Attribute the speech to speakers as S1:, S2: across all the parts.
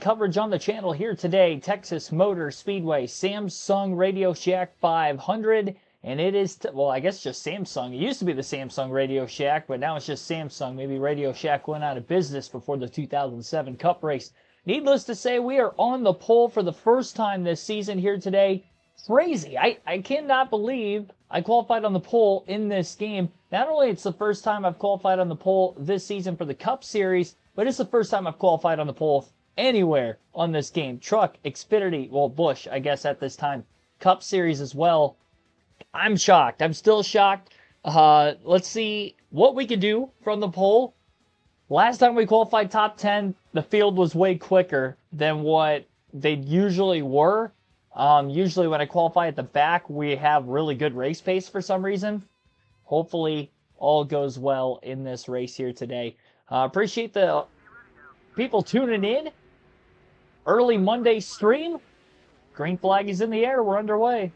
S1: coverage on the channel here today. Texas Motor Speedway, Samsung Radio Shack 500. And it is, well, I guess just Samsung. It used to be the Samsung Radio Shack, but now it's just Samsung. Maybe Radio Shack went out of business before the 2007 Cup race. Needless to say, we are on the pole for the first time this season here today. Crazy. I cannot believe I qualified on the pole in this game. Not only it's the first time I've qualified on the pole this season for the Cup Series, but it's the first time I've qualified on the pole anywhere on this game. Truck, Xfinity, well, Busch, I guess at this time. Cup Series as well. I'm shocked. I'm still shocked. Let's see what we can do from the pole. Last time we qualified top 10, the field was way quicker than what they usually were. Usually when I qualify at the back, we have really good race pace for some reason. Hopefully all goes well in this race here today. Appreciate the people tuning in. Early Monday stream. Green flag is in the air. We're underway.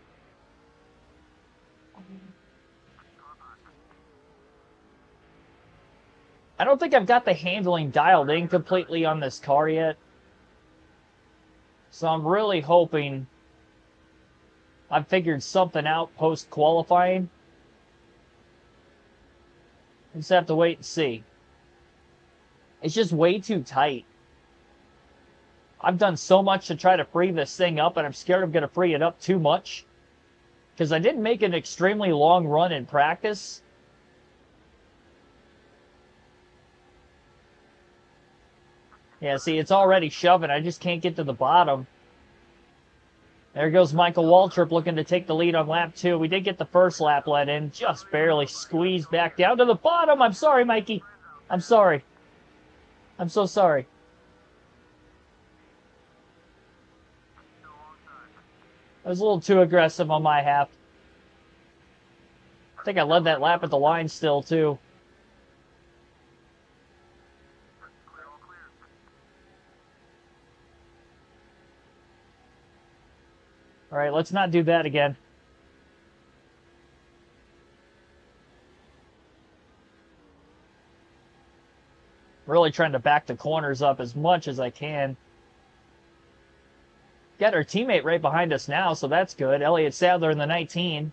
S1: I don't think I've got the handling dialed in completely on this car yet. So I'm really hoping I've figured something out post-qualifying. Just have to wait and see. It's just way too tight. I've done so much to try to free this thing up, and I'm scared I'm going to free it up too much. Because I didn't make an extremely long run in practice. Yeah, see, it's already shoving. I just can't get to the bottom. There goes Michael Waltrip looking to take the lead on lap 2. We did get the first lap let in. Just barely squeezed back down to the bottom. I'm sorry, Mikey. I'm sorry. I'm so sorry. I was a little too aggressive on my half. I think I led that lap at the line still, too. All right, let's not do that again. Really trying to back the corners up as much as I can. Got our teammate right behind us now, so that's good. Elliott Sadler in the 19.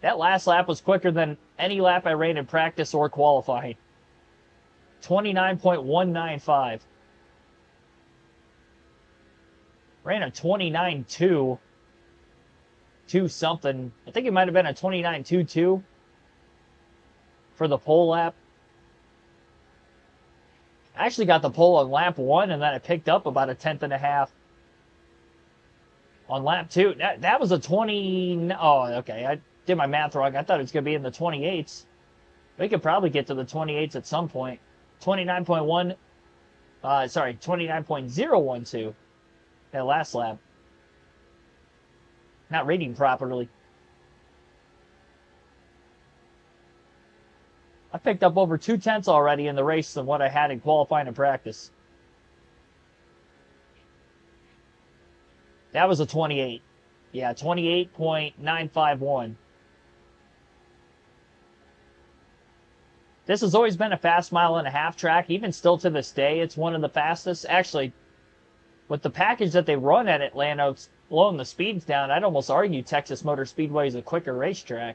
S1: That last lap was quicker than any lap I ran in practice or qualifying. 29.195. Ran a 29.2. 2 something. I think it might have been a 29.22 for the pole lap. I actually got the pole on lap 1, and then I picked up about a 1/10.5 on lap 2. That was a 20... Oh, okay. I did my math wrong. I thought it was going to be in the 28s. We could probably get to the 28s at some point. 29.1... sorry, 29.012. That last lap. Not reading properly. I picked up over 2/10 already in the race than what I had in qualifying and practice. That was a 28. Yeah, 28.951. This has always been a fast 1.5-mile track. Even still to this day, it's one of the fastest. Actually, with the package that they run at Atlanta, slowing the speeds down, I'd almost argue Texas Motor Speedway is a quicker racetrack.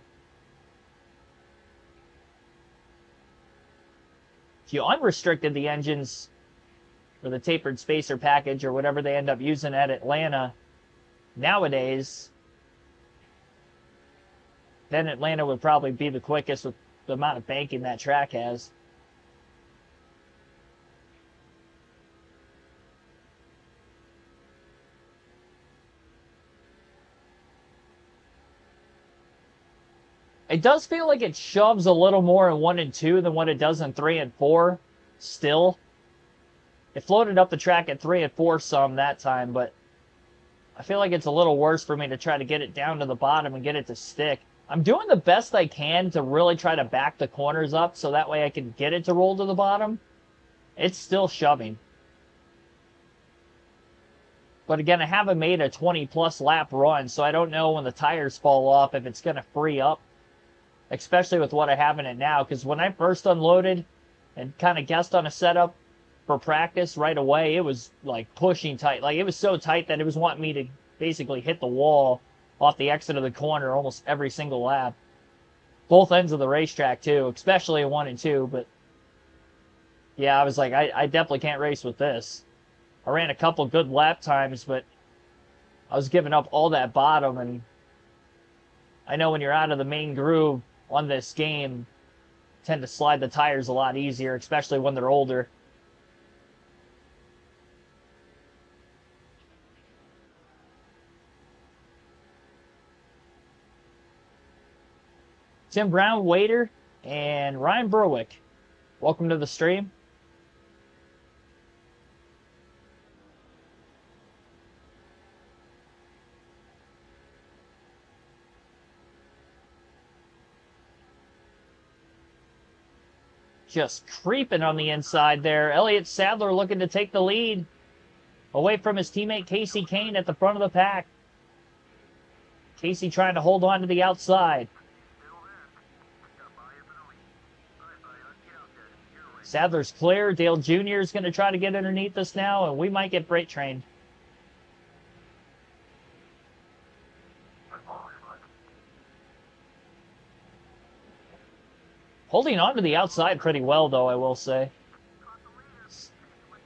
S1: If you unrestricted the engines for the tapered spacer package or whatever they end up using at Atlanta nowadays, then Atlanta would probably be the quickest with the amount of banking that track has. It does feel like it shoves a little more in 1 and 2 than what it does in 3 and 4 still. It floated up the track at 3 and 4 some that time, but I feel like it's a little worse for me to try to get it down to the bottom and get it to stick. I'm doing the best I can to really try to back the corners up so that way I can get it to roll to the bottom. It's still shoving. But again, I haven't made a 20-plus lap run, so I don't know when the tires fall off if it's going to free up. Especially with what I have in it now, because when I first unloaded and kind of guessed on a setup, for practice right away, it was like pushing tight. Like it was so tight that it was wanting me to basically hit the wall off the exit of the corner almost every single lap. Both ends of the racetrack too, especially in 1 and 2. But yeah, I was like, I definitely can't race with this. I ran a couple good lap times, but I was giving up all that bottom. And I know when you're out of the main groove on this game, tend to slide the tires a lot easier, especially when they're older. Tim Brown, Wader, and Ryan Berwick. Welcome to the stream. Just creeping on the inside there. Elliott Sadler looking to take the lead away from his teammate Casey Kane at the front of the pack. Casey trying to hold on to the outside. Sadler's clear. Dale Jr. is going to try to get underneath us now, and we might get freight trained. Holding on to the outside pretty well, though, I will say.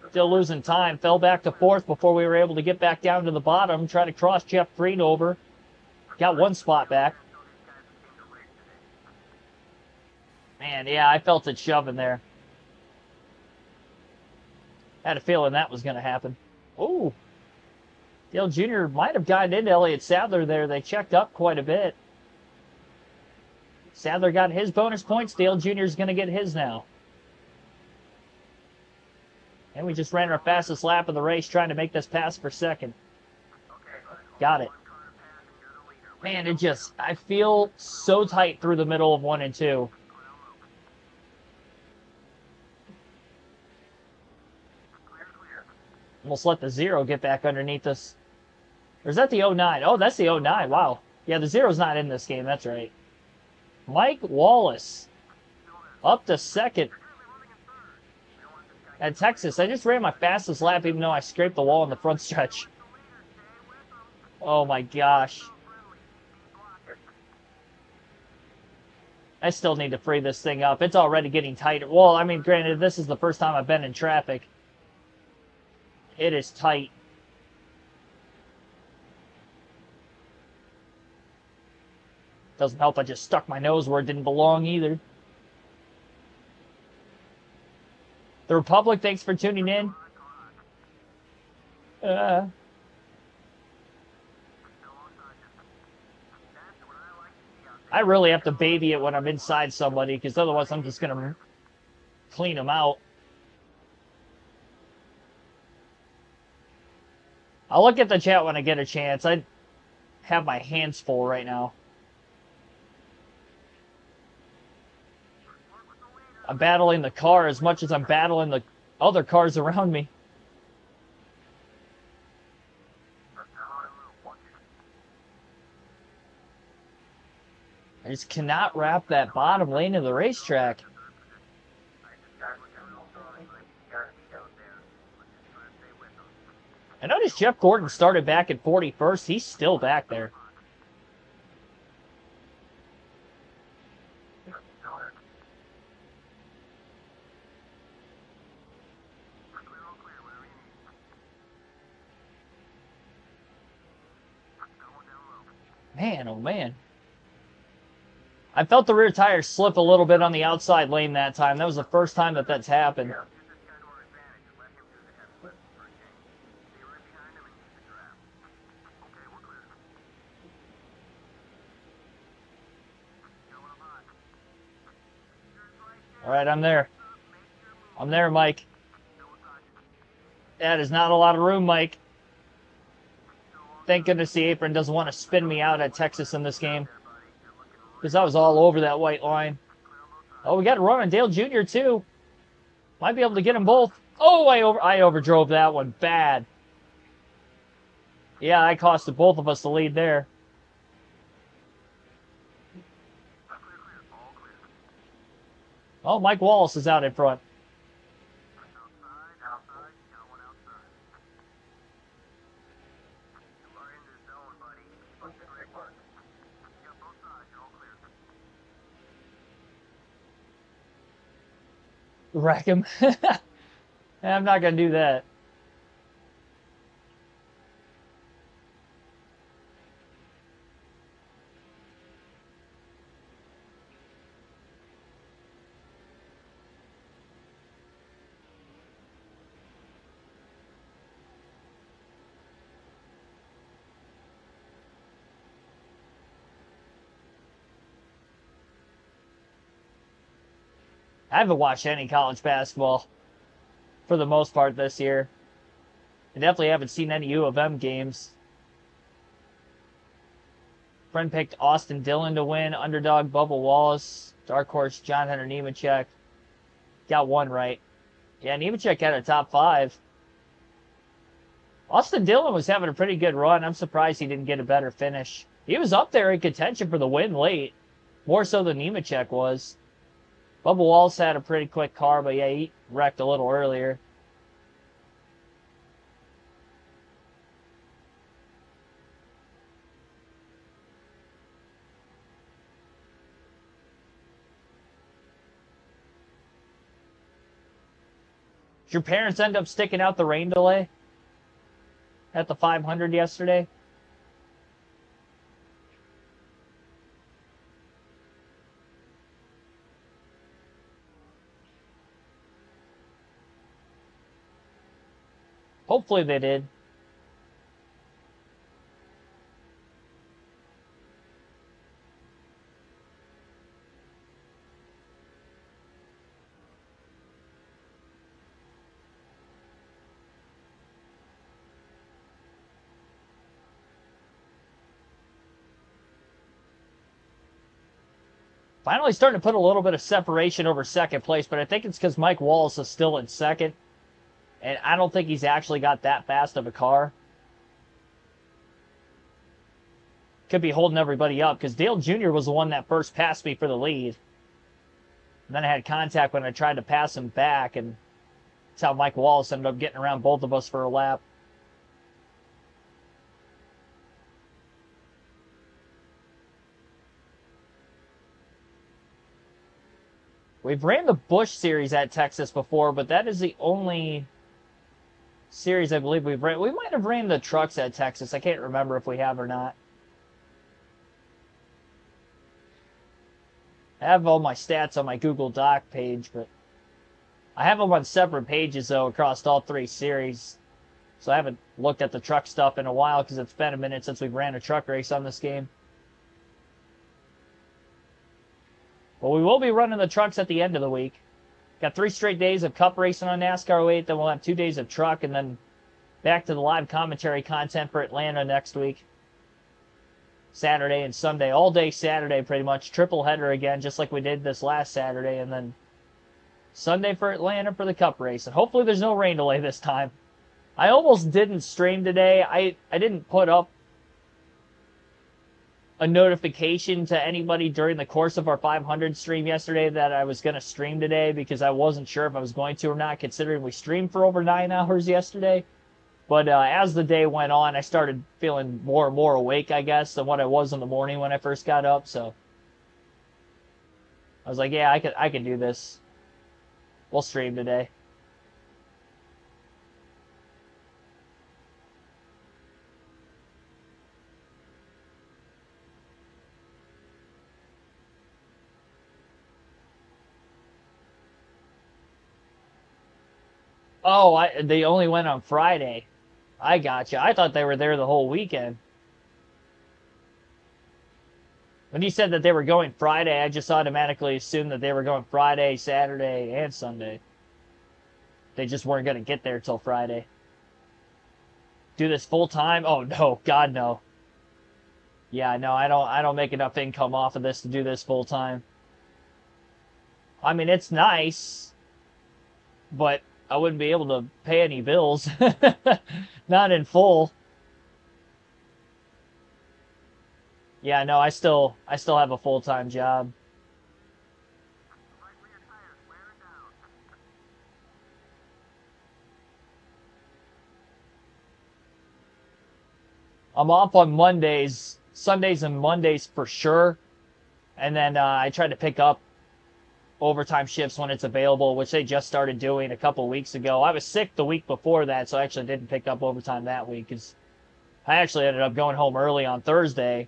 S1: Still losing time. Fell back to 4th before we were able to get back down to the bottom. Try to cross Jeff Green over. Got 1 spot back. Man, yeah, I felt it shoving there. Had a feeling that was going to happen. Oh, Dale Jr. might have gotten into Elliott Sadler there. They checked up quite a bit. Sadler got his bonus points. Dale Jr. is going to get his now. And we just ran our fastest lap of the race trying to make this pass for second. Got it. Man, I feel so tight through the middle of 1 and 2. Almost let the 0 get back underneath us. Or is that the 09? Oh, that's the 09. Wow. Yeah, the 0's not in this game. That's right. Mike Wallace up to second at Texas. I just ran my fastest lap even though I scraped the wall in the front stretch. Oh my gosh. I still need to free this thing up. It's already getting tighter. Well, I mean, granted, this is the first time I've been in traffic. It is tight. Doesn't help I just stuck my nose where it didn't belong either. The Republic, thanks for tuning in. I really have to baby it when I'm inside somebody, because otherwise I'm just going to clean them out. I'll look at the chat when I get a chance. I have my hands full right now. I'm battling the car as much as I'm battling the other cars around me. I just cannot wrap that bottom lane of the racetrack. I noticed Jeff Gordon started back at 41st. He's still back there. Man, oh man. I felt the rear tire slip a little bit on the outside lane that time. That was the first time that that's happened. All right, I'm there. I'm there, Mike. That is not a lot of room, Mike. Thank goodness the apron doesn't want to spin me out at Texas in this game, because I was all over that white line. Oh, we got a run on Dale Jr. too. Might be able to get them both. Oh, I overdrove that one bad. Yeah, I costed both of us the lead there. Oh, Mike Wallace is out in front. Wreck him. I'm not going to do that. I haven't watched any college basketball for the most part this year. I definitely haven't seen any U of M games. Friend picked Austin Dillon to win. Underdog Bubba Wallace. Dark horse John Hunter Nemechek. Got one right. Yeah, Nemechek had a top 5. Austin Dillon was having a pretty good run. I'm surprised he didn't get a better finish. He was up there in contention for the win late. More so than Nemechek was. Bubba Wallace had a pretty quick car, but yeah, he wrecked a little earlier. Did your parents end up sticking out the rain delay at the 500 yesterday? Hopefully they did. Finally starting to put a little bit of separation over second place, but I think it's because Mike Wallace is still in second. And I don't think he's actually got that fast of a car. Could be holding everybody up because Dale Jr. was the one that first passed me for the lead. And then I had contact when I tried to pass him back, and that's how Mike Wallace ended up getting around both of us for a lap. We've ran the Busch Series at Texas before, but that is the only series I believe we've ran. We might have ran the trucks at Texas. I can't remember if we have or not. I have all my stats on my Google Doc page, but I have them on separate pages, though, across all 3 series. So I haven't looked at the truck stuff in a while because it's been a minute since we've ran a truck race on this game. Well, we will be running the trucks at the end of the week. Got 3 straight days of cup racing on NASCAR 08. Then we'll have 2 days of truck, and then back to the live commentary content for Atlanta next week. Saturday and Sunday. All day Saturday, pretty much. Triple header again, just like we did this last Saturday. And then Sunday for Atlanta for the cup race. And hopefully there's no rain delay this time. I almost didn't stream today. I didn't put up a notification to anybody during the course of our 500 stream yesterday that I was going to stream today because I wasn't sure if I was going to or not, considering we streamed for over 9 hours yesterday. But as the day went on, I started feeling more and more awake, I guess, than what I was in the morning when I first got up. So I was like, yeah, I could do this. We'll stream today. Oh, they only went on Friday. I gotcha. I thought they were there the whole weekend. When you said that they were going Friday, I just automatically assumed that they were going Friday, Saturday, and Sunday. They just weren't going to get there till Friday. Do this full time? Oh no, God no. Yeah, no, I don't make enough income off of this to do this full time. I mean, it's nice, but I wouldn't be able to pay any bills. Not in full. Yeah, no, I still have a full-time job. I'm off on Mondays, Sundays and Mondays for sure. And then I try to pick up overtime shifts when it's available, which they just started doing a couple weeks ago. I was sick the week before that, so I actually didn't pick up overtime that week because I actually ended up going home early on Thursday,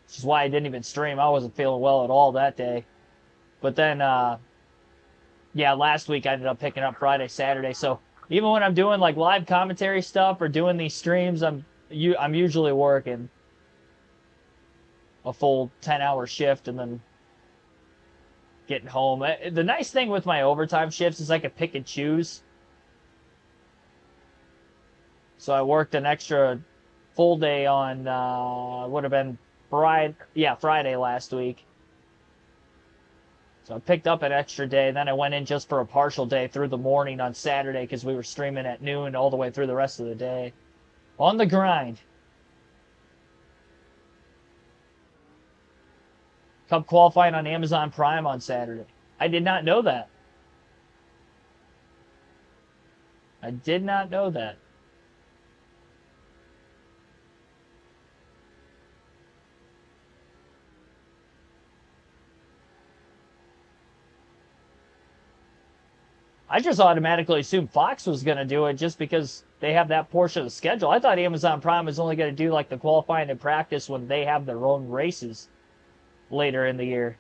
S1: which is why I didn't even stream. I wasn't feeling well at all that day. But then, yeah, last week I ended up picking up Friday, Saturday. So even when I'm doing like live commentary stuff or doing these streams, I'm usually working a full 10-hour shift and then getting home. The nice thing with my overtime shifts is I can pick and choose. So I worked an extra full day on, would have been Friday last week. So I picked up an extra day. Then I went in just for a partial day through the morning on Saturday because we were streaming at noon all the way through the rest of the day. On the grind. Cup qualifying on Amazon Prime on Saturday. I did not know that. I did not know that. I just automatically assumed Fox was going to do it just because they have that portion of the schedule. I thought Amazon Prime was only going to do like the qualifying and practice when they have their own races later in the year.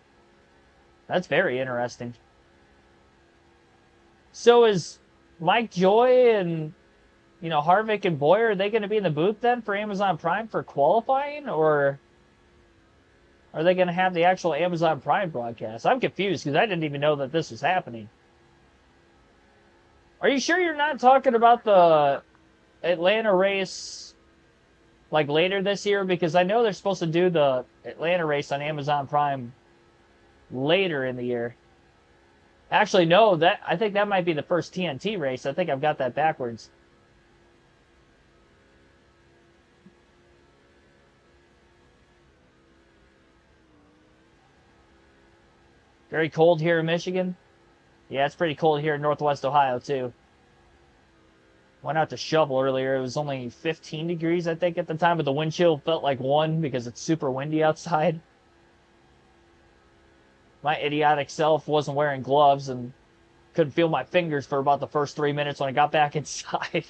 S1: That's very interesting. So is Mike Joy and, Harvick and Boyer, are they going to be in the booth then for Amazon Prime for qualifying? Or are they going to have the actual Amazon Prime broadcast? I'm confused because I didn't even know that this was happening. Are you sure you're not talking about the Atlanta race like later this year? Because I know they're supposed to do the Atlanta race on Amazon Prime later in the year. Actually, no, I think that might be the first TNT race. I think I've got that backwards. Very cold here in Michigan. Yeah, it's pretty cold here in Northwest Ohio, too. Went out to shovel earlier. It was only 15 degrees, I think, at the time, but the wind chill felt like 1 because it's super windy outside. My idiotic self wasn't wearing gloves and couldn't feel my fingers for about the first 3 minutes when I got back inside.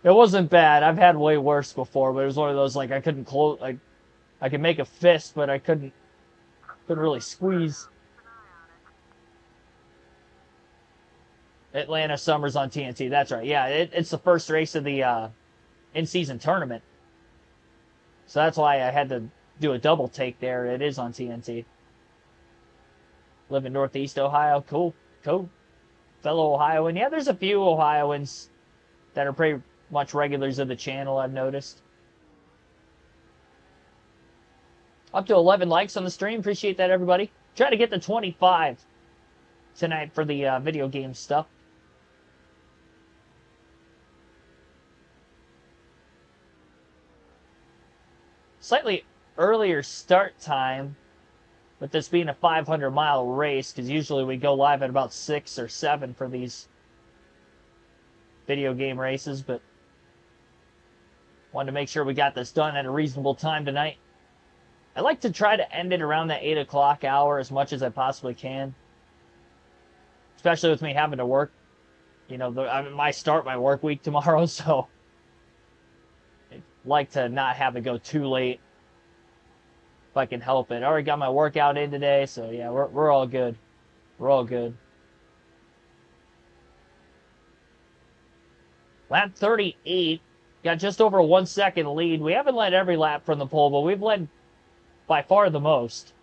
S1: It wasn't bad. I've had way worse before, but it was one of those, like, I couldn't close, like, I could make a fist, but I couldn't really squeeze. Atlanta Summers on TNT. That's right. Yeah, it's the first race of the in-season tournament. So that's why I had to do a double take there. It is on TNT. Live in Northeast Ohio. Cool. Fellow Ohioan. Yeah, there's a few Ohioans that are pretty much regulars of the channel, I've noticed. Up to 11 likes on the stream. Appreciate that, everybody. Try to get to 25 tonight for the video game stuff. Slightly earlier start time, with this being a 500-mile race, because usually we go live at about 6 or 7 for these video game races, but wanted to make sure we got this done at a reasonable time tonight. I like to try to end it around the 8 o'clock hour as much as I possibly can, especially with me having to work. I start my work week tomorrow, so I'd like to not have it go too late if I can help it. I already got my workout in today, so yeah, we're all good. We're all good. Lap 38, got just over a 1 second lead. We haven't led every lap from the pole, but we've led by far the most.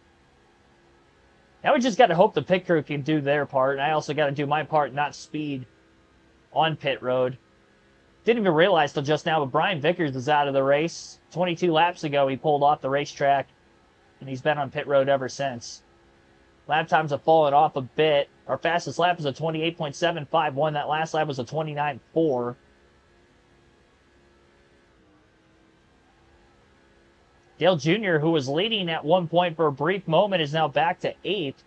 S1: Now we just got to hope the pit crew can do their part, and I also got to do my part, not speed on pit road. Didn't even realize till just now, but Brian Vickers is out of the race. 22 laps ago, he pulled off the racetrack, and he's been on pit road ever since. Lap times have fallen off a bit. Our fastest lap is a 28.751. That last lap was a 29.4. Dale Jr., who was leading at one point for a brief moment, is now back to 8th.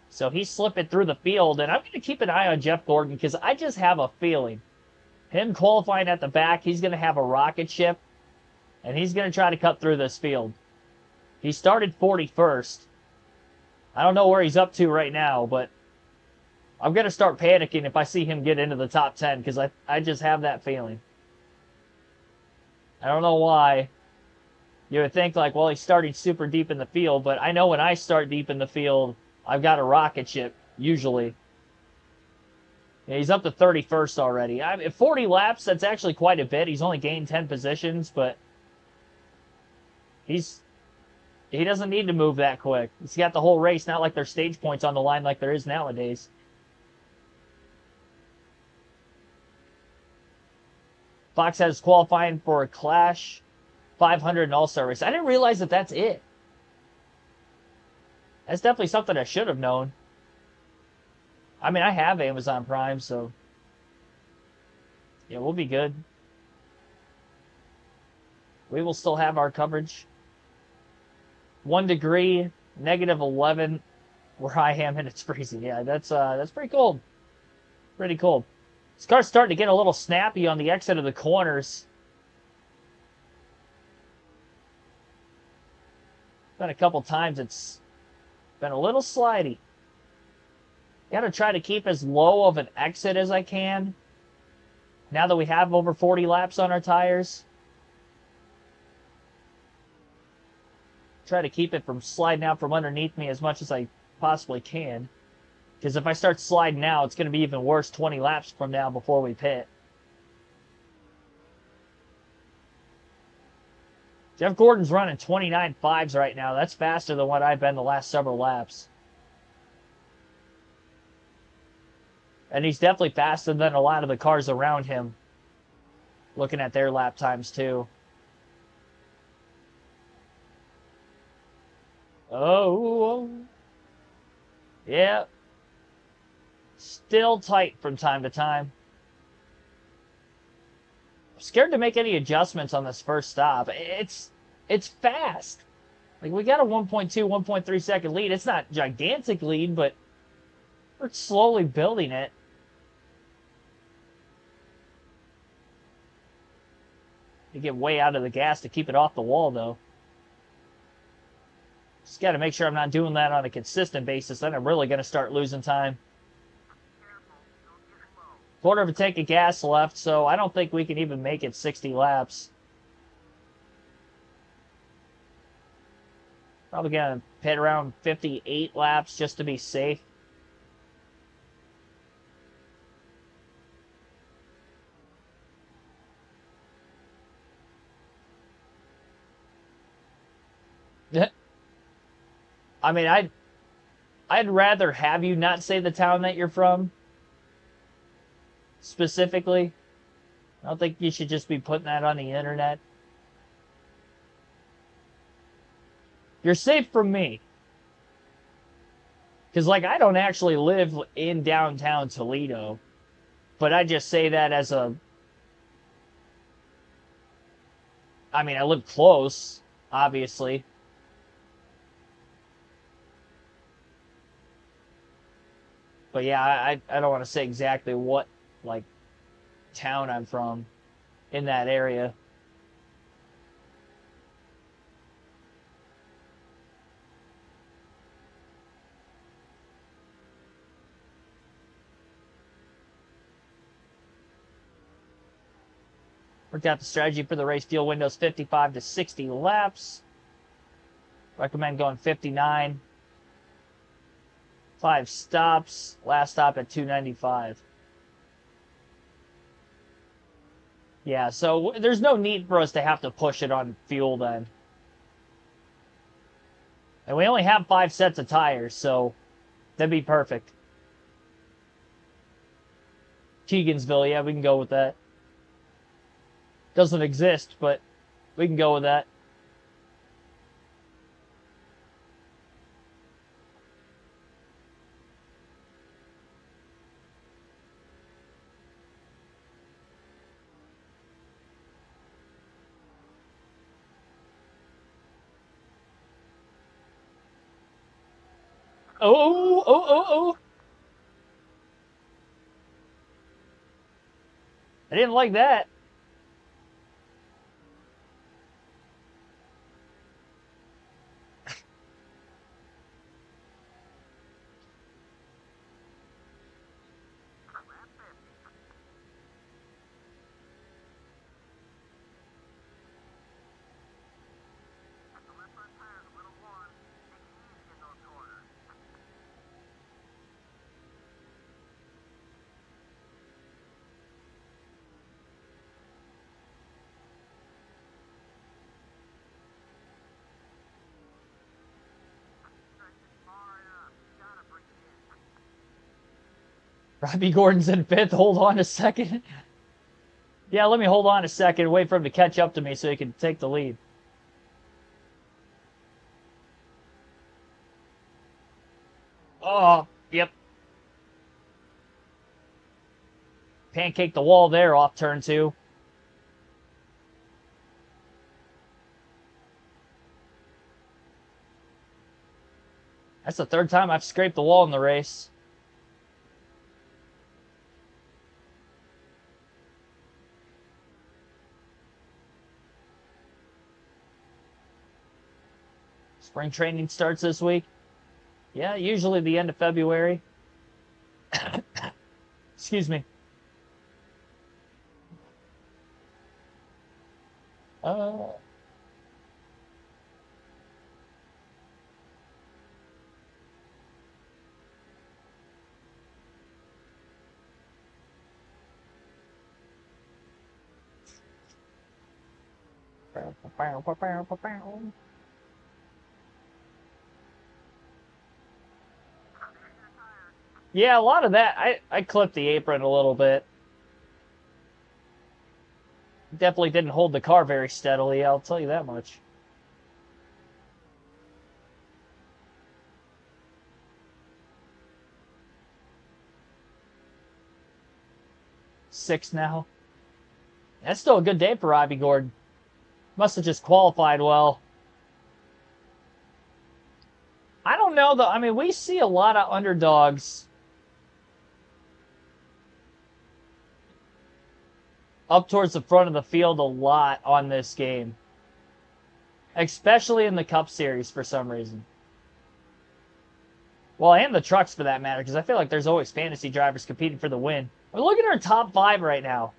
S1: So he's slipping through the field. And I'm going to keep an eye on Jeff Gordon because I just have a feeling him qualifying at the back, he's going to have a rocket ship. And he's going to try to cut through this field. He started 41st. I don't know where he's up to right now, but I'm going to start panicking if I see him get into the top 10 because I just have that feeling. I don't know why. You would think, like, well, he's starting super deep in the field, but I know when I start deep in the field, I've got a rocket ship, usually. Yeah, he's up to 31st already. I mean, 40 laps, that's actually quite a bit. He's only gained 10 positions, but he doesn't need to move that quick. He's got the whole race, not like there's stage points on the line like there is nowadays. Fox has qualifying for a Clash 500 and All-Star race. I didn't realize that that's it. That's definitely something I should have known. I mean, I have Amazon Prime, so yeah, we'll be good. We will still have our coverage. 1 degree, -11 where I am, and it's freezing. Yeah, that's pretty cold. Pretty cold. This car's starting to get a little snappy on the exit of the corners. Been a couple times it's been a little slidey. Got to try to keep as low of an exit as I can. Now that we have over 40 laps on our tires. Try to keep it from sliding out from underneath me as much as I possibly can. Because if I start sliding now, it's going to be even worse 20 laps from now before we pit. Jeff Gordon's running 29.5s right now. That's faster than what I've been the last several laps. And he's definitely faster than a lot of the cars around him. Looking at their lap times, too. Oh. Yeah. Still tight from time to time. I'm scared to make any adjustments on this first stop. It's fast. Like, we got a 1.2, 1.3 second lead. It's not gigantic lead, but we're slowly building it. You get way out of the gas to keep it off the wall, though. Just got to make sure I'm not doing that on a consistent basis. Then I'm really going to start losing time. Quarter of a tank of gas left, so I don't think we can even make it 60 laps. Probably going to pit around 58 laps just to be safe. I mean, I'd rather have you not say the town that you're from. Specifically. I don't think you should just be putting that on the internet. You're safe from me. Because, like, I don't actually live in downtown Toledo. But I just say that as a... I mean, I live close, obviously. But yeah, I don't want to say exactly what, like, town I'm from in that area. Worked out the strategy for the race. Fuel windows 55 to 60 laps. Recommend going 59. 5 stops. Last stop at 295. Yeah, so there's no need for us to have to push it on fuel then. And we only have 5 sets of tires, so that'd be perfect. Keegansville, yeah, we can go with that. Doesn't exist, but we can go with that. Oh. I didn't like that. Robbie Gordon's in fifth. Hold on a second. Yeah, let me hold on a second. Wait for him to catch up to me so he can take the lead. Oh, yep. Pancake the wall there off turn 2. That's the third time I've scraped the wall in the race. Spring training starts this week. Yeah, usually the end of February. Excuse me. Yeah, a lot of that. I clipped the apron a little bit. Definitely didn't hold the car very steadily, I'll tell you that much. Six now. That's still a good day for Robbie Gordon. Must have just qualified well. I don't know, though. I mean, we see a lot of underdogs up towards the front of the field a lot on this game. Especially in the Cup Series for some reason. Well, and the trucks for that matter, because I feel like there's always fantasy drivers competing for the win. But look at our top 5 right now.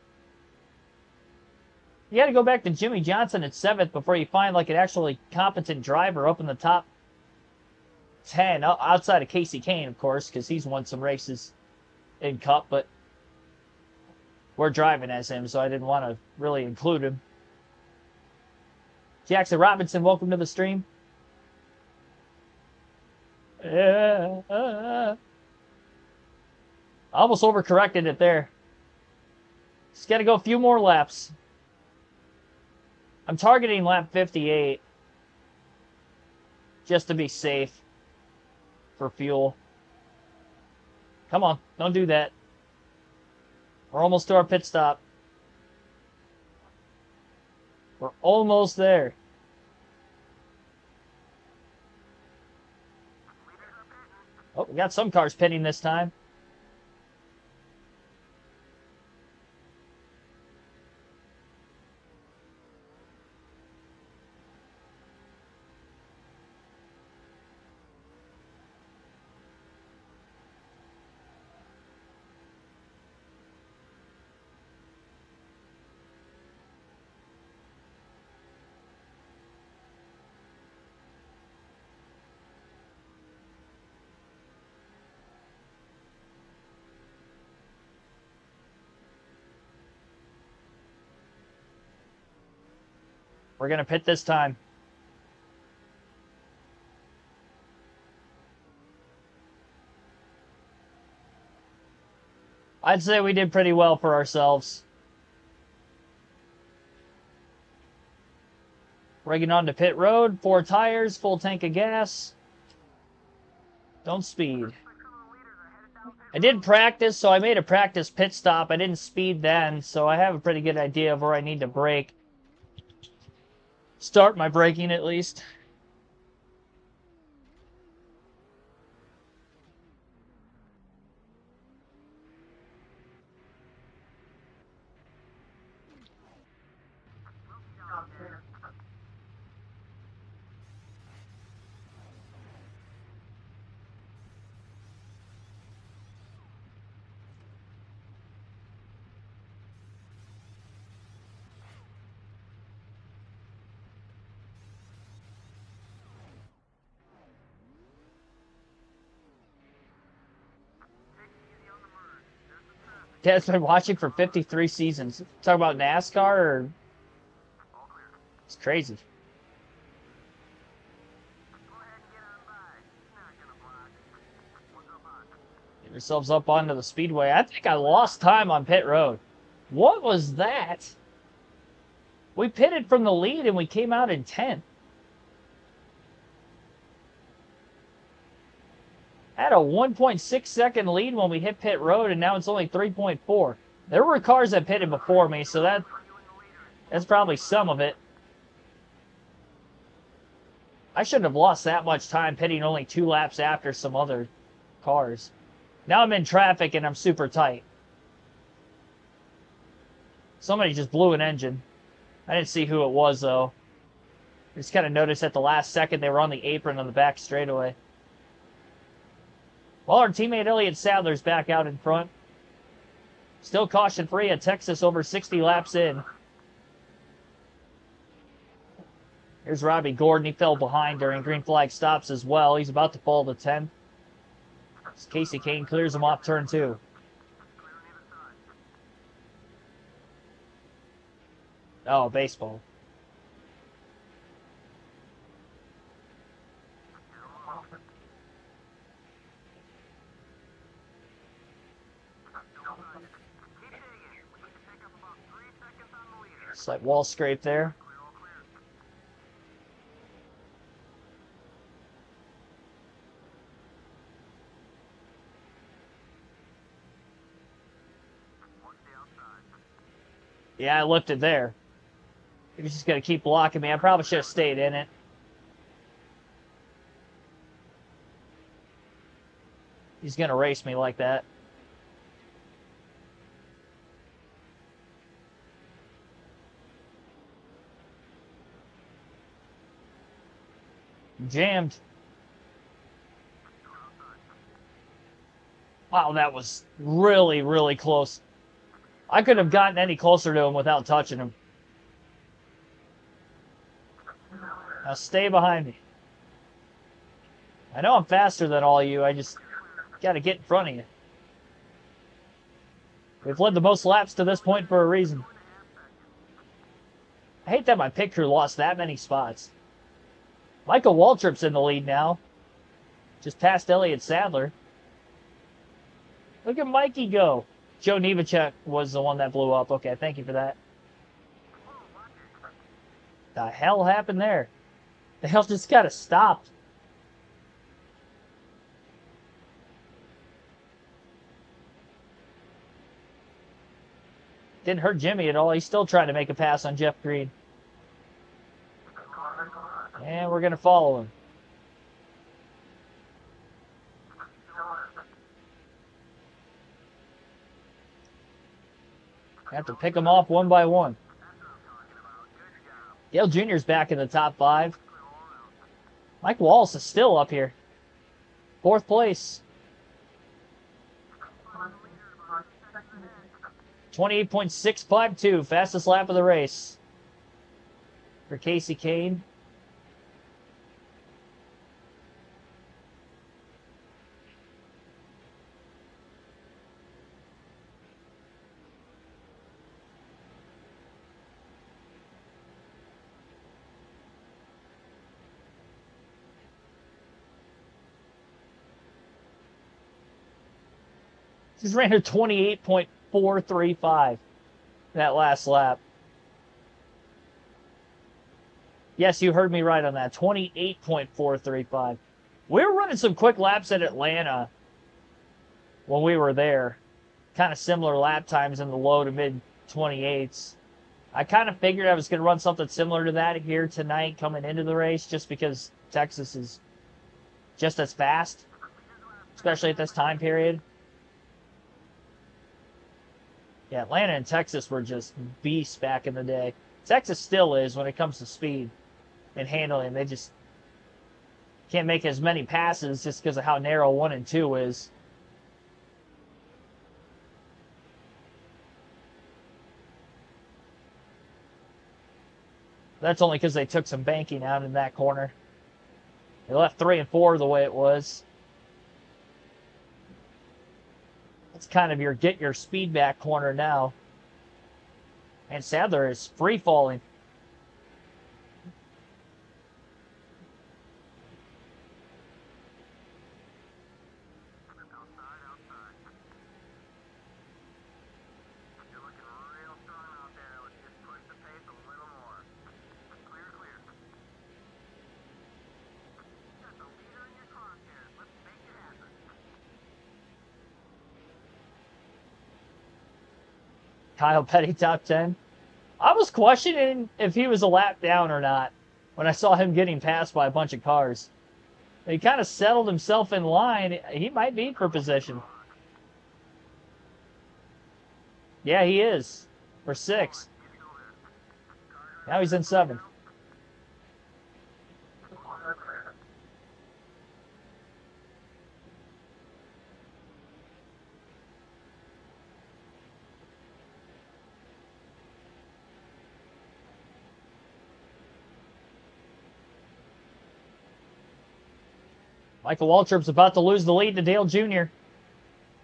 S1: You got to go back to Jimmy Johnson at 7th before you find like an actually competent driver up in the top 10, outside of Casey Kane, of course, because he's won some races in Cup, but we're driving as him, so I didn't want to really include him. Jackson Robinson, welcome to the stream. I almost overcorrected it there. Just got to go a few more laps. I'm targeting lap 58 just to be safe for fuel. Come on, don't do that. We're almost to our pit stop. We're almost there. Oh, we got some cars pitting this time. We're going to pit this time. I'd say we did pretty well for ourselves. Rigging onto pit road, 4 tires, full tank of gas. Don't speed. I did practice, so I made a practice pit stop. I didn't speed then, so I have a pretty good idea of where I need to brake. Start my braking at least. Dad's been watching for 53 seasons. Talk about NASCAR or... It's crazy. Ourselves up onto the speedway. I think I lost time on pit road. What was that? We pitted from the lead and we came out in 10th. Had a 1.6 second lead when we hit pit road, and now it's only 3.4. There were cars that pitted before me, so that's probably some of it. I shouldn't have lost that much time pitting only 2 laps after some other cars. Now I'm in traffic and I'm super tight. Somebody just blew an engine. I didn't see who it was, though. I just kind of noticed at the last second they were on the apron on the back straightaway. Well, our teammate Elliott Sadler's back out in front. Still caution-free at Texas, over 60 laps in. Here's Robbie Gordon. He fell behind during green flag stops as well. He's about to fall to 10th. Casey Kane clears him off turn 2. Oh, baseball. Slight wall scrape there. Yeah, I lifted there. He was just going to keep blocking me. I probably should have stayed in it. He's going to race me like that. Jammed. Wow, that was really, really close. I couldn't have gotten any closer to him without touching him. Now stay behind me. I know I'm faster than all of you. I just got to get in front of you. We've led the most laps to this point for a reason. I hate that my pit crew lost that many spots. Michael Waltrip's in the lead now. Just past Elliott Sadler. Look at Mikey go. Joe Nevechek was the one that blew up. Okay, thank you for that. The hell happened there? The hell just got to stop. Didn't hurt Jimmy at all. He's still trying to make a pass on Jeff Green. And we're going to follow him. Have to pick them off one by one. Dale Jr.'s back in the top 5. Mike Wallace is still up here. 4th place. 28.652, fastest lap of the race for Casey Kane. Just ran a 28.435 that last lap. Yes, you heard me right on that. 28.435. We were running some quick laps at Atlanta when we were there. Kind of similar lap times in the low to mid 28s. I kind of figured I was going to run something similar to that here tonight coming into the race, just because Texas is just as fast, especially at this time period. Yeah, Atlanta and Texas were just beasts back in the day. Texas still is when it comes to speed and handling. They just can't make as many passes just because of how narrow 1 and 2 is. That's only because they took some banking out in that corner. They left 3 and 4 the way it was. It's kind of your get your speed back corner now. And Sadler is free falling. Kyle Petty top 10. I was questioning if he was a lap down or not when I saw him getting passed by a bunch of cars. He kind of settled himself in line. He might be for position. Yeah, he is. For 6. Now he's in 7. Michael Waltrip's about to lose the lead to Dale Jr.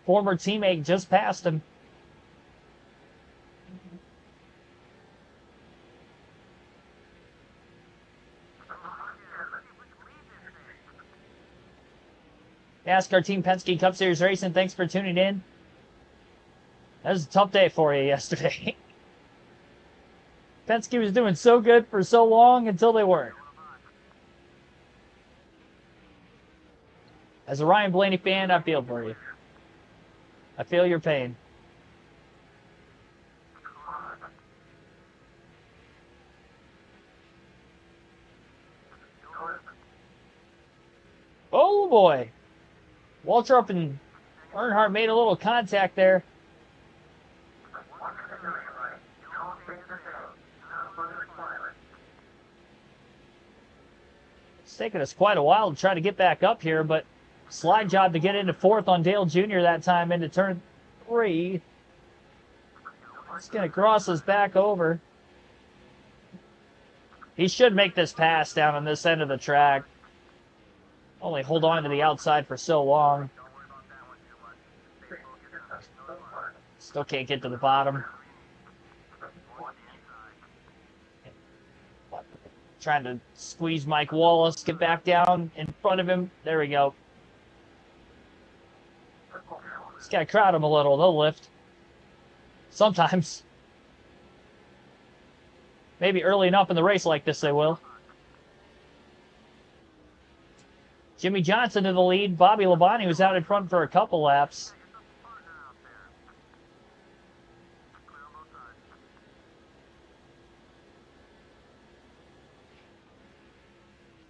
S1: Former teammate just passed him. NASCAR Team Penske Cup Series Racing, thanks for tuning in. That was a tough day for you yesterday. Penske was doing so good for so long until they weren't. As a Ryan Blaney fan, I feel for you. I feel your pain. Oh boy. Waltrip and Earnhardt made a little contact there. It's taken us quite a while to try to get back up here, but slide job to get into 4th on Dale Jr. that time into turn 3. He's going to cross us back over. He should make this pass down on this end of the track. Only hold on to the outside for so long. Still can't get to the bottom. Trying to squeeze Mike Wallace, get back down in front of him. There we go. Just gotta crowd him a little. They'll lift. Sometimes. Maybe early enough in the race like this they will. Jimmy Johnson to the lead. Bobby Labonte was out in front for a couple laps.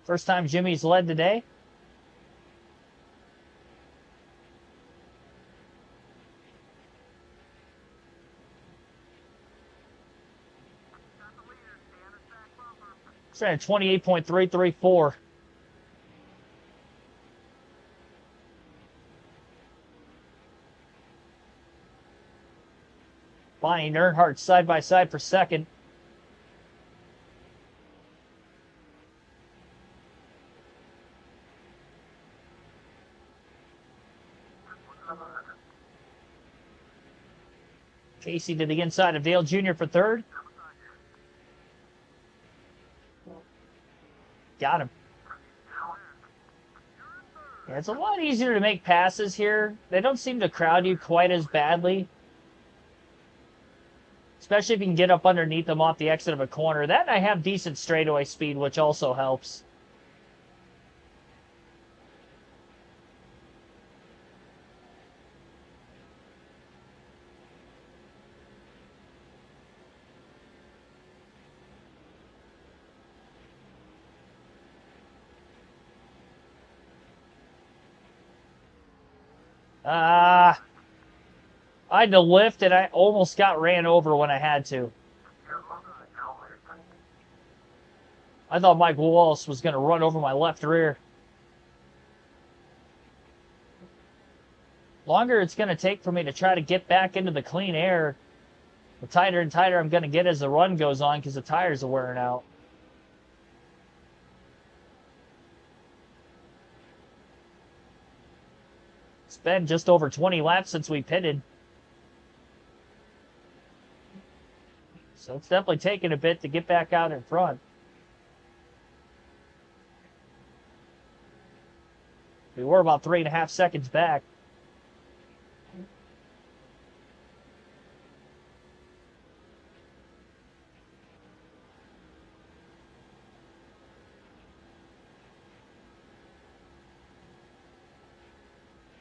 S1: First time Jimmy's led today. It's at 28.334. Bonnie and Earnhardt side by side for second. Casey to the inside of Dale Jr. for third. Got him. Yeah, it's a lot easier to make passes here. They don't seem to crowd you quite as badly. Especially if you can get up underneath them off the exit of a corner. That and I have decent straightaway speed, which also helps. I had to lift, and I almost got ran over when I had to. I thought Mike Wallace was going to run over my left rear. Longer it's going to take for me to try to get back into the clean air, the tighter and tighter I'm going to get as the run goes on because the tires are wearing out. It's been just over 20 laps since we pitted. So it's definitely taken a bit to get back out in front. We were about 3.5 seconds back.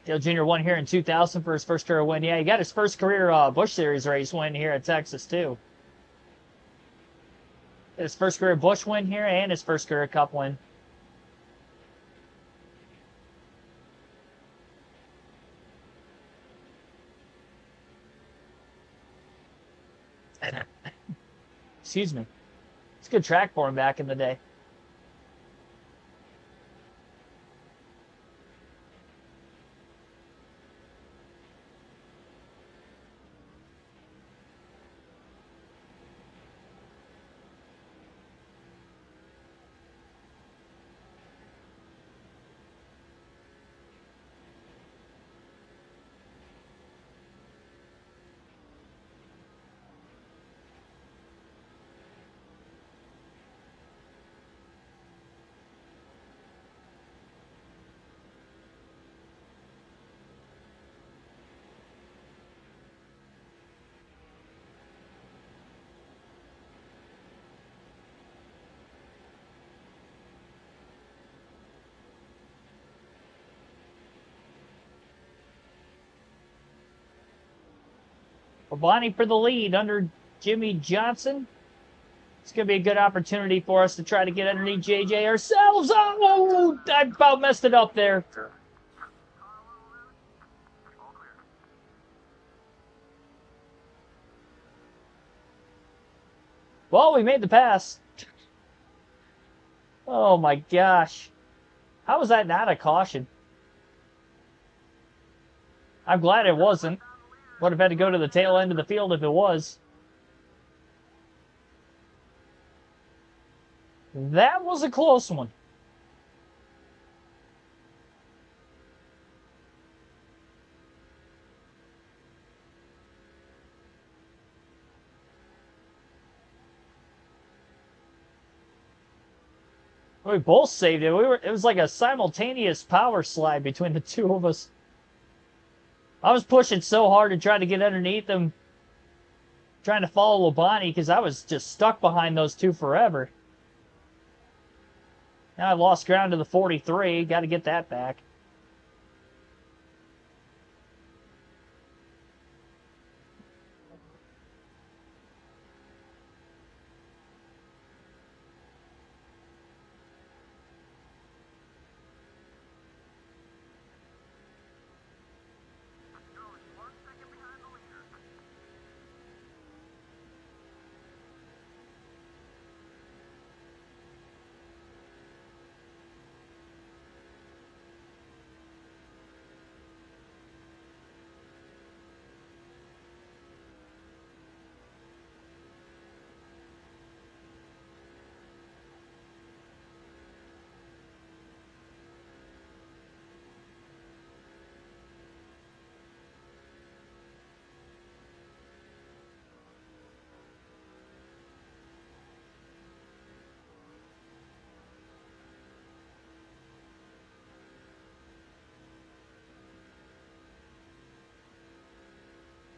S1: Dale Jr. won here in 2000 for his first career win. Yeah, he got his first career Busch Series race win here at Texas, too. His first career Busch win here and his first career Cup win. Excuse me. It's a good track for him back in the day. Bonnie for the lead under Jimmy Johnson. It's going to be a good opportunity for us to try to get underneath JJ ourselves. Oh, I about messed it up there. Well, we made the pass. Oh my gosh. How was that not a caution? I'm glad it wasn't. Would have had to go to the tail end of the field if it was. That was a close one. We both saved it. It was like a simultaneous power slide between the two of us. I was pushing so hard to try to get underneath him, trying to follow Labonte because I was just stuck behind those two forever. Now I lost ground to the 43. Got to get that back.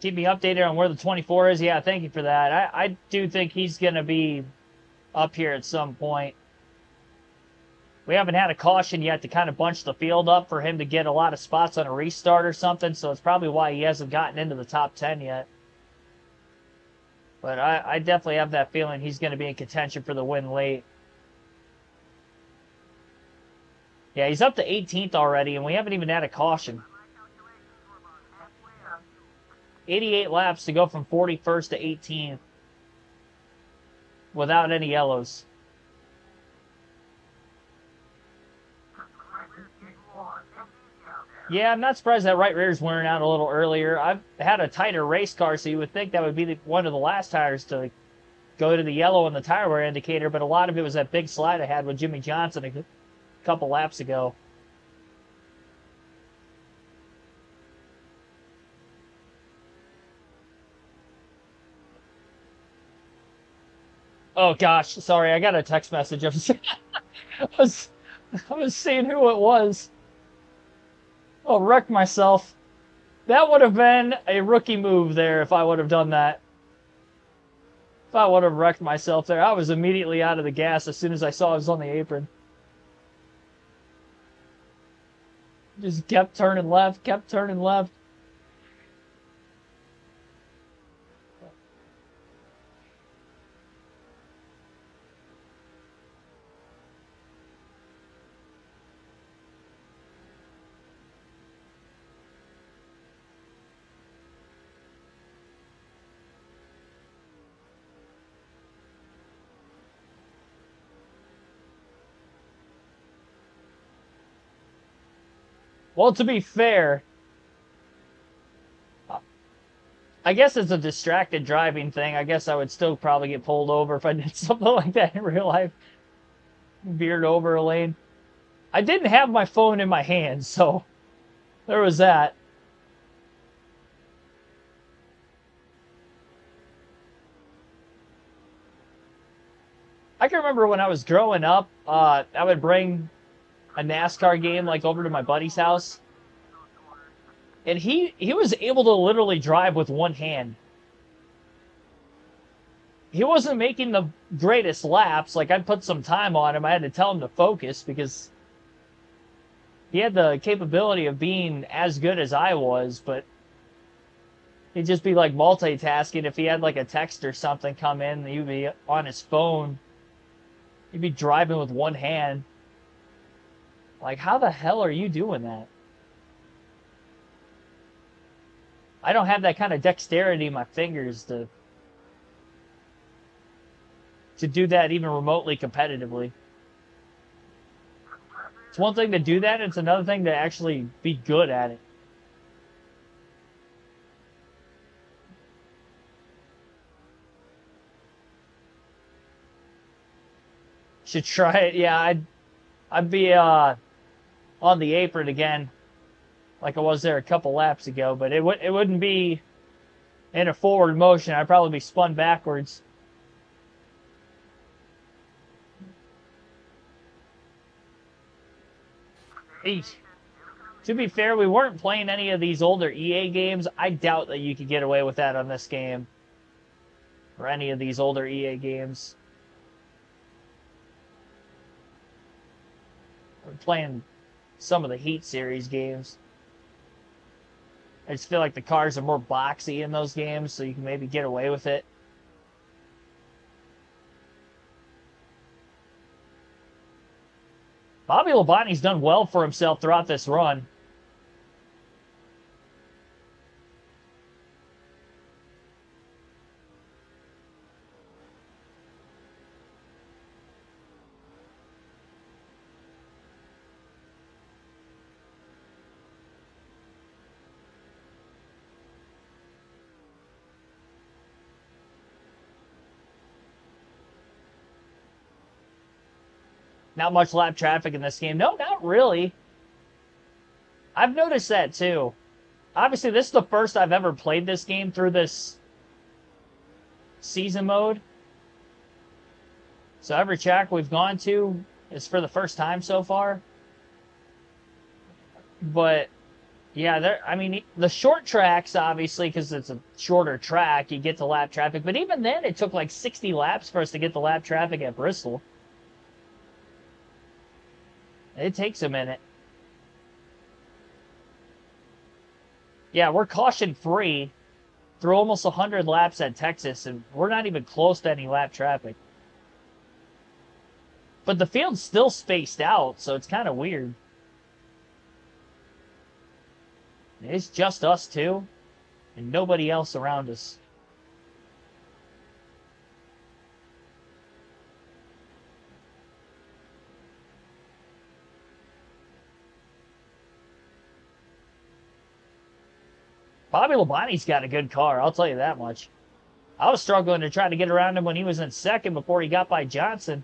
S1: Keep me updated on where the 24 is. Yeah, thank you for that. I do think he's going to be up here at some point. We haven't had a caution yet to kind of bunch the field up for him to get a lot of spots on a restart or something, so it's probably why he hasn't gotten into the top 10 yet. But I definitely have that feeling he's going to be in contention for the win late. Yeah, he's up to 18th already, and we haven't even had a caution. 88 laps to go from 41st to 18th without any yellows. Yeah, I'm not surprised that right rear is wearing out a little earlier. I've had a tighter race car, so you would think that would be one of the last tires to go to the yellow on the tire wear indicator, but a lot of it was that big slide I had with Jimmy Johnson a couple laps ago. Oh gosh, sorry, I got a text message. I was seeing who it was. Oh, wrecked myself. That would have been a rookie move there if I would have done that. If I would have wrecked myself there, I was immediately out of the gas as soon as I saw I was on the apron. Just kept turning left, kept turning left. Well, to be fair, I guess it's a distracted driving thing. I guess I would still probably get pulled over if I did something like that in real life. Veered over a lane. I didn't have my phone in my hand, so there was that. I can remember when I was growing up, I would bring a NASCAR game like over to my buddy's house, and he was able to literally drive with one hand. He wasn't making the greatest laps. Like, I'd put some time on him. I had to tell him to focus because he had the capability of being as good as I was, but he'd just be like multitasking. If he had like a text or something come in, he'd be on his phone. He'd be driving with one hand. Like, how the hell are you doing that? I don't have that kind of dexterity in my fingers to do that even remotely competitively. It's one thing to do that, it's another thing to actually be good at it. Should try it. Yeah, I'd be on the apron again, like I was there a couple laps ago, but it wouldn't be in a forward motion. I'd probably be spun backwards. Eesh. To be fair, we weren't playing any of these older EA games. I doubt that you could get away with that on this game. Or any of these older EA games. We're playing some of the Heat series games. I just feel like the cars are more boxy in those games, so you can maybe get away with it. Bobby Labonte's done well for himself throughout this run. Not much lap traffic in this game. No, not really. I've noticed that too. Obviously, this is the first I've ever played this game through this season mode. So every track we've gone to is for the first time so far. But yeah, I mean, the short tracks, obviously, because it's a shorter track, you get to lap traffic. But even then, it took like 60 laps for us to get the lap traffic at Bristol. It takes a minute. Yeah, we're caution-free through almost 100 laps at Texas, and we're not even close to any lap traffic. But the field's still spaced out, so it's kind of weird. It's just us two, and nobody else around us. Bobby Labonte's got a good car, I'll tell you that much. I was struggling to try to get around him when he was in second before he got by Johnson.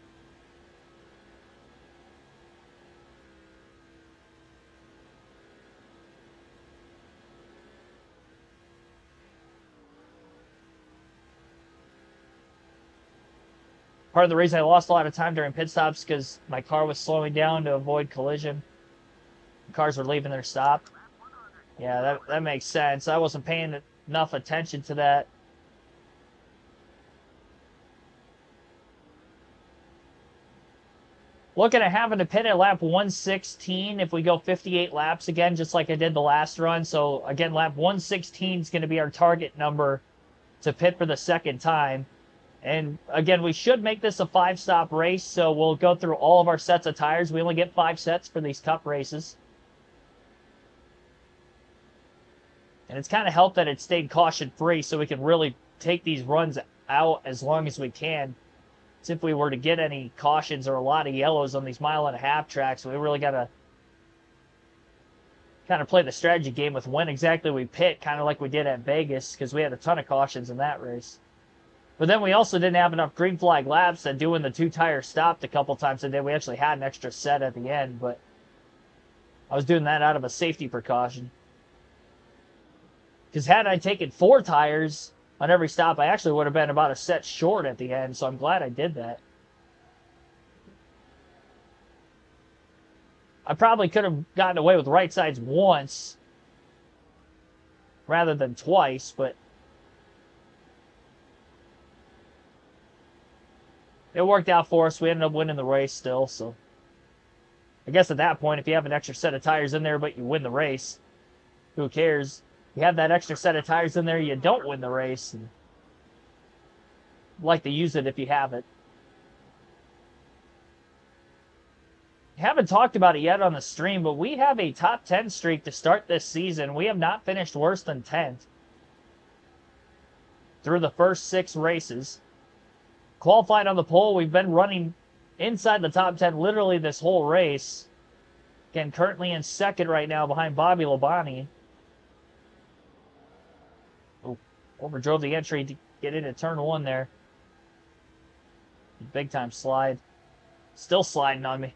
S1: Part of the reason I lost a lot of time during pit stops because my car was slowing down to avoid collision. The cars were leaving their stop. Yeah, that makes sense. I wasn't paying enough attention to that. Looking at having to pit at lap 116 if we go 58 laps again, just like I did the last run. So, again, lap 116 is going to be our target number to pit for the second time. And, again, we should make this a 5-stop race, so we'll go through all of our sets of tires. We only get 5 sets for these cup races. And it's kind of helped that it stayed caution-free, so we can really take these runs out as long as we can. If we were to get any cautions or a lot of yellows on these mile-and-a-half tracks, we really got to kind of play the strategy game with when exactly we pit, kind of like we did at Vegas, because we had a ton of cautions in that race. But then we also didn't have enough green flag laps that doing the 2-tire stop a couple times a day. We actually had an extra set at the end, but I was doing that out of a safety precaution. Because had I taken 4 tires on every stop, I actually would have been about a set short at the end, so I'm glad I did that. I probably could have gotten away with right sides once rather than twice, but it worked out for us. We ended up winning the race still, so I guess at that point, if you have an extra set of tires in there but you win the race, who cares? You have that extra set of tires in there, you don't win the race. And like to use it if you have it. Haven't talked about it yet on the stream, but we have a top 10 streak to start this season. We have not finished worse than 10th through the first 6 races. Qualified on the pole, we've been running inside the top 10 literally this whole race. Again, currently in second right now behind Bobby Labonte. Overdrove the entry to get into turn 1 there. Big time slide. Still sliding on me.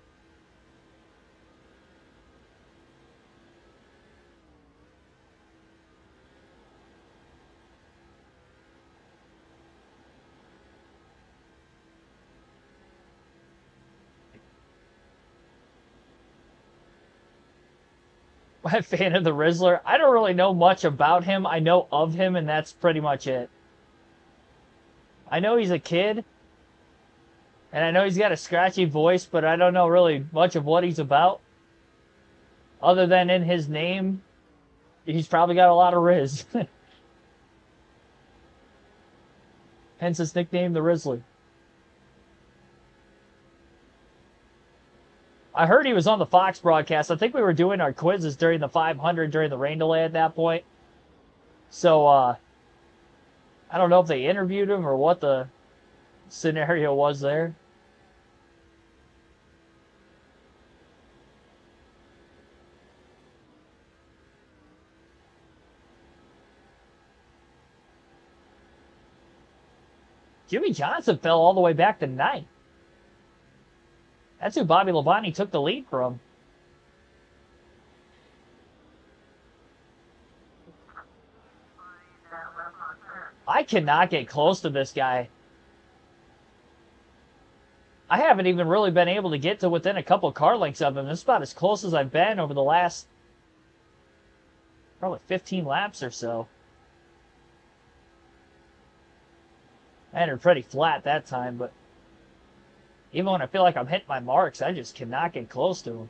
S1: I'm a fan of the Rizzler. I don't really know much about him. I know of him, and that's pretty much it. I know he's a kid, and I know he's got a scratchy voice, but I don't know really much of what he's about. Other than in his name, he's probably got a lot of Riz. Hence his nickname, the Rizzler. I heard he was on the Fox broadcast. I think we were doing our quizzes during the 500 during the rain delay at that point. So, I don't know if they interviewed him or what the scenario was there. Jimmy Johnson fell all the way back to 9th. That's who Bobby Labonte took the lead from. I cannot get close to this guy. I haven't even really been able to get to within a couple car lengths of him. This is about as close as I've been over the last probably 15 laps or so. I entered pretty flat that time, but even when I feel like I'm hitting my marks, I just cannot get close to him.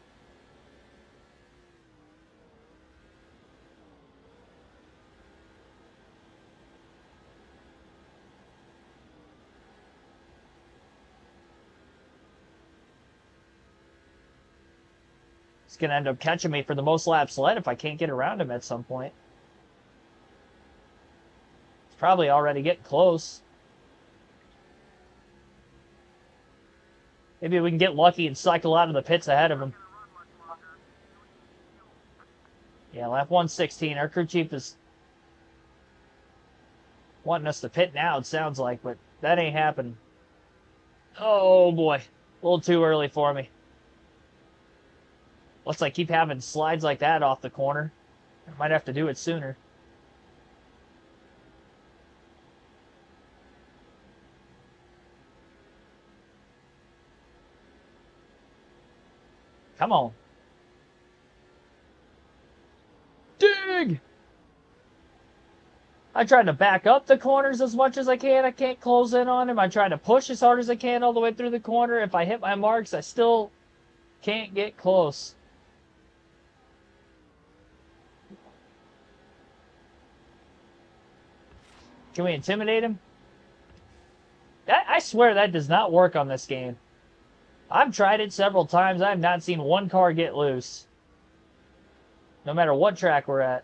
S1: He's going to end up catching me for the most laps led if I can't get around him at some point. He's probably already getting close. Maybe we can get lucky and cycle out of the pits ahead of him. Yeah, lap 116. Our crew chief is wanting us to pit now, it sounds like, but that ain't happening. Oh, boy. A little too early for me. Looks like keep having slides like that off the corner. I might have to do it sooner. Come on. Dig! I tried to back up the corners as much as I can. I can't close in on him. I tried to push as hard as I can all the way through the corner. If I hit my marks, I still Can't get close. Can we intimidate him? I swear that does not work on this game. I've tried it several times. I have not seen one car get loose. No matter what track we're at.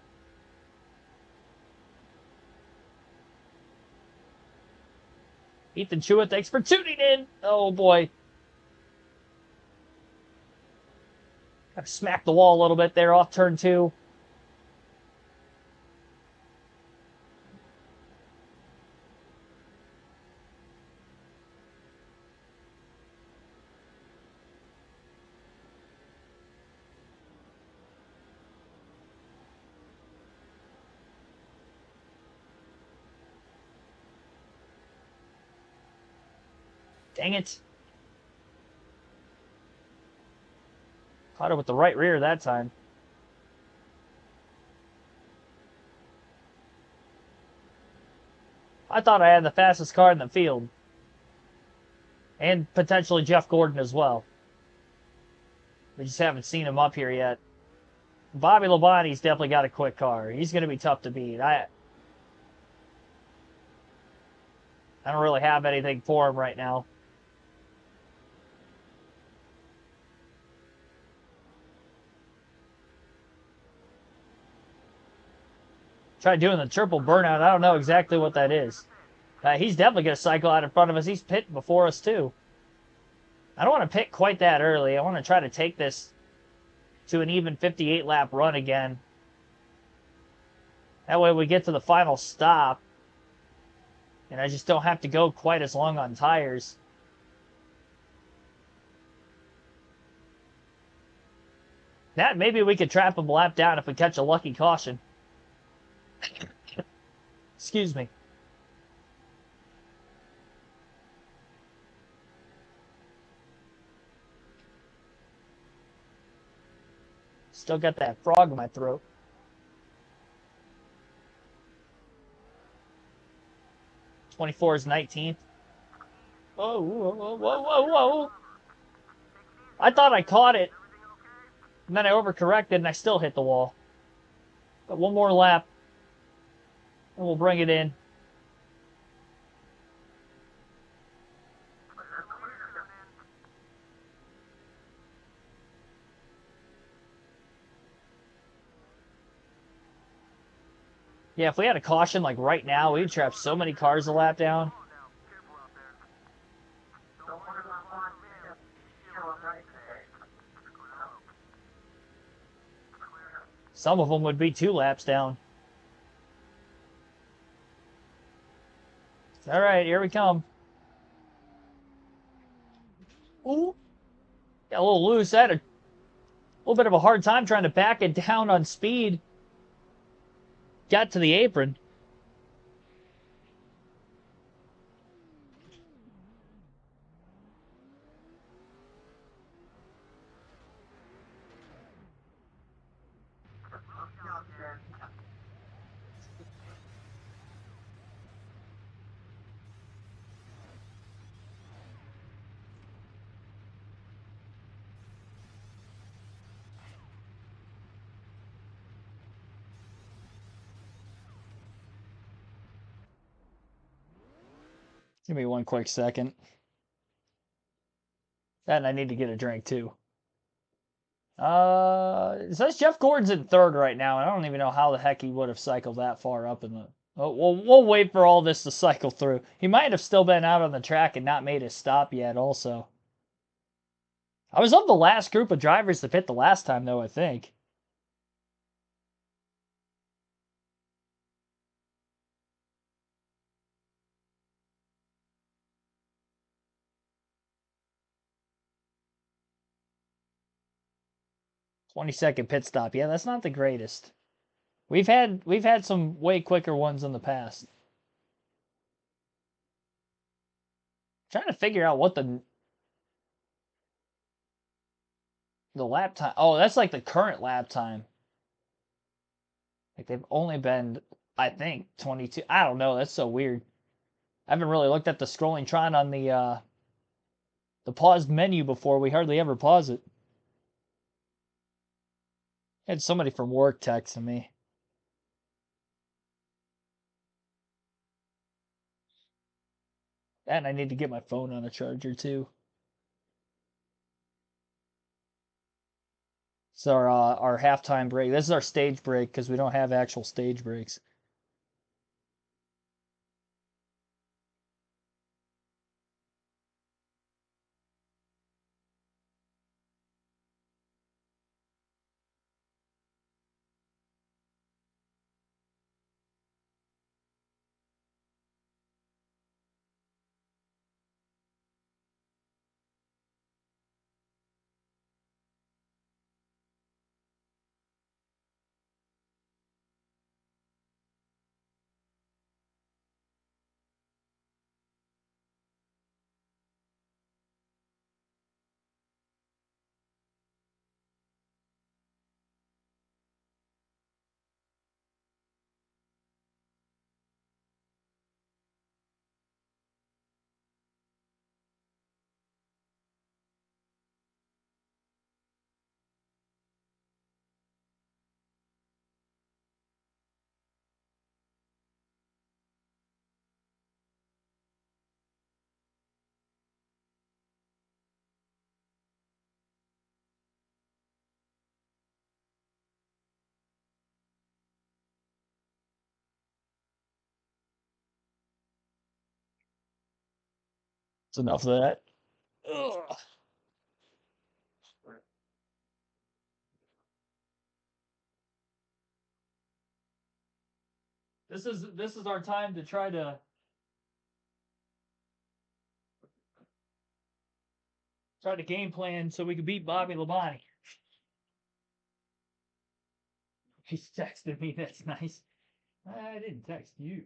S1: Ethan Chua, thanks for tuning in. Oh, boy. Got to smack the wall a little bit there off turn 2. Dang it. Caught it with the right rear that time. I thought I had the fastest car in the field. And potentially Jeff Gordon as well. We just haven't seen him up here yet. Bobby Labonte's definitely got a quick car. He's going to be tough to beat. I don't really have anything for him right now. Try doing the triple burnout. I don't know exactly what that is. He's definitely going to cycle out in front of us. He's pitting before us, too. I don't want to pit quite that early. I want to try to take this to an even 58-lap run again. That way we get to the final stop. And I just don't have to go quite as long on tires. That maybe we could trap him a lap down if we catch a lucky caution. Excuse me. Still got that frog in my throat. '24 is 19th. Whoa, whoa, whoa, whoa, whoa, whoa. I thought I caught it. And then I overcorrected and I still hit the wall. But one more lap. And we'll bring it in. Yeah, if we had a caution like right now, we'd trap so many cars a lap down. Some of them would be 2 laps down. All right, here we come. Ooh. Got a little loose. I had a little bit of a hard time trying to back it down on speed. Got to the apron. Give me one quick second. And I need to get a drink too. It says Jeff Gordon's in 3rd right now, and I don't even know how the heck he would have cycled that far up in the... Oh, we'll wait for all this to cycle through. He might have still been out on the track and not made his stop yet also. I was of the last group of drivers to pit the last time, though, I think. "20-second pit stop." Yeah, that's not the greatest. We've had some way quicker ones in the past. Trying to figure out what the lap time. Oh, that's like the current lap time. Like they've only been, I think, 22. I don't know. That's so weird. I haven't really looked at the scrolling tron on the paused menu before. We hardly ever pause it. Had somebody from work texting me. And I need to get my phone on a charger too. So our halftime break. This is our stage break because we don't have actual stage breaks. That's enough of that. Ugh. This is our time to try to game plan so we can beat Bobby Labonte. He's texted me. That's nice. I didn't text you.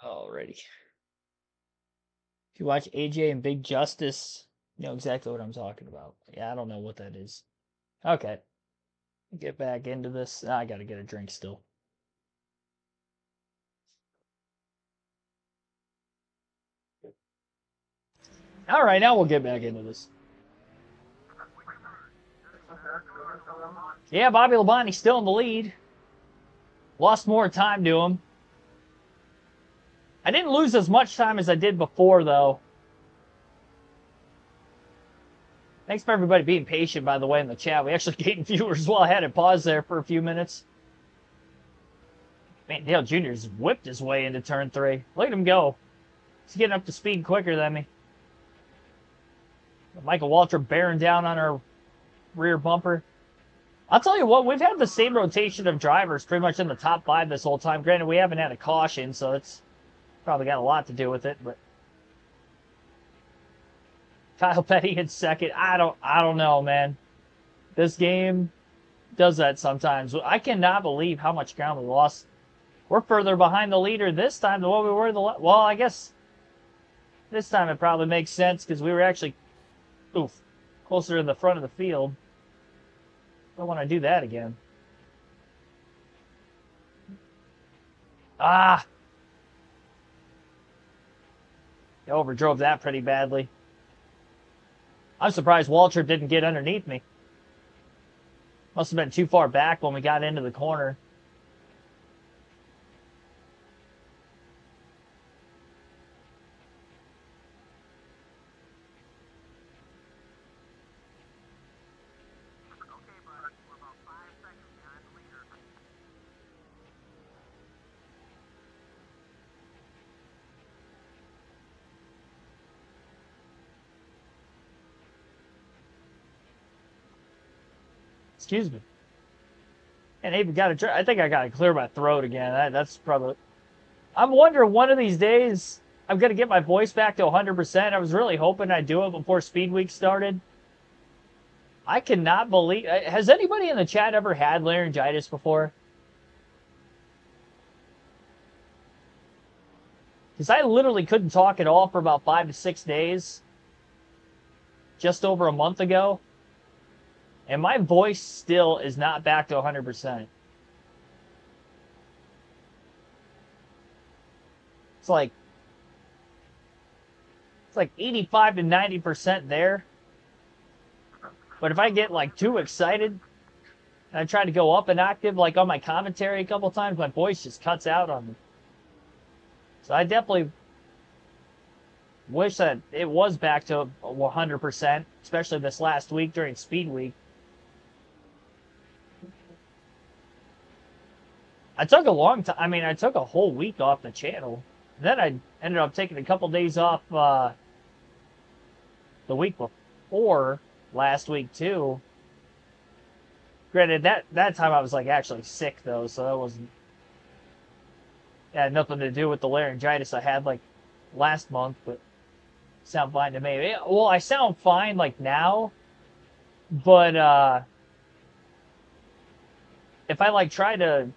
S1: Alrighty. If you watch AJ and Big Justice, you know exactly what I'm talking about. Yeah, I don't know what that is. Okay. Get back into this. I gotta get a drink still. Alright, now we'll get back into this. Yeah, Bobby Labonte's still in the lead. Lost more time to him. I didn't lose as much time as I did before, though. Thanks for everybody being patient, by the way, in the chat. We actually gained viewers while I had it paused there for a few minutes. Man, Dale Jr.'s whipped his way into turn 3. Look at him go. He's getting up to speed quicker than me. Michael Waltrip bearing down on our rear bumper. I'll tell you what, we've had the same rotation of drivers pretty much in the top 5 this whole time. Granted, we haven't had a caution, so it's probably got a lot to do with it, but Kyle Petty in second. I don't know, man. This game does that sometimes. I cannot believe how much ground we lost. We're further behind the leader this time than what we were well, I guess this time it probably makes sense because we were actually closer to the front of the field. Don't want to do that again. I overdrove that pretty badly. I'm surprised Waltrip didn't get underneath me. Must have been too far back when we got into the corner. Excuse me. And I even got to. I think I got to clear my throat again. That's probably. I'm wondering one of these days I'm gonna get my voice back to 100%. I was really hoping I'd do it before Speed Week started. I cannot believe. Has anybody in the chat ever had laryngitis before? Because I literally couldn't talk at all for about 5 to 6 days. Just over a month ago. And my voice still is not back to 100%. It's like 85 to 90% there. But if I get like too excited and I try to go up an octave like on my commentary a couple times, my voice just cuts out on me. So I definitely wish that it was back to 100%, especially this last week during Speed Week. I took a long time. I mean, I took a whole week off the channel. Then I ended up taking a couple days off the week before last week too. Granted, that time I was like actually sick though, so that wasn't. It had nothing to do with the laryngitis I had like last month, but sound fine to me. Well, I sound fine like now, but if I like try to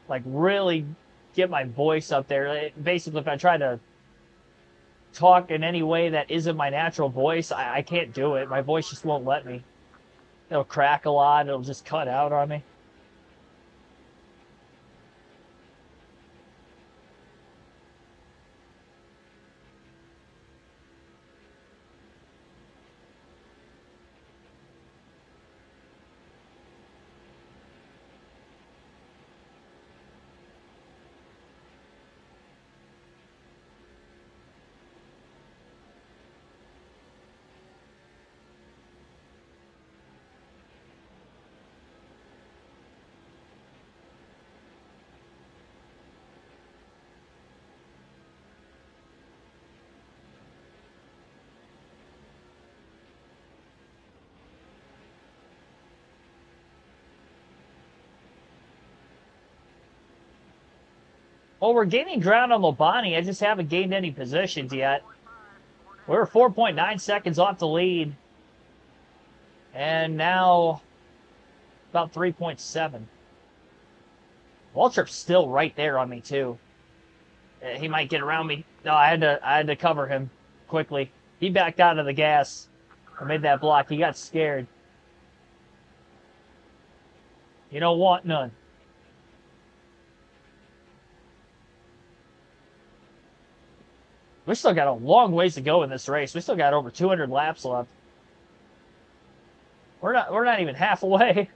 S1: like really get my voice up there, basically if I try to talk in any way that isn't my natural voice, I can't do it. My voice just won't let me. It'll crack a lot. It'll just cut out on me. Well, we're gaining ground on Lobani. I just haven't gained any positions yet. We're 4.9 seconds off the lead. And now about 3.7. Waltrip's still right there on me, too. He might get around me. No, I had to cover him quickly. He backed out of the gas. I made that block. He got scared. You don't want none. We still got a long ways to go in this race. We still got over 200 laps left. We're not even halfway.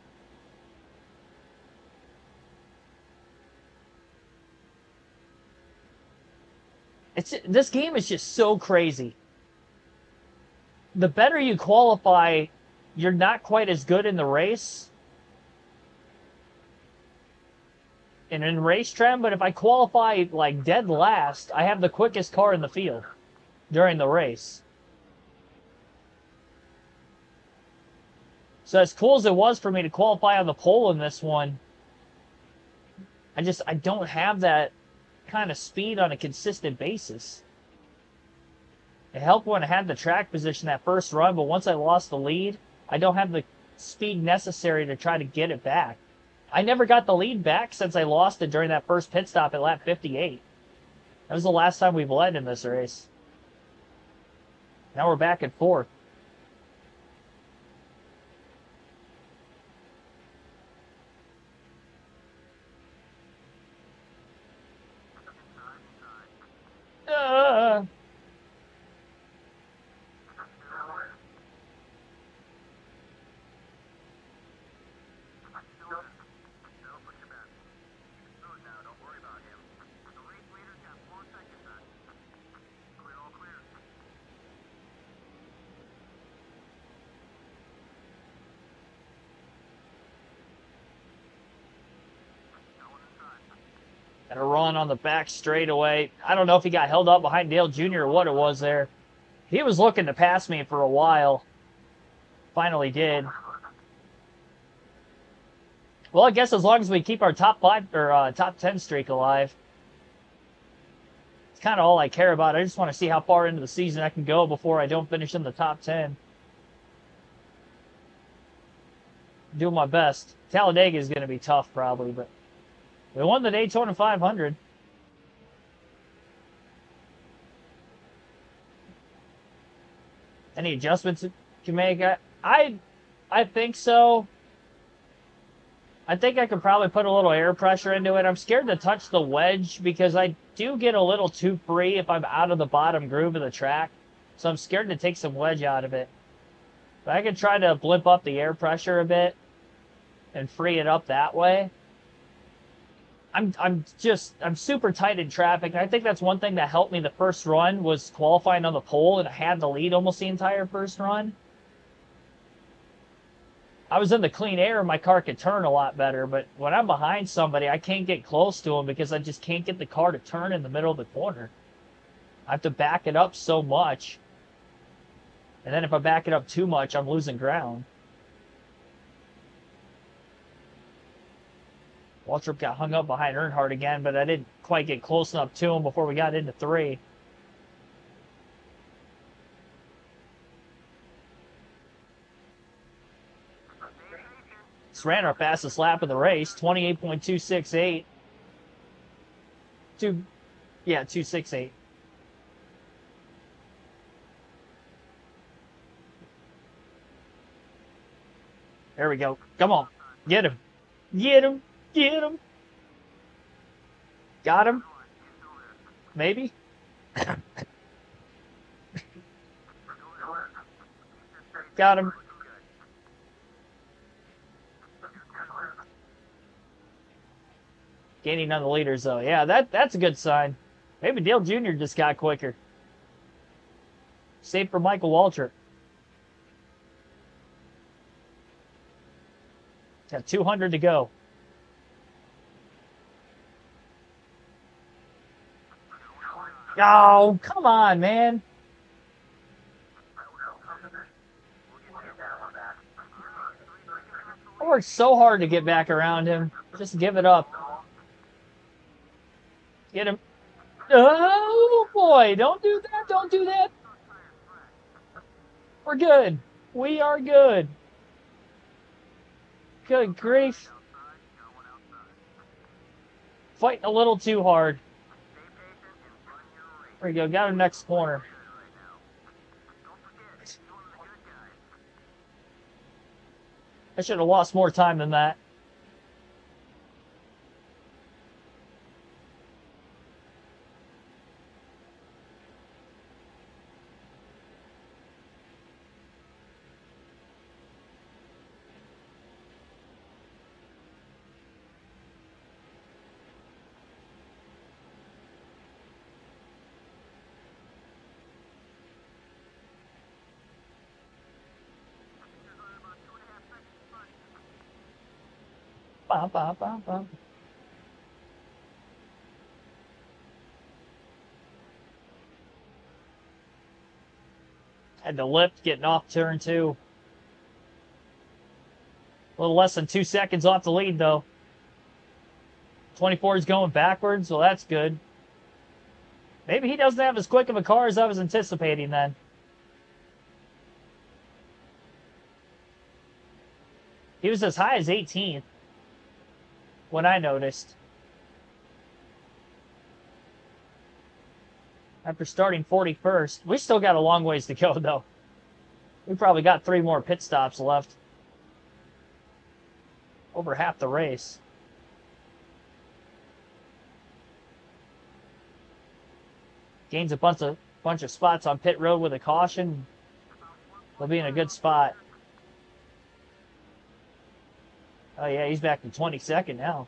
S1: This game is just so crazy. The better you qualify, you're not quite as good in the race. And in race trend, but if I qualify like dead last, I have the quickest car in the field during the race. So as cool as it was for me to qualify on the pole in this one, I don't have that kind of speed on a consistent basis. It helped when I had the track position that first run, but once I lost the lead, I don't have the speed necessary to try to get it back. I never got the lead back since I lost it during that first pit stop at lap 58. That was the last time we've led in this race. Now we're back at fourth. And a run on the back straightaway. I don't know if he got held up behind Dale Jr. or what it was there. He was looking to pass me for a while. Finally did. Well, I guess as long as we keep our top 5 or top 10 streak alive, it's kind of all I care about. I just want to see how far into the season I can go before I don't finish in the top 10. Doing my best. Talladega is going to be tough, probably, but we won the Daytona 500. Any adjustments you can make? I think so. I think I could probably put a little air pressure into it. I'm scared to touch the wedge because I do get a little too free if I'm out of the bottom groove of the track. So I'm scared to take some wedge out of it. But I could try to blimp up the air pressure a bit and free it up that way. I'm super tight in traffic. And I think that's one thing that helped me the first run was qualifying on the pole, and I had the lead almost the entire first run. I was in the clean air and my car could turn a lot better, but when I'm behind somebody, I can't get close to them because I just can't get the car to turn in the middle of the corner. I have to back it up so much. And then if I back it up too much, I'm losing ground. Waltrip got hung up behind Earnhardt again, but I didn't quite get close enough to him before we got into 3. Just ran our fastest lap of the race, 28.268. 268. There we go. Come on. Get him. Get him. Get him. Got him. Maybe. Got him. Gaining on the leaders, though. Yeah, that's a good sign. Maybe Dale Jr. just got quicker. Save for Michael Waltrip. Got 200 to go. Oh, come on, man. I worked so hard to get back around him. Just give it up. Get him. Oh, boy. Don't do that. Don't do that. We're good. We are good. Good grief. Fighting a little too hard. There we go. Got him next corner. I should have lost more time than that. Bum, bum, bum, bum. Had to lift getting off turn 2. A little less than 2 seconds off the lead, though. 24 is going backwards, so that's good. Maybe he doesn't have as quick of a car as I was anticipating then. He was as high as 18th when I noticed. After starting 41st. We still got a long ways to go, though. We probably got 3 more pit stops left. Over half the race. Gains a bunch of spots on pit road with a caution. They'll be in a good spot. Oh, yeah, he's back to 22nd now.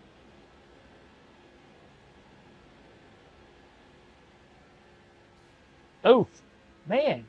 S1: Oof, man.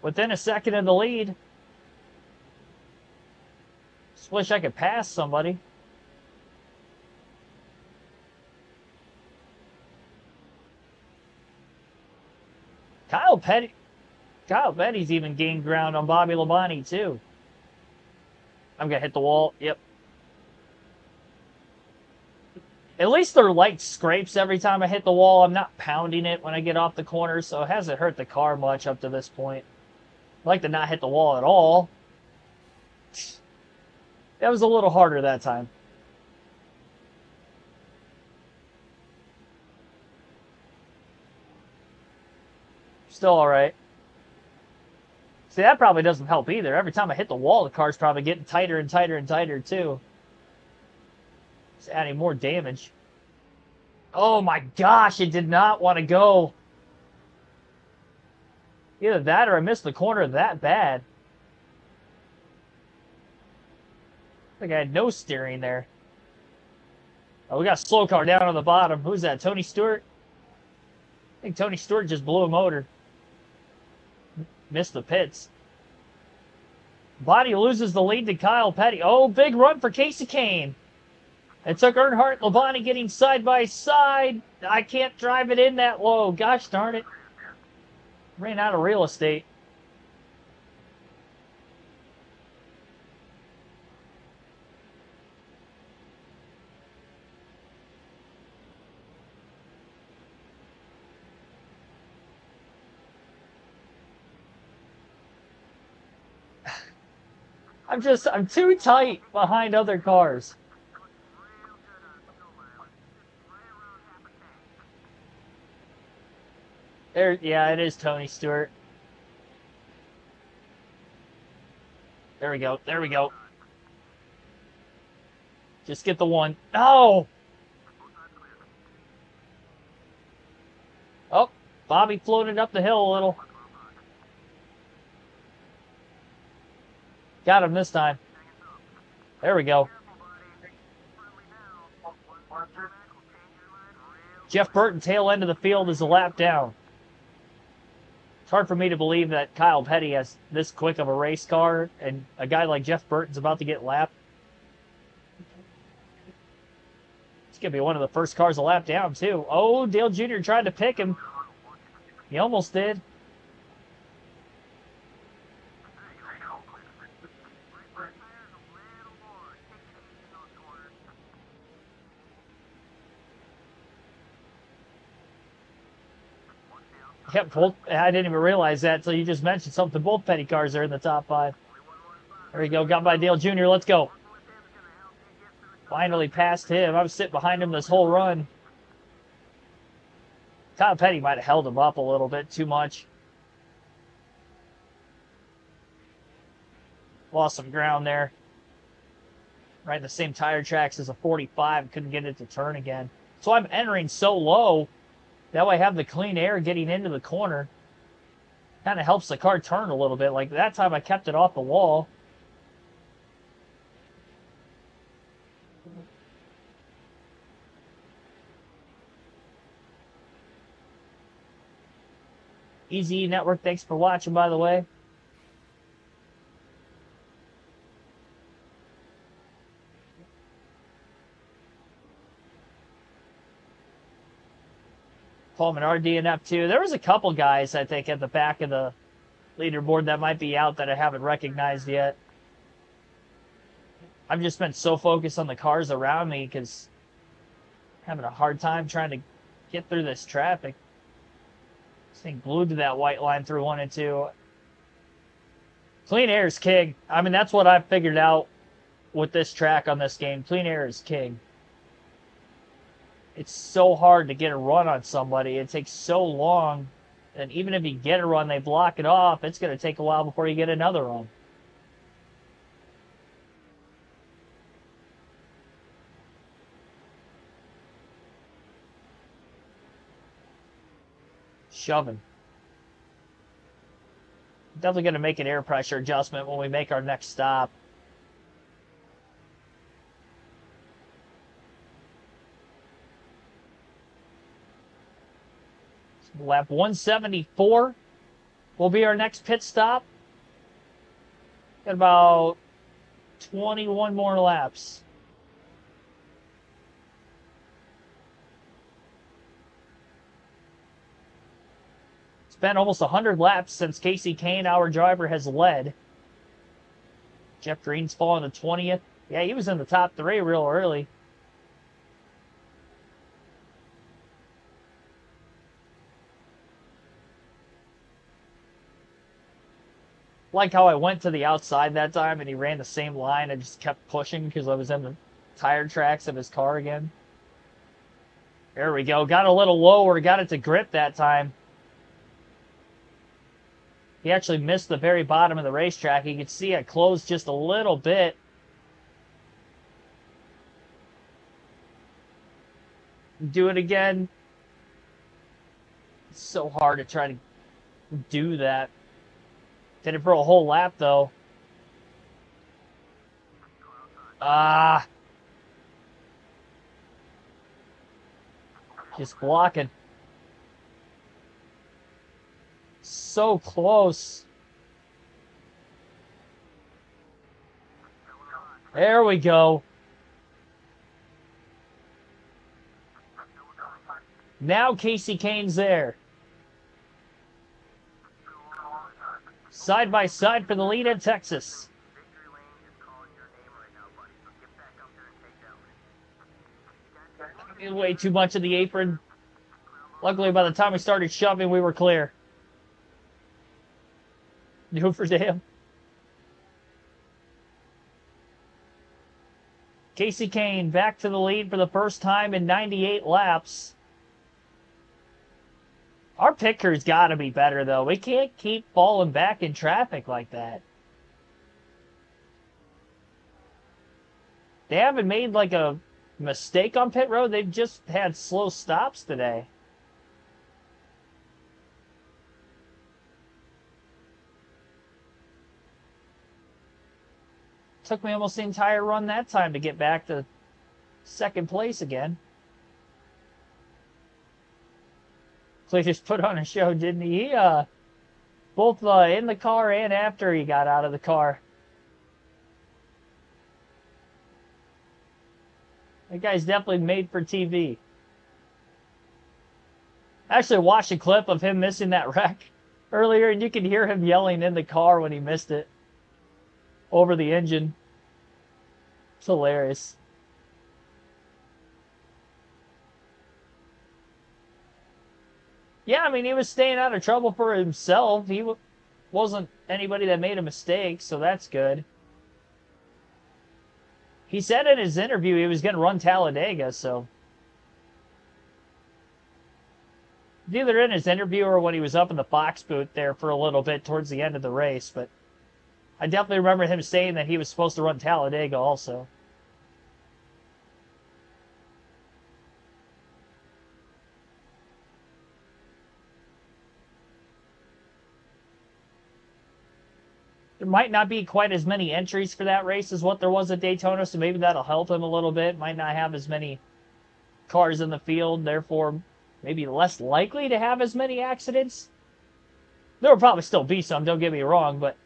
S1: Within a second of the lead. Just wish I could pass somebody. Kyle Petty's even gained ground on Bobby Labonte, too. I'm going to hit the wall. Yep. At least they're light scrapes every time I hit the wall. I'm not pounding it when I get off the corner, so it hasn't hurt the car much up to this point. I like to not hit the wall at all. That was a little harder that time. Still all right. See, that probably doesn't help either. Every time I hit the wall, the car's probably getting tighter and tighter and tighter, too. It's adding more damage. Oh, my gosh. It did not want to go. Either that or I missed the corner that bad. I think I had no steering there. Oh, we got a slow car down on the bottom. Who's that? Tony Stewart? I think Tony Stewart just blew a motor. Missed the pits. Bonnie loses the lead to Kyle Petty. Oh, big run for Casey Kane. It took Earnhardt and Labonte getting side by side. I can't drive it in that low. Gosh darn it. Ran out of real estate. I'm too tight behind other cars. There, yeah, it is Tony Stewart. There we go. There we go. Just get the one. No! Oh, Bobby floated up the hill a little. Got him this time. There we go. Jeff Burton, tail end of the field, is a lap down. It's hard for me to believe that Kyle Petty has this quick of a race car, and a guy like Jeff Burton's about to get lapped. It's going to be one of the first cars a lap down, too. Oh, Dale Jr. tried to pick him. He almost did. Yep, I didn't even realize that until you just mentioned something. Both Petty cars are in the top 5. There we go. Got by Dale Jr. Let's go. Finally passed him. I was sitting behind him this whole run. Kyle Petty might have held him up a little bit too much. Lost some ground there. Right in the same tire tracks as a 45. Couldn't get it to turn again. So I'm entering so low. That way I have the clean air getting into the corner. Kind of helps the car turn a little bit. Like that time I kept it off the wall. Easy Network, thanks for watching, by the way. Paul Menard DNF too. There was a couple guys, I think, at the back of the leaderboard that might be out that I haven't recognized yet. I've just been so focused on the cars around me because I'm having a hard time trying to get through this traffic. This thing glued to that white line through 1 and 2. Clean air is king. I mean, that's what I've figured out with this track on this game. Clean air is king. It's so hard to get a run on somebody. It takes so long. And even if you get a run, they block it off. It's going to take a while before you get another run. Shoving. Definitely going to make an air pressure adjustment when we make our next stop. Lap 174 will be our next pit stop. Got about 21 more laps. It's been almost 100 laps since Casey Kane, our driver, has led. Jeff Green's fallen to 20th. Yeah, he was in the top 3 real early. Like how I went to the outside that time and he ran the same line. I just kept pushing because I was in the tire tracks of his car again. There we go. Got a little lower. Got it to grip that time. He actually missed the very bottom of the racetrack. You could see it closed just a little bit. Do it again. It's so hard to try to do that. Did it for a whole lap, though. Just blocking. So close. There we go. Now Casey Kane's there. Side by side for the lead in Texas. Way too much of the apron. Luckily, by the time we started shoving, we were clear. New for him. Casey Kane back to the lead for the first time in 98 laps. Our pit crew's got to be better, though. We can't keep falling back in traffic like that. They haven't made, like, a mistake on pit road. They've just had slow stops today. Took me almost the entire run that time to get back to second place again. Clay just put on a show, didn't he? He both in the car and after he got out of the car. That guy's definitely made for TV. I actually watched a clip of him missing that wreck earlier, and you can hear him yelling in the car when he missed it over the engine. It's hilarious. Yeah, I mean, he was staying out of trouble for himself. He wasn't anybody that made a mistake, so that's good. He said in his interview he was going to run Talladega, so. Either in his interview or when he was up in the Fox booth there for a little bit towards the end of the race, but I definitely remember him saying that he was supposed to run Talladega also. There might not be quite as many entries for that race as what there was at Daytona, so maybe that'll help him a little bit. Might not have as many cars in the field, therefore maybe less likely to have as many accidents. There will probably still be some, don't get me wrong, but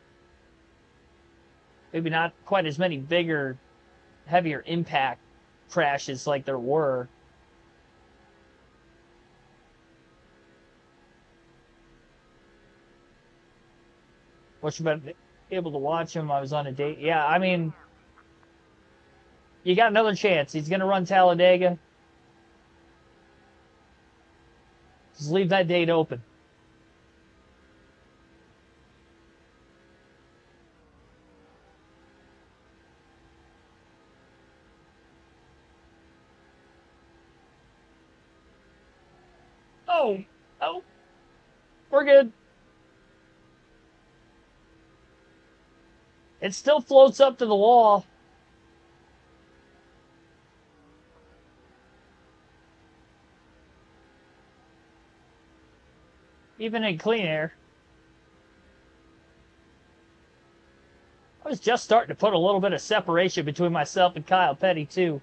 S1: maybe not quite as many bigger, heavier impact crashes like there were. What you been able to watch him? I was on a date. Yeah, I mean, you got another chance. He's going to run Talladega. Just leave that date open. Oh, we're good. It still floats up to the wall. Even in clean air. I was just starting to put a little bit of separation between myself and Kyle Petty, too.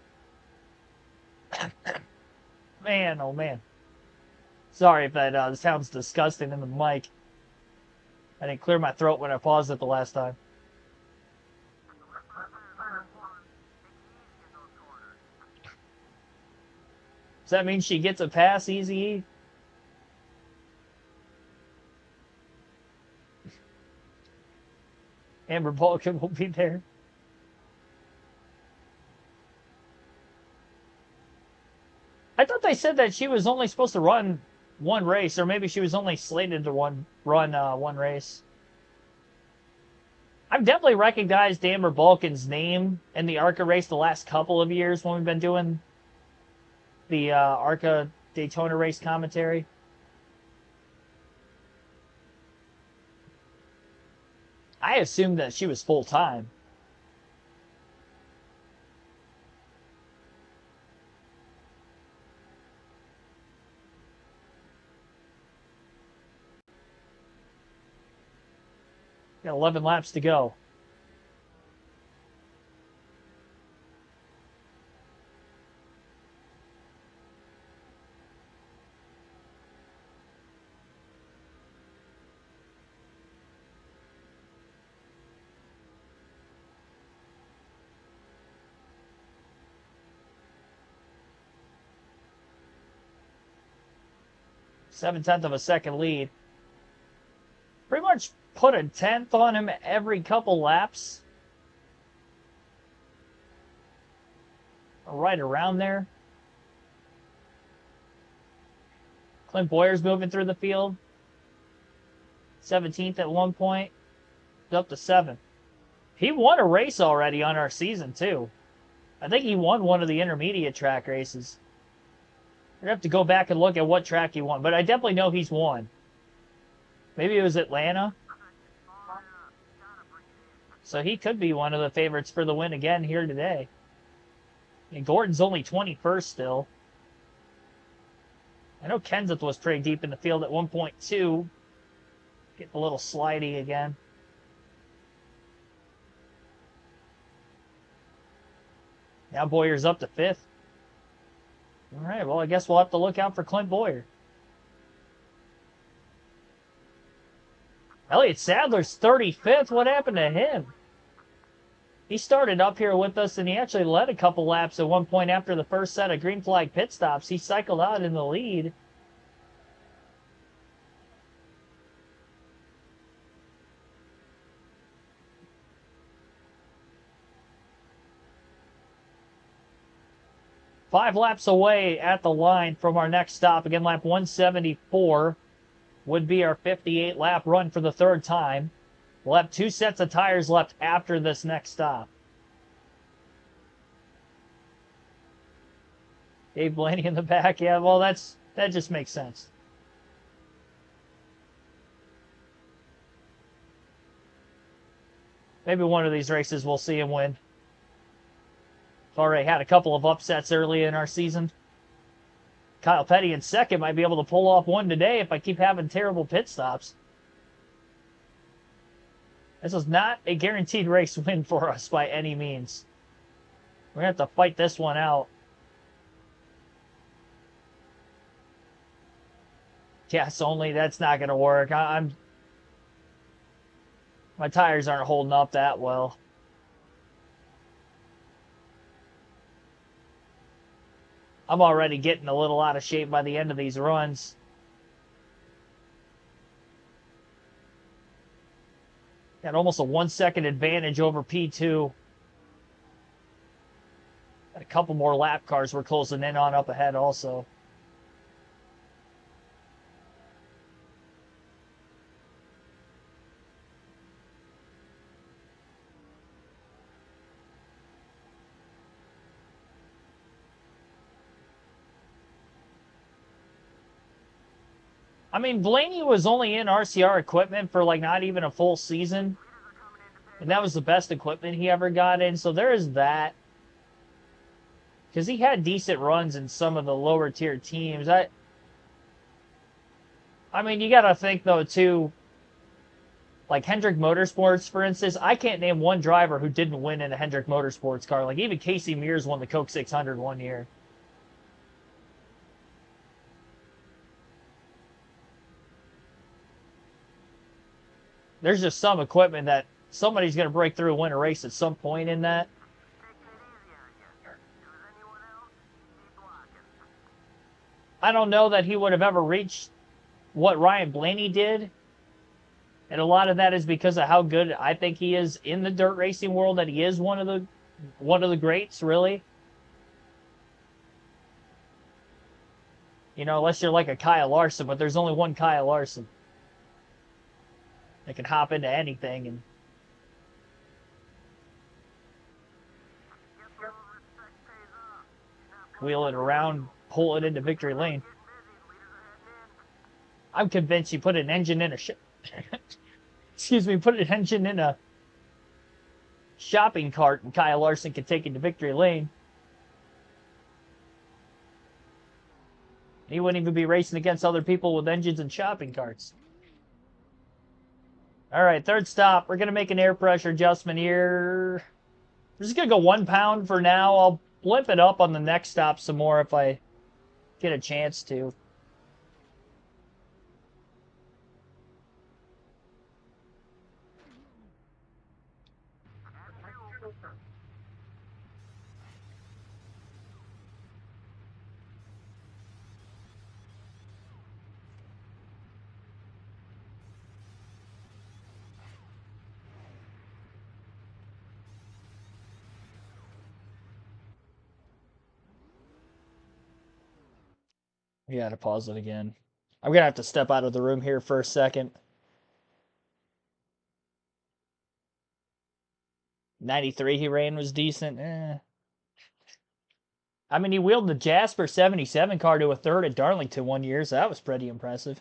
S1: Man, oh man. Sorry if that sounds disgusting in the mic. I didn't clear my throat when I paused it the last time. Does that mean she gets a pass, Easy? Amber Balkan will be there. I thought they said that she was only supposed to run one race, or maybe she was only slated to run one race. I've definitely recognized Amber Balkan's name in the ARCA race the last couple of years when we've been doing the ARCA Daytona race commentary. I assumed that she was full-time. Got 11 laps to go. Seven-tenth of a second lead. Pretty much put a tenth on him every couple laps. Right around there. Clint Boyer's moving through the field. 17th at one point. Up to 7th. He won a race already on our season, too. I think he won one of the intermediate track races. I'd have to go back and look at what track he won, but I definitely know he's won. Maybe it was Atlanta. So he could be one of the favorites for the win again here today. And Gordon's only 21st still. I know Kenseth was pretty deep in the field at 1.2. Getting a little slidey again. Now Boyer's up to 5th. All right, well, I guess we'll have to look out for Clint Boyer. Elliott Sadler's 35th. What happened to him? He started up here with us, and he actually led a couple laps at one point after the first set of green flag pit stops. He cycled out in the lead. Five laps away at the line from our next stop. Again, lap 174 would be our 58-lap run for the third time. We'll have 2 sets of tires left after this next stop. Dave Blaney in the back. Yeah, well, that just makes sense. Maybe one of these races we'll see him win. Already had a couple of upsets early in our season. Kyle Petty in second might be able to pull off one today if I keep having terrible pit stops. This is not a guaranteed race win for us by any means. We're going to have to fight this one out. Gas only, that's not going to work. My tires aren't holding up that well. I'm already getting a little out of shape by the end of these runs. Got almost a 1-second advantage over P2. Got a couple more lap cars we're closing in on up ahead also. I mean, Blaney was only in RCR equipment for like not even a full season. And that was the best equipment he ever got in. So there is that. Because he had decent runs in some of the lower tier teams. I mean, you got to think, though, too. Like Hendrick Motorsports, for instance. I can't name one driver who didn't win in a Hendrick Motorsports car. Like even Casey Mears won the Coke 600 one year. there's just some equipment that somebody's going to break through and win a race at some point in that. I don't know that he would have ever reached what Ryan Blaney did. And a lot of that is because of how good I think he is in the dirt racing world, that he is one of the greats, really. You know, unless you're like a Kyle Larson, but there's only one Kyle Larson that can hop into anything and wheel it around, pull it into victory lane. I'm convinced you put an engine in a excuse me, put an engine in a shopping cart and Kyle Larson could take it to victory lane. He wouldn't even be racing against other people with engines and shopping carts. All right, third stop. We're going to make an air pressure adjustment here. We're just going to go 1 pound for now. I'll blimp it up on the next stop some more if I get a chance to. We got to pause it again. I'm going to have to step out of the room here for a second. 93 he ran was decent. I mean, he wheeled the Jasper 77 car to a third at Darlington 1 year, so that was pretty impressive.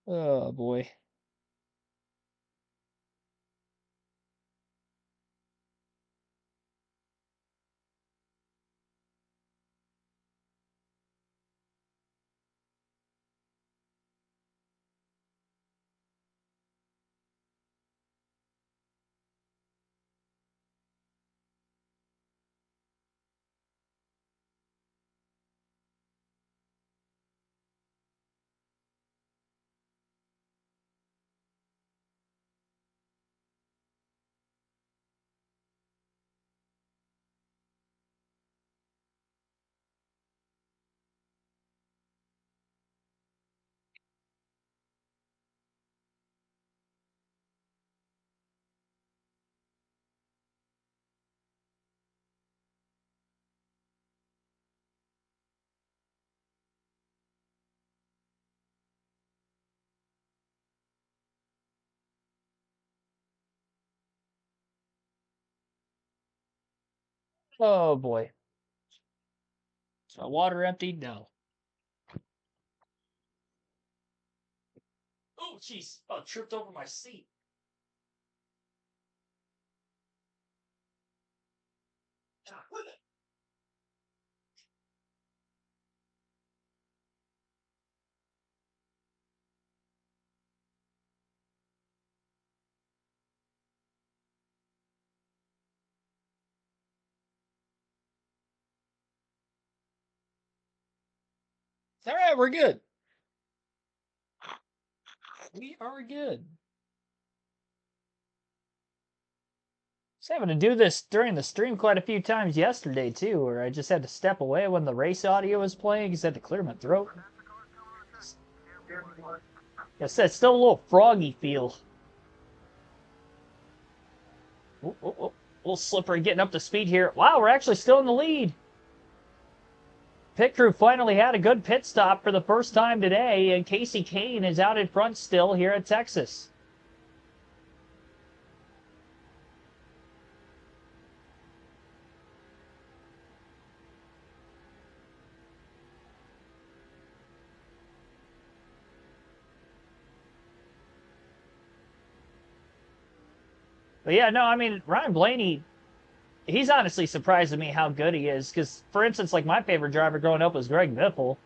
S1: Oh, boy. Oh, boy. Is my water empty? No. Oh, jeez. Oh, tripped over my seat. With it. All right, we're good. We are good. I was having to do this during the stream quite a few times yesterday, too, where I just had to step away when the race audio was playing because I had to clear my throat. I said, it's still a little froggy feel. A little slippery getting up to speed here. Wow, we're actually still in the lead. Pit crew finally had a good pit stop for the first time today, and Casey Kane is out in front still here at Texas. But yeah, no, I mean, Ryan Blaney, he's honestly surprising me how good he is. Because, for instance, like my favorite driver growing up was Greg Biffle,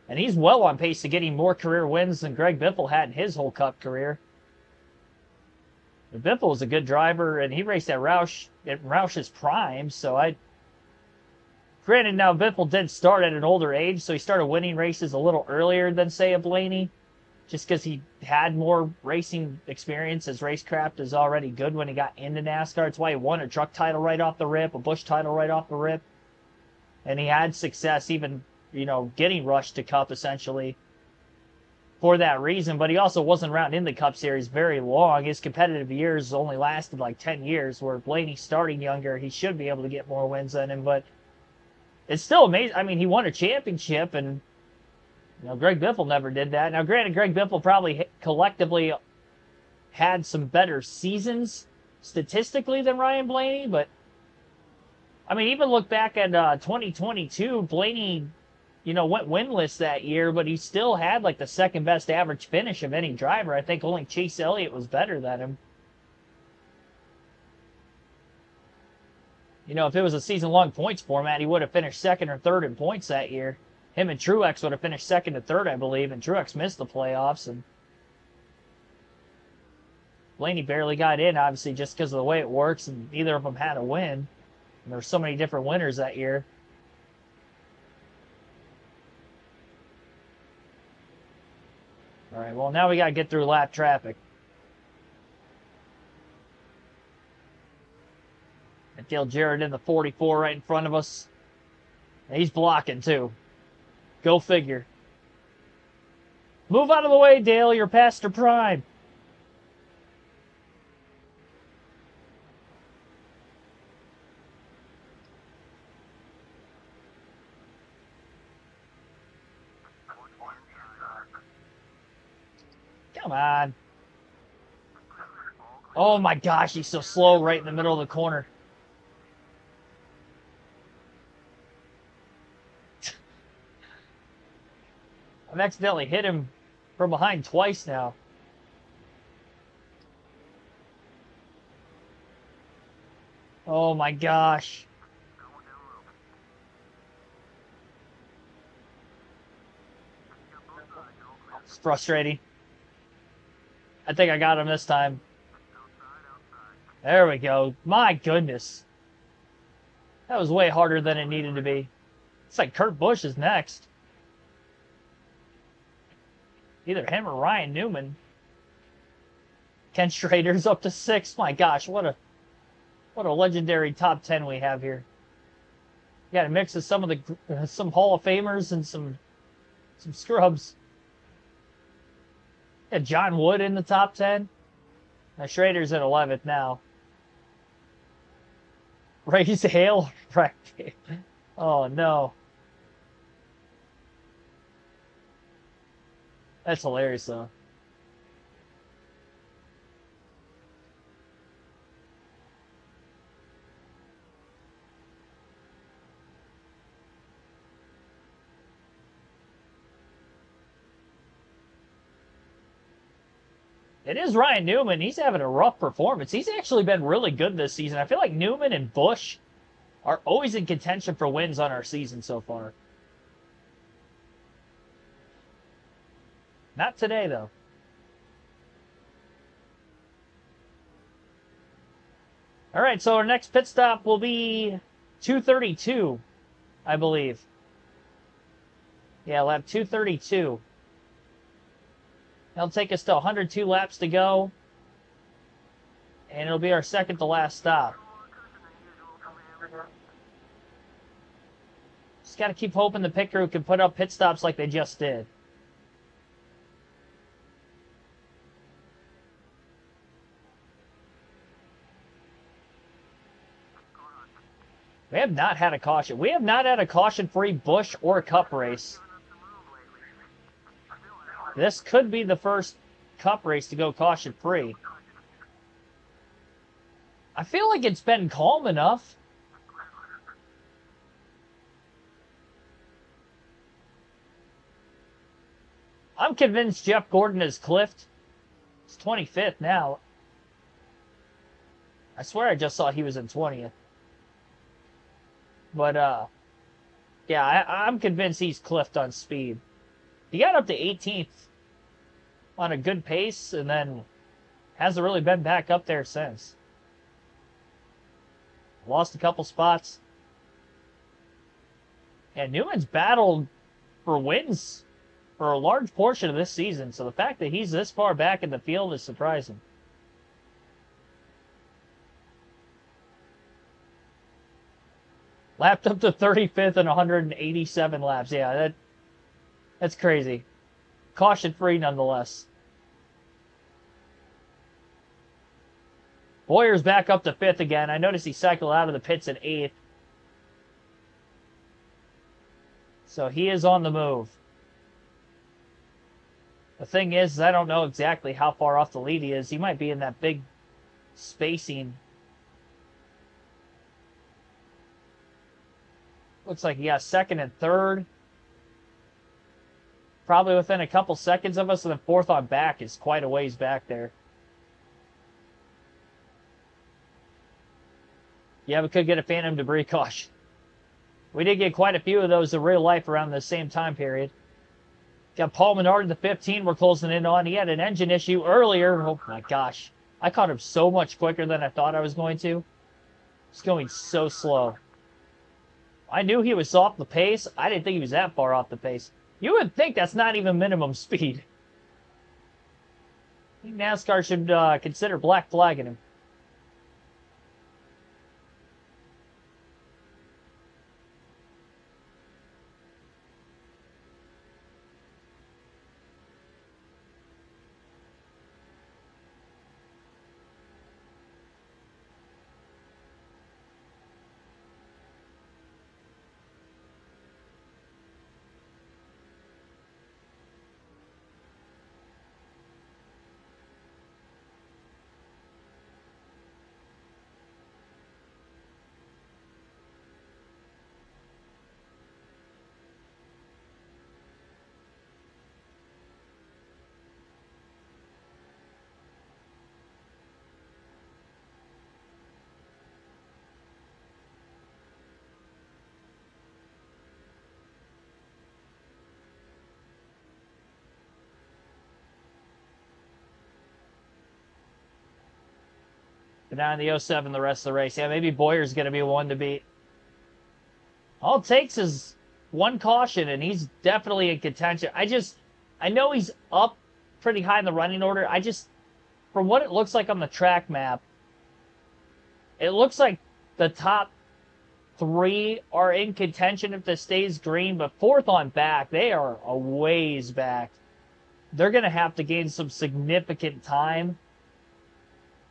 S1: and he's well on pace to getting more career wins than Greg Biffle had in his whole Cup career. But Biffle was a good driver, and he raced at Roush's prime. So granted, now Biffle did start at an older age, so he started winning races a little earlier than say a Blaney, just because he had more racing experience. His racecraft is already good when he got into NASCAR. It's why he won a truck title right off the rip, a Busch title right off the rip. And he had success even, getting rushed to Cup essentially for that reason. But he also wasn't around in the Cup Series very long. His competitive years only lasted like 10 years, where Blaney starting younger, he should be able to get more wins than him. But it's still amazing. I mean, he won a championship, and Greg Biffle never did that. Now, granted, Greg Biffle probably collectively had some better seasons statistically than Ryan Blaney, but I mean, even look back at 2022, Blaney, went winless that year, but he still had like the second best average finish of any driver. I think only Chase Elliott was better than him. If it was a season-long points format, he would have finished second or third in points that year. Him and Truex would have finished second and third, I believe, and Truex missed the playoffs, and Blaney barely got in, obviously, just because of the way it works, and neither of them had a win. And there were so many different winners that year. All right, well, now we got to get through lap traffic. And Dale Jarrett in the 44 right in front of us. And he's blocking, too. Go figure. Move out of the way, Dale. You're past your prime. Come on. Oh my gosh, he's so slow right in the middle of the corner. I've accidentally hit him from behind twice now. Oh my gosh. It's frustrating. I think I got him this time. There we go. My goodness. That was way harder than it needed to be. It's like Kurt Busch is next. Either him or Ryan Newman. Ken Schrader's up to 6. My gosh, what a legendary top 10 we have here. You got a mix of some Hall of Famers and some scrubs. Yeah, John Wood in the top 10. Now Schrader's at 11th now. Raise Hale, right? Oh no. That's hilarious, though. It is Ryan Newman. He's having a rough performance. He's actually been really good this season. I feel like Newman and Busch are always in contention for wins on our season so far. Not today, though. All right, so our next pit stop will be 232, I believe. Yeah, lap 232. That'll take us to 102 laps to go. And it'll be our second to last stop. Just got to keep hoping the pit crew can put up pit stops like they just did. We have not had a caution. We have not had a caution-free Busch or Cup race. This could be the first Cup race to go caution-free. I feel like it's been calm enough. I'm convinced Jeff Gordon has cliffed. He's 25th now. I swear I just saw he was in 20th. But, yeah, I'm convinced he's cliffed on speed. He got up to 18th on a good pace, and then hasn't really been back up there since. Lost a couple spots. And Newman's battled for wins for a large portion of this season, so the fact that he's this far back in the field is surprising. Lapped up to 35th in 187 laps. Yeah, that's crazy. Caution-free nonetheless. Boyer's back up to 5th again. I noticed he cycled out of the pits at 8th. So he is on the move. The thing is, I don't know exactly how far off the lead he is. He might be in that big spacing. Looks like he got 2nd and 3rd. Probably within a couple seconds of us, and then 4th on back is quite a ways back there. Yeah, we could get a phantom debris caution. We did get quite a few of those in real life around the same time period. Got Paul Menard in the 15 we're closing in on. He had an engine issue earlier. Oh my gosh. I caught him so much quicker than I thought I was going to. He's going so slow. I knew he was off the pace. I didn't think he was that far off the pace. You would think that's not even minimum speed. I think NASCAR should consider black flagging him. But down in the 07 the rest of the race. Yeah, maybe Boyer's going to be one to beat. All it takes is one caution, and he's definitely in contention. I know he's up pretty high in the running order. From what it looks like on the track map, it looks like the top 3 are in contention if this stays green, but 4th on back, they are a ways back. They're going to have to gain some significant time.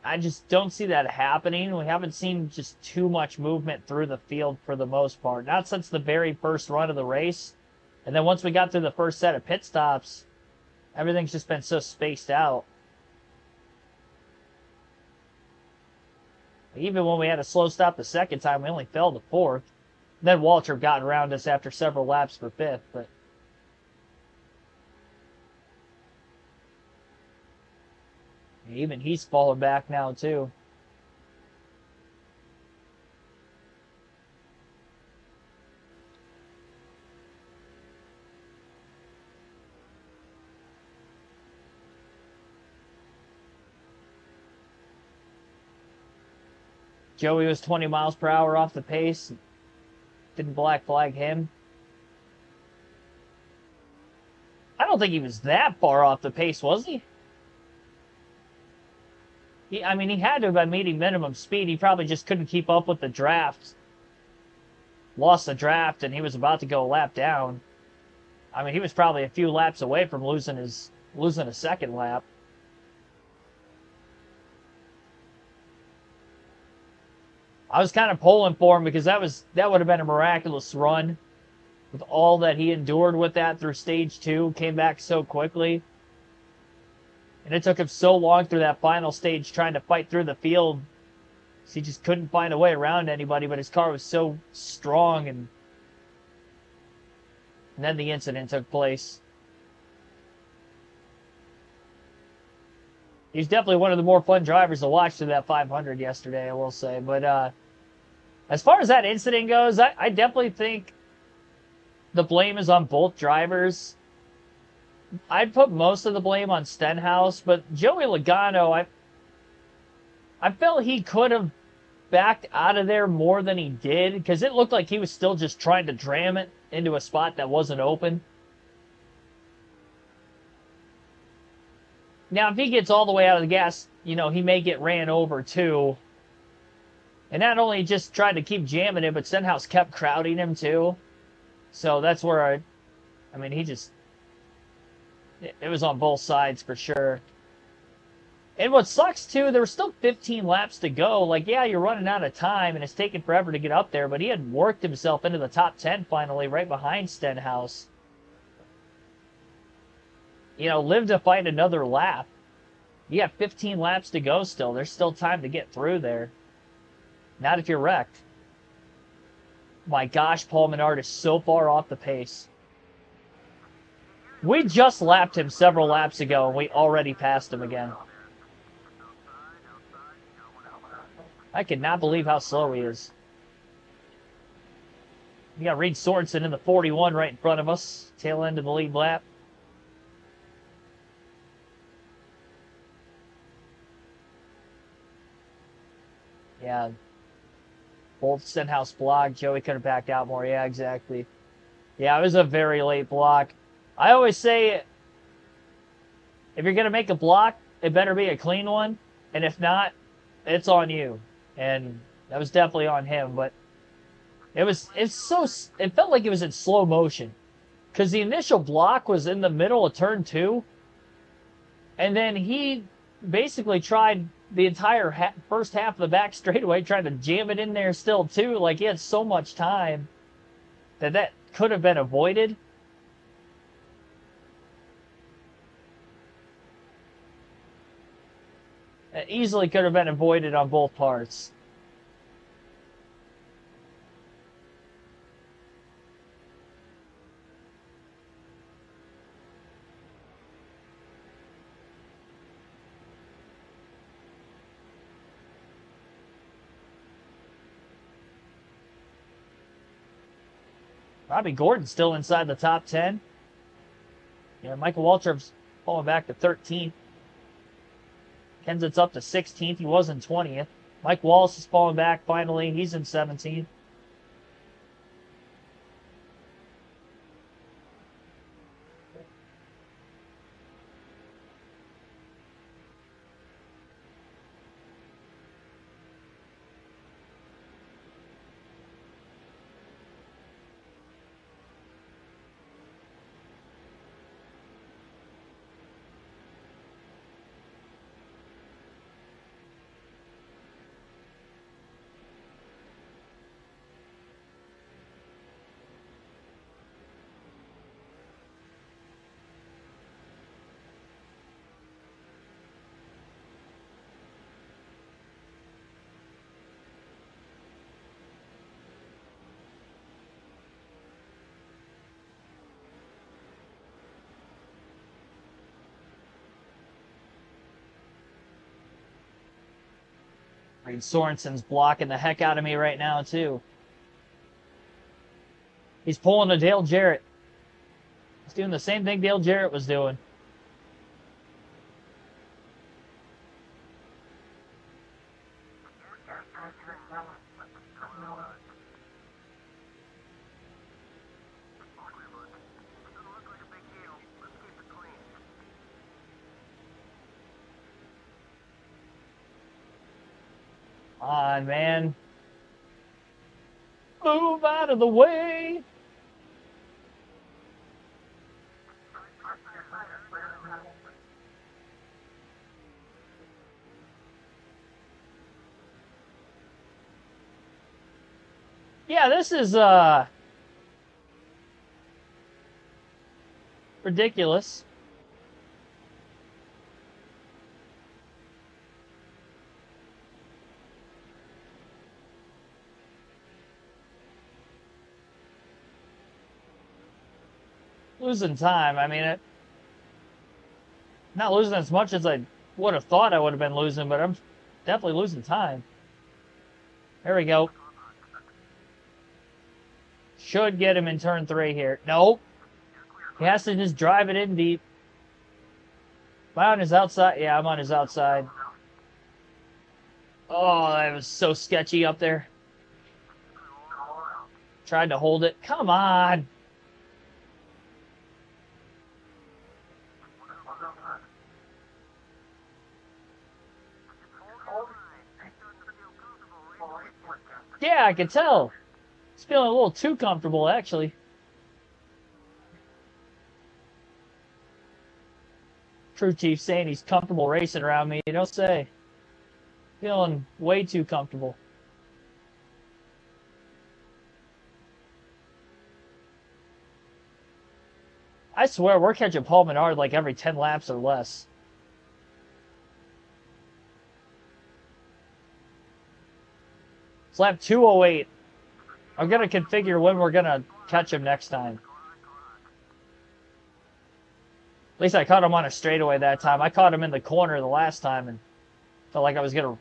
S1: I just don't see that happening. We haven't seen just too much movement through the field for the most part. Not since the very first run of the race. And then once we got through the first set of pit stops, everything's just been so spaced out. Even when we had a slow stop the second time, we only fell to 4th. Then Waltrip got around us after several laps for 5th, but even he's falling back now, too. Joey was 20 miles per hour off the pace. Didn't black flag him. I don't think he was that far off the pace, was he? I mean, he had to have been meeting minimum speed. He probably just couldn't keep up with the draft. Lost the draft, and he was about to go a lap down. I mean, he was probably a few laps away from losing a second lap. I was kind of pulling for him because that would have been a miraculous run with all that he endured with that through stage 2, came back so quickly. And it took him so long through that final stage trying to fight through the field. He just couldn't find a way around anybody, but his car was so strong, and then the incident took place. He's definitely one of the more fun drivers to watch through that 500 yesterday, I will say. But as far as that incident goes, I definitely think the blame is on both drivers. I'd put most of the blame on Stenhouse, but Joey Logano, I felt he could have backed out of there more than he did, because it looked like he was still just trying to dram it into a spot that wasn't open. Now, if he gets all the way out of the gas, he may get ran over too. And not only just tried to keep jamming it, but Stenhouse kept crowding him too. So that's where he just, it was on both sides for sure. And what sucks too, there were still 15 laps to go. Like, yeah, you're running out of time and it's taking forever to get up there, but he had worked himself into the top 10 finally, right behind Stenhouse. Live to fight another lap. You have 15 laps to go still. There's still time to get through there. Not if you're wrecked. My gosh, Paul Menard is so far off the pace. We just lapped him several laps ago, and we already passed him again. I cannot believe how slow he is. You got Reed Sorensen in the 41 right in front of us. Tail end of the lead lap. Yeah. Both Stenhouse blocked. Joey could have backed out more. Yeah, exactly. Yeah, it was a very late block. I always say, if you're going to make a block, it better be a clean one. And if not, it's on you. And that was definitely on him. But it felt like it was in slow motion. Because the initial block was in the middle of turn 2. And then he basically tried the entire first half of the back straightaway, trying to jam it in there still too. Like, he had so much time that could have been avoided. It easily could have been avoided on both parts. Robbie Gordon's still inside the top 10. Yeah, Michael Waltrip's falling back to 13th. Kenseth's up to 16th. He was in 20th. Mike Wallace is falling back finally. He's in 17th. Reed Sorensen's blocking the heck out of me right now, too. He's pulling a Dale Jarrett. He's doing the same thing Dale Jarrett was doing. Come on, man. Move out of the way. Yeah, this is ridiculous. Losing time. I mean, not losing as much as I would have thought I would have been losing, but I'm definitely losing time. There we go. Should get him in turn 3 here. Nope. He has to just drive it in deep. Am I on his outside? Yeah, I'm on his outside. Oh, that was so sketchy up there. Tried to hold it. Come on. Yeah, I can tell. It's feeling a little too comfortable, actually. Crew chief saying he's comfortable racing around me. You don't say. Feeling way too comfortable. I swear, we're catching Paul Menard like every 10 laps or less. It's lap 208. I'm going to configure when we're going to catch him next time. At least I caught him on a straightaway that time. I caught him in the corner the last time and felt like I was going to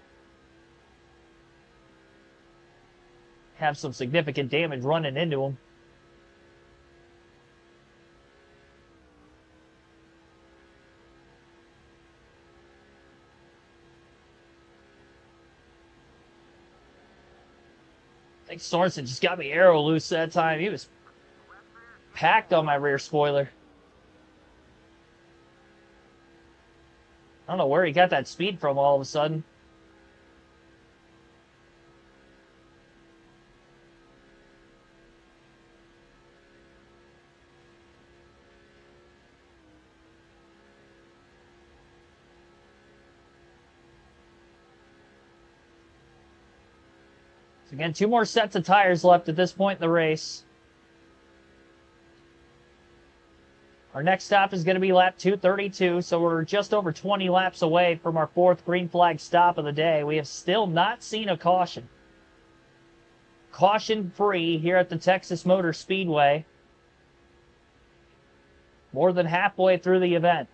S1: have some significant damage running into him. I think Sorensen just got me arrow loose that time. He was packed on my rear spoiler. I don't know where he got that speed from all of a sudden. So again, 2 more sets of tires left at this point in the race. Our next stop is going to be lap 232, so we're just over 20 laps away from our 4th green flag stop of the day. We have still not seen a caution. Caution free here at the Texas Motor Speedway. More than halfway through the event.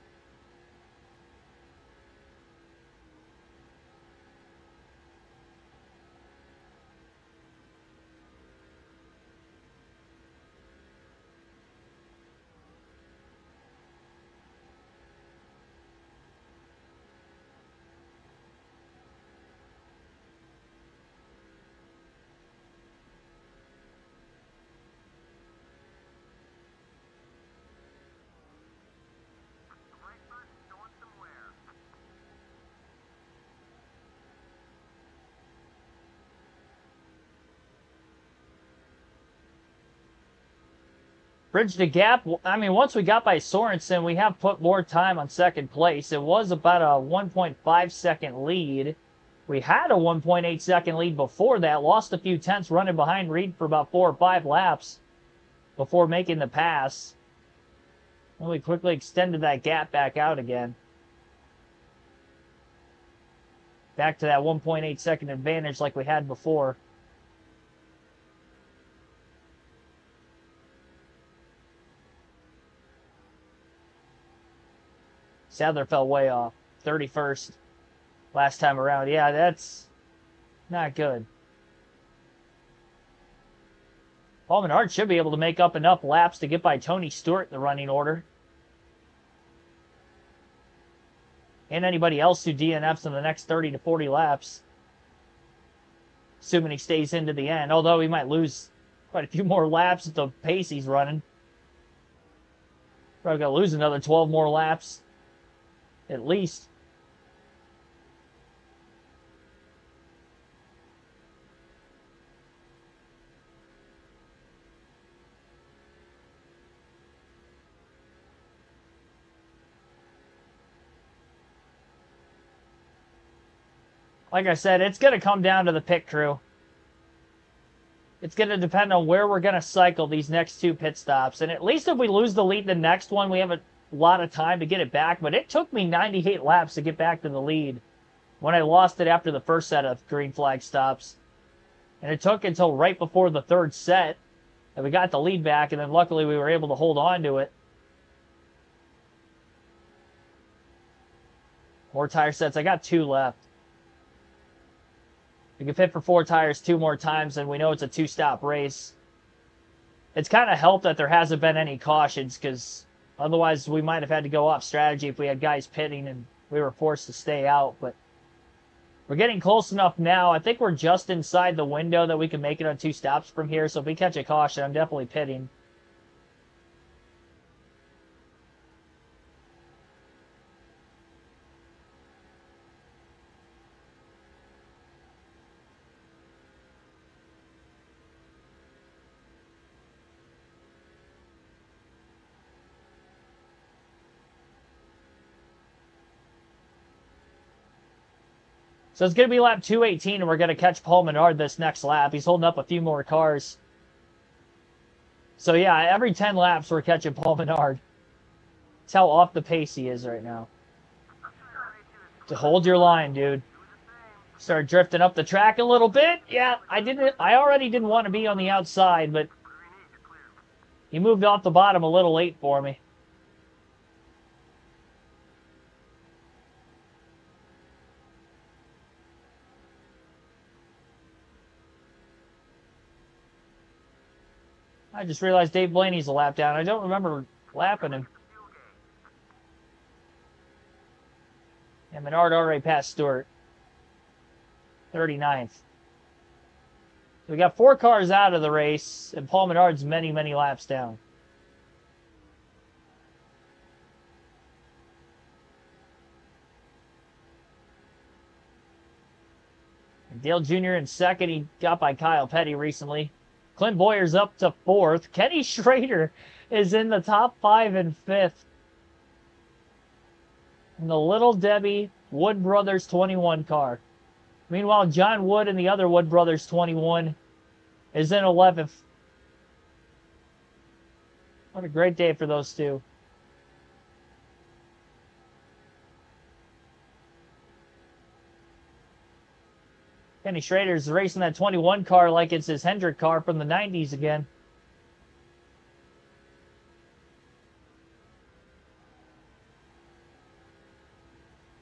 S1: Bridge the gap. I mean, once we got by Sorensen, we have put more time on second place. It was about a 1.5 second lead. We had a 1.8 second lead before that. Lost a few tenths running behind Reed for about 4 or 5 laps before making the pass. And we quickly extended that gap back out again. Back to that 1.8 second advantage like we had before. Sadler fell way off. 31st last time around. Yeah, that's not good. Paul Menard should be able to make up enough laps to get by Tony Stewart in the running order. And anybody else who DNFs in the next 30 to 40 laps. Assuming he stays into the end. Although he might lose quite a few more laps at the pace he's running. Probably going to lose another 12 more laps. At least. Like I said, it's going to come down to the pit crew. It's going to depend on where we're going to cycle these next 2 pit stops. And at least if we lose the lead the next one, we have a lot of time to get it back. But it took me 98 laps to get back to the lead when I lost it after the first set of green flag stops. And it took until right before the 3rd set that we got the lead back. And then luckily we were able to hold on to it. More tire sets. I got 2 left. We can fit for 4 tires 2 more times, and we know it's a 2-stop race. It's kind of helped that there hasn't been any cautions, because otherwise we might have had to go off strategy if we had guys pitting and we were forced to stay out. But we're getting close enough now. I think we're just inside the window that we can make it on 2 stops from here. So if we catch a caution, I'm definitely pitting. So it's going to be lap 218, and we're going to catch Paul Menard this next lap. He's holding up a few more cars. So yeah, every 10 laps we're catching Paul Menard. That's how off the pace he is right now. To hold your line, dude. Start drifting up the track a little bit. Yeah, I already didn't want to be on the outside, but he moved off the bottom a little late for me. I just realized Dave Blaney's a lap down. I don't remember lapping him. And Menard already passed Stewart. 39th. So we got 4 cars out of the race, and Paul Menard's many, many laps down. And Dale Jr. in second. He got by Kyle Petty recently. Clint Boyer's up to 4th. Kenny Schrader is in the top 5 and 5th. In the Little Debbie Wood Brothers 21 car. Meanwhile, John Wood and the other Wood Brothers 21 is in 11th. What a great day for those two. Kenny Schrader's racing that 21 car like it's his Hendrick car from the 90s again.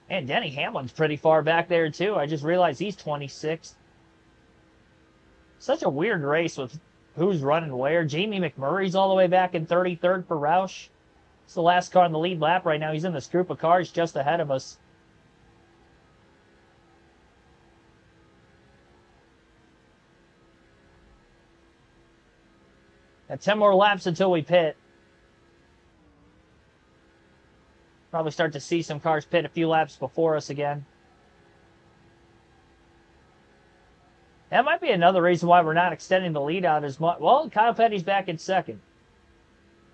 S1: And Denny Hamlin's pretty far back there, too. I just realized he's 26th. Such a weird race with who's running where. Jamie McMurray's all the way back in 33rd for Roush. It's the last car in the lead lap right now. He's in this group of cars just ahead of us. Got 10 more laps until we pit. Probably start to see some cars pit a few laps before us again. That might be another reason why we're not extending the lead out as much. Well, Kyle Petty's back in second.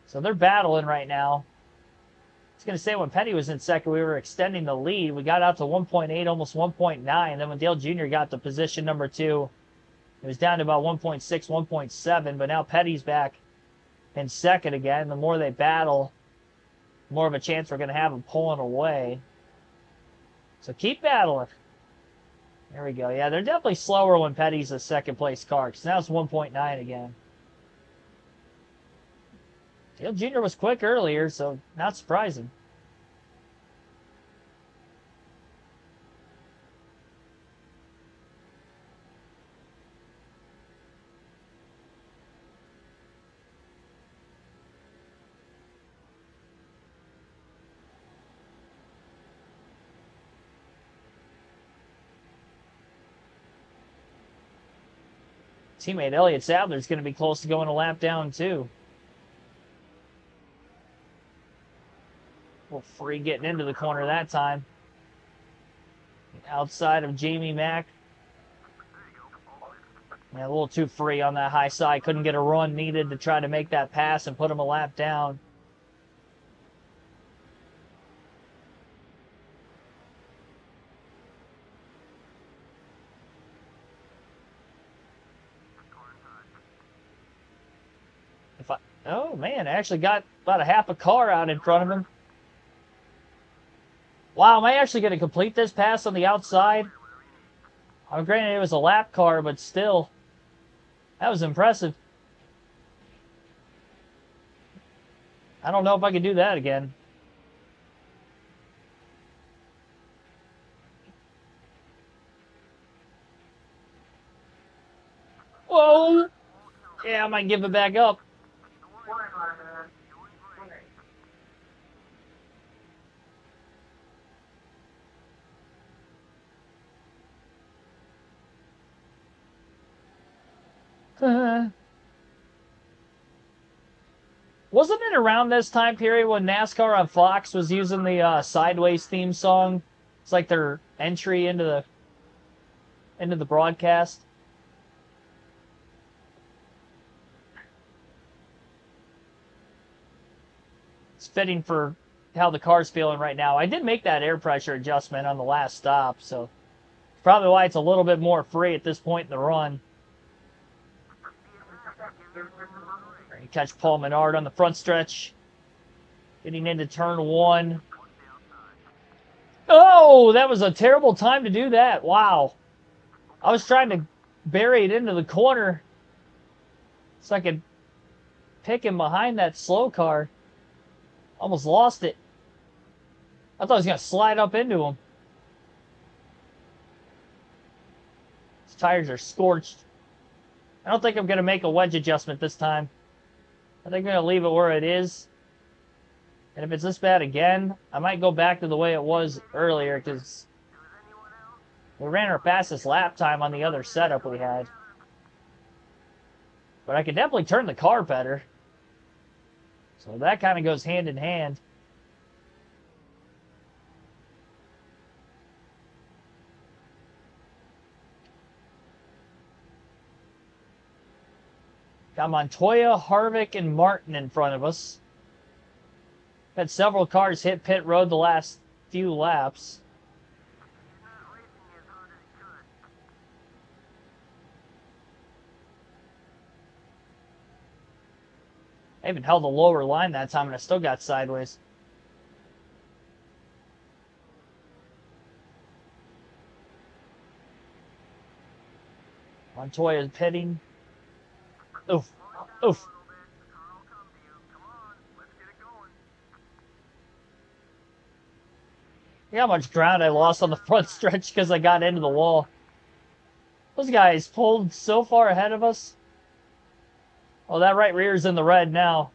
S1: So they're battling right now. I was going to say when Petty was in second, we were extending the lead. We got out to 1.8, almost 1.9. Then when Dale Jr. got to position number 2, it was down to about 1.6, 1.7. But now Petty's back in second again. The more they battle, the more of a chance we're going to have them pulling away. So keep battling. There we go. Yeah, they're definitely slower when Petty's a second-place car, because now it's 1.9 again. Dale Jr. was quick earlier, so not surprising. Teammate Elliott Sadler's going to be close to going a lap down, too. A little free getting into the corner that time. Outside of Jamie Mack. Yeah, a little too free on that high side. Couldn't get a run needed to try to make that pass and put him a lap down. Oh, man, I actually got about a half a car out in front of him. Wow, am I actually going to complete this pass on the outside? Granted, it was a lap car, but still, that was impressive. I don't know if I can do that again. Whoa! Yeah, I might give it back up. Wasn't it around this time period when NASCAR on Fox was using the Sideways theme song? It's like their entry into the broadcast. It's fitting for how the car's feeling right now. I did make that air pressure adjustment on the last stop, so probably why it's a little bit more free at this point in the run. You catch Paul Menard on the front stretch, getting into turn one. Oh, that was a terrible time to do that. Wow. I was trying to bury it into the corner so I could pick him behind that slow car. Almost lost it. I thought I was going to slide up into him. His tires are scorched. I don't think I'm going to make a wedge adjustment this time. I think I'm going to leave it where it is. And if it's this bad again, I might go back to the way it was earlier because we ran our fastest lap time on the other setup we had. But I could definitely turn the car better. So that kind of goes hand in hand. Got Montoya, Harvick, and Martin in front of us. Had several cars hit pit road the last few laps. I even held a lower line that time and I still got sideways. Montoya's pitting. Oof. Oof. See how much ground I lost on the front stretch because I got into the wall. Those guys pulled so far ahead of us. Oh, that right rear's in the red now.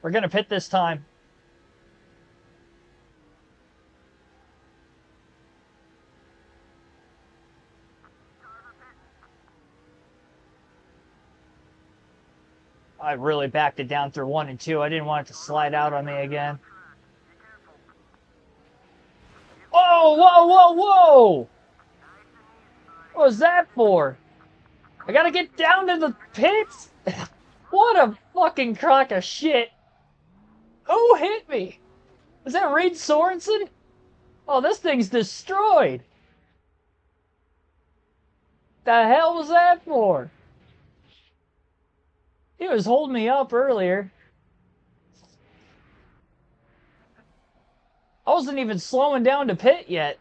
S1: We're going to pit this time. I really backed it down through 1 and 2. I didn't want it to slide out on me again. Oh, whoa, whoa, whoa! What was that for? I gotta get down to the pits? What a fucking crock of shit. Who hit me? Was that Reed Sorensen? Oh, this thing's destroyed. The hell was that for? He was holding me up earlier. I wasn't even slowing down to pit yet.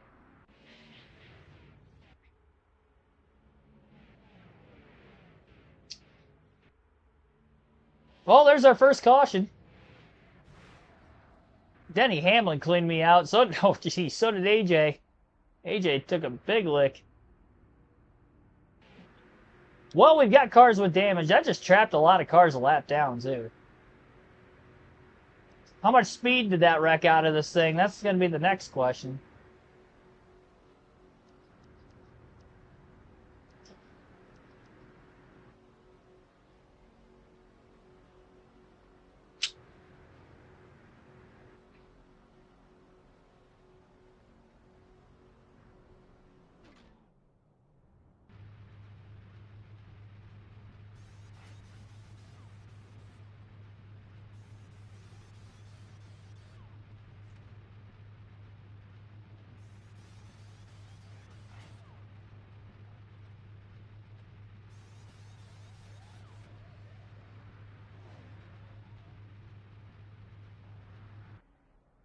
S1: Well, there's our first caution. Denny Hamlin cleaned me out. So, oh, geez, so did AJ. AJ took a big lick. Well, we've got cars with damage. That just trapped a lot of cars a lap down, too. How much speed did that wreck out of this thing? That's going to be the next question.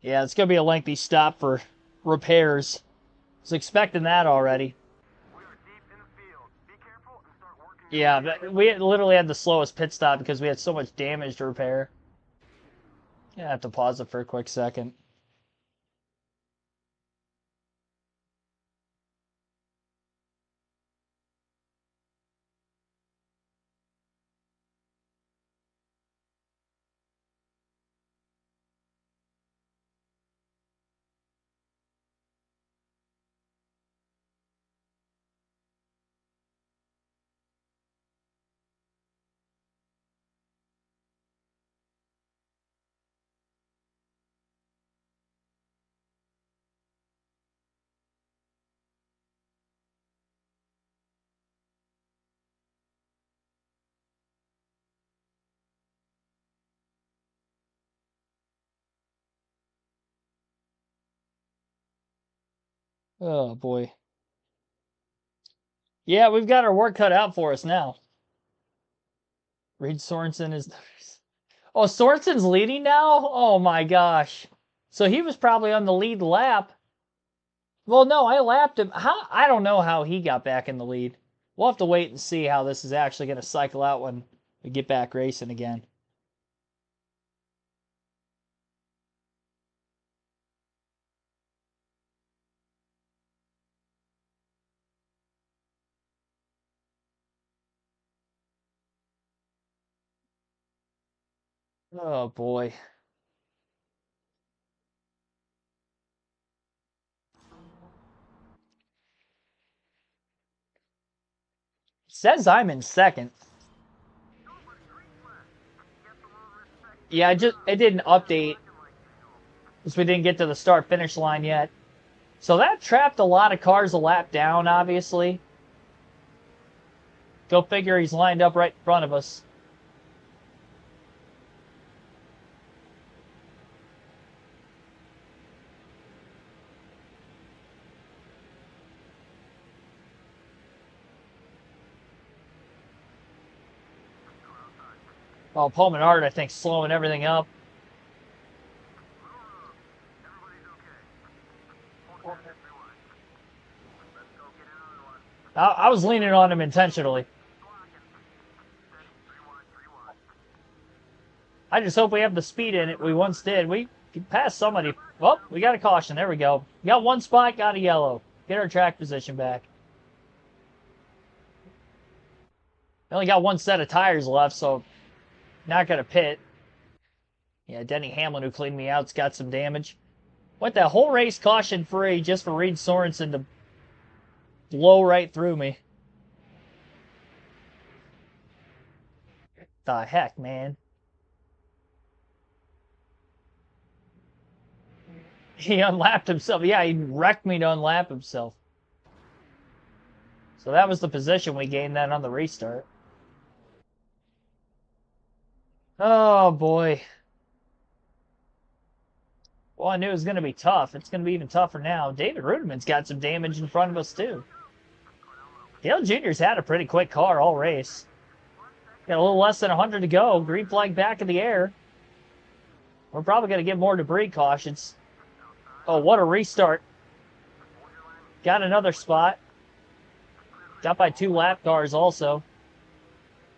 S1: Yeah, it's going to be a lengthy stop for repairs. I was expecting that already. Yeah, but we literally had the slowest pit stop because we had so much damage to repair. Yeah, I have to pause it for a quick second. Oh, boy. Yeah, we've got our work cut out for us now. Reed Sorensen is... Oh, Sorensen's leading now? Oh, my gosh. So he was probably on the lead lap. Well, no, I lapped him. How? I don't know how he got back in the lead. We'll have to wait and see how this is actually going to cycle out when we get back racing again. Oh, boy. It says I'm in second. Yeah, it didn't update because we didn't get to the start finish line yet. So that trapped a lot of cars a lap down, obviously. Go figure, he's lined up right in front of us. Oh, Paul Menard, I think, slowing everything up. I was leaning on him intentionally. I just hope we have the speed in it we once did. We passed somebody. Well, we got a caution. There we go. Got one spot, got a yellow. Get our track position back. We only got one set of tires left, so not going to pit. Yeah, Denny Hamlin, who cleaned me out, has got some damage. Went that whole race caution free just for Reed Sorensen to blow right through me. The heck, man. He unlapped himself. Yeah, he wrecked me to unlap himself. So that was the position we gained then on the restart. Oh, boy. Well, I knew it was going to be tough. It's going to be even tougher now. David Rudiman's got some damage in front of us, too. Dale Jr.'s had a pretty quick car all race. Got a little less than 100 to go. Green flag back in the air. We're probably going to get more debris cautions. Oh, what a restart. Got another spot. Got by 2 lap cars also.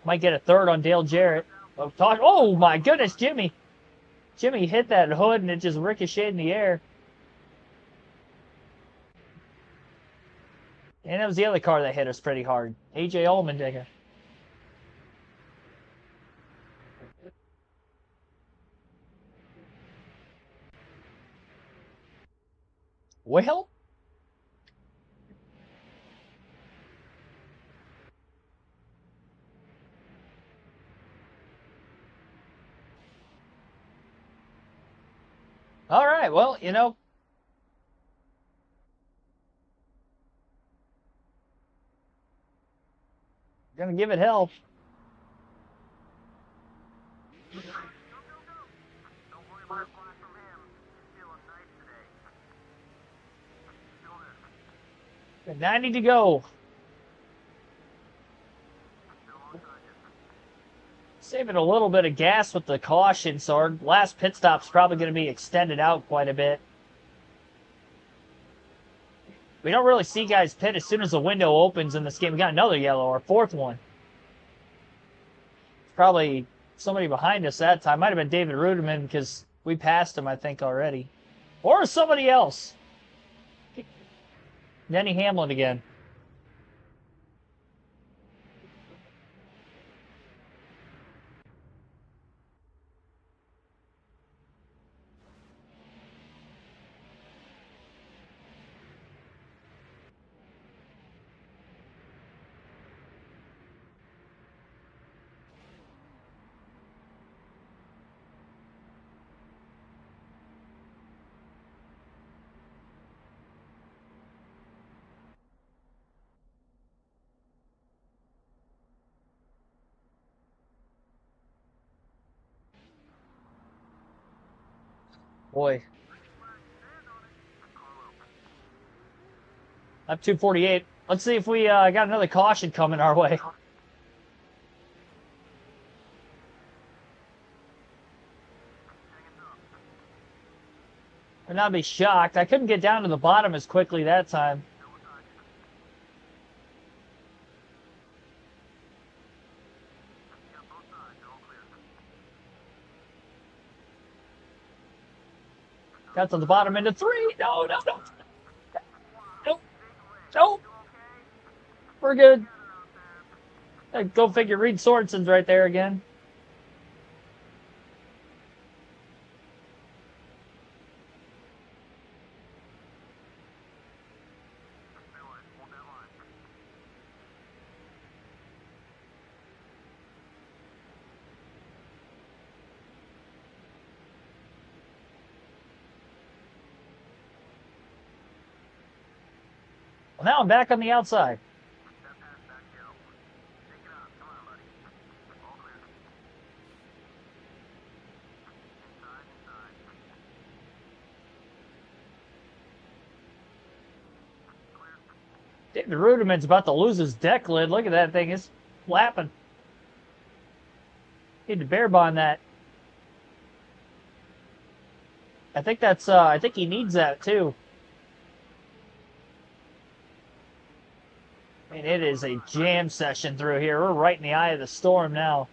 S1: Might get a third on Dale Jarrett. Oh my goodness, Jimmy. Jimmy hit that hood and it just ricocheted in the air. And it was the other car that hit us pretty hard. AJ Allmendinger. Well, all right. Well, you know, gonna give it hell. Got 90 to go. Save saving a little bit of gas with the caution, so our last pit stop's probably going to be extended out quite a bit. We don't really see guys pit as soon as the window opens in this game. We got another yellow, our fourth one. Probably somebody behind us that time. Might have been David Ruderman because we passed him, I think, already. Or somebody else. Denny Hamlin again. Boy. Up 248. Let's see if we got another caution coming our way. I'd not be shocked. I couldn't get down to the bottom as quickly that time. Got to the bottom into 3. No. Nope. Nope. We're good. Go figure. Reed Sorensen's right there again. Well, now I'm back on the outside. David Ruderman's about to lose his deck lid. Look at that thing. It's flapping. Need to bear bond that. I think that's, I think he needs that too. I mean, it is a jam session through here. We're right in the eye of the storm now.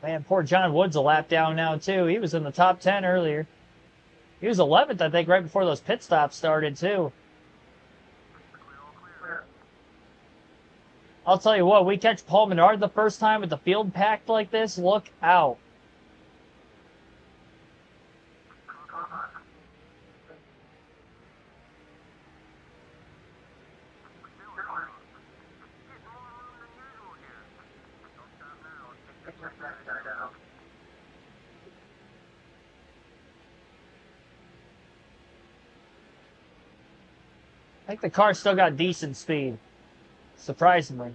S1: Man, poor John Wood's a lap down now, too. He was in the top 10 earlier. He was 11th, I think, right before those pit stops started, too. I'll tell you what, we catch Paul Menard the first time with the field packed like this, look out. I think the car still got decent speed, surprisingly.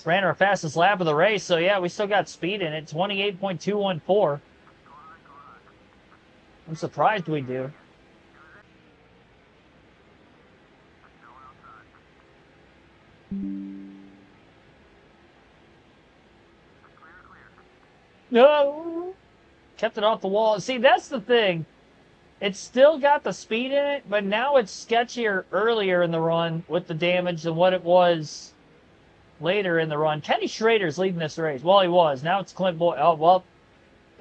S1: Ran our fastest lap of the race, so yeah, we still got speed in it. 28.214. I'm surprised we do. No! Kept it off the wall. See, that's the thing. It's still got the speed in it, but now it's sketchier earlier in the run with the damage than what it was later in the run. Kenny Schrader's leading this race. Well, he was. Now it's Clint Boyd. Oh, well,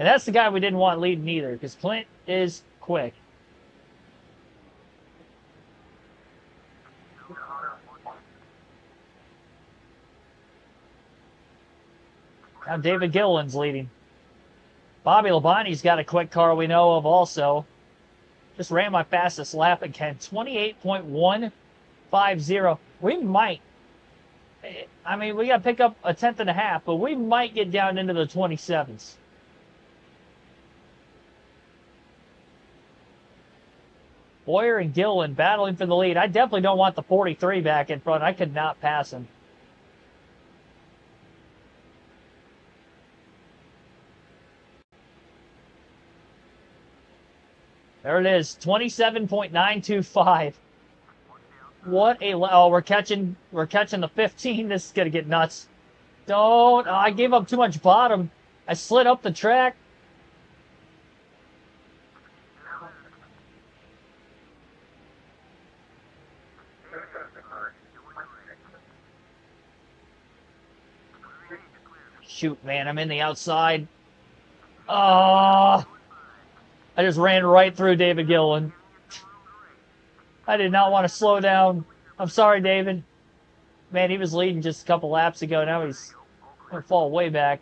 S1: And that's the guy we didn't want leading either, because Clint is quick. Now David Gilliland's leading. Bobby Labonte's got a quick car we know of also. Just ran my fastest lap again. 28.150. We might. I mean, we got to pick up a tenth and a half, but we might get down into the 27s. Boyer and Gilliland battling for the lead. I definitely don't want the 43 back in front. I could not pass him. There it is, 27.925. What a... Oh, we're catching the 15. This is going to get nuts. Don't... Oh, I gave up too much bottom. I slid up the track. Shoot, man, I'm in the outside. Oh, I just ran right through David Gilliland. I did not want to slow down. I'm sorry, David. Man, he was leading just a couple laps ago. Now he's going to fall way back.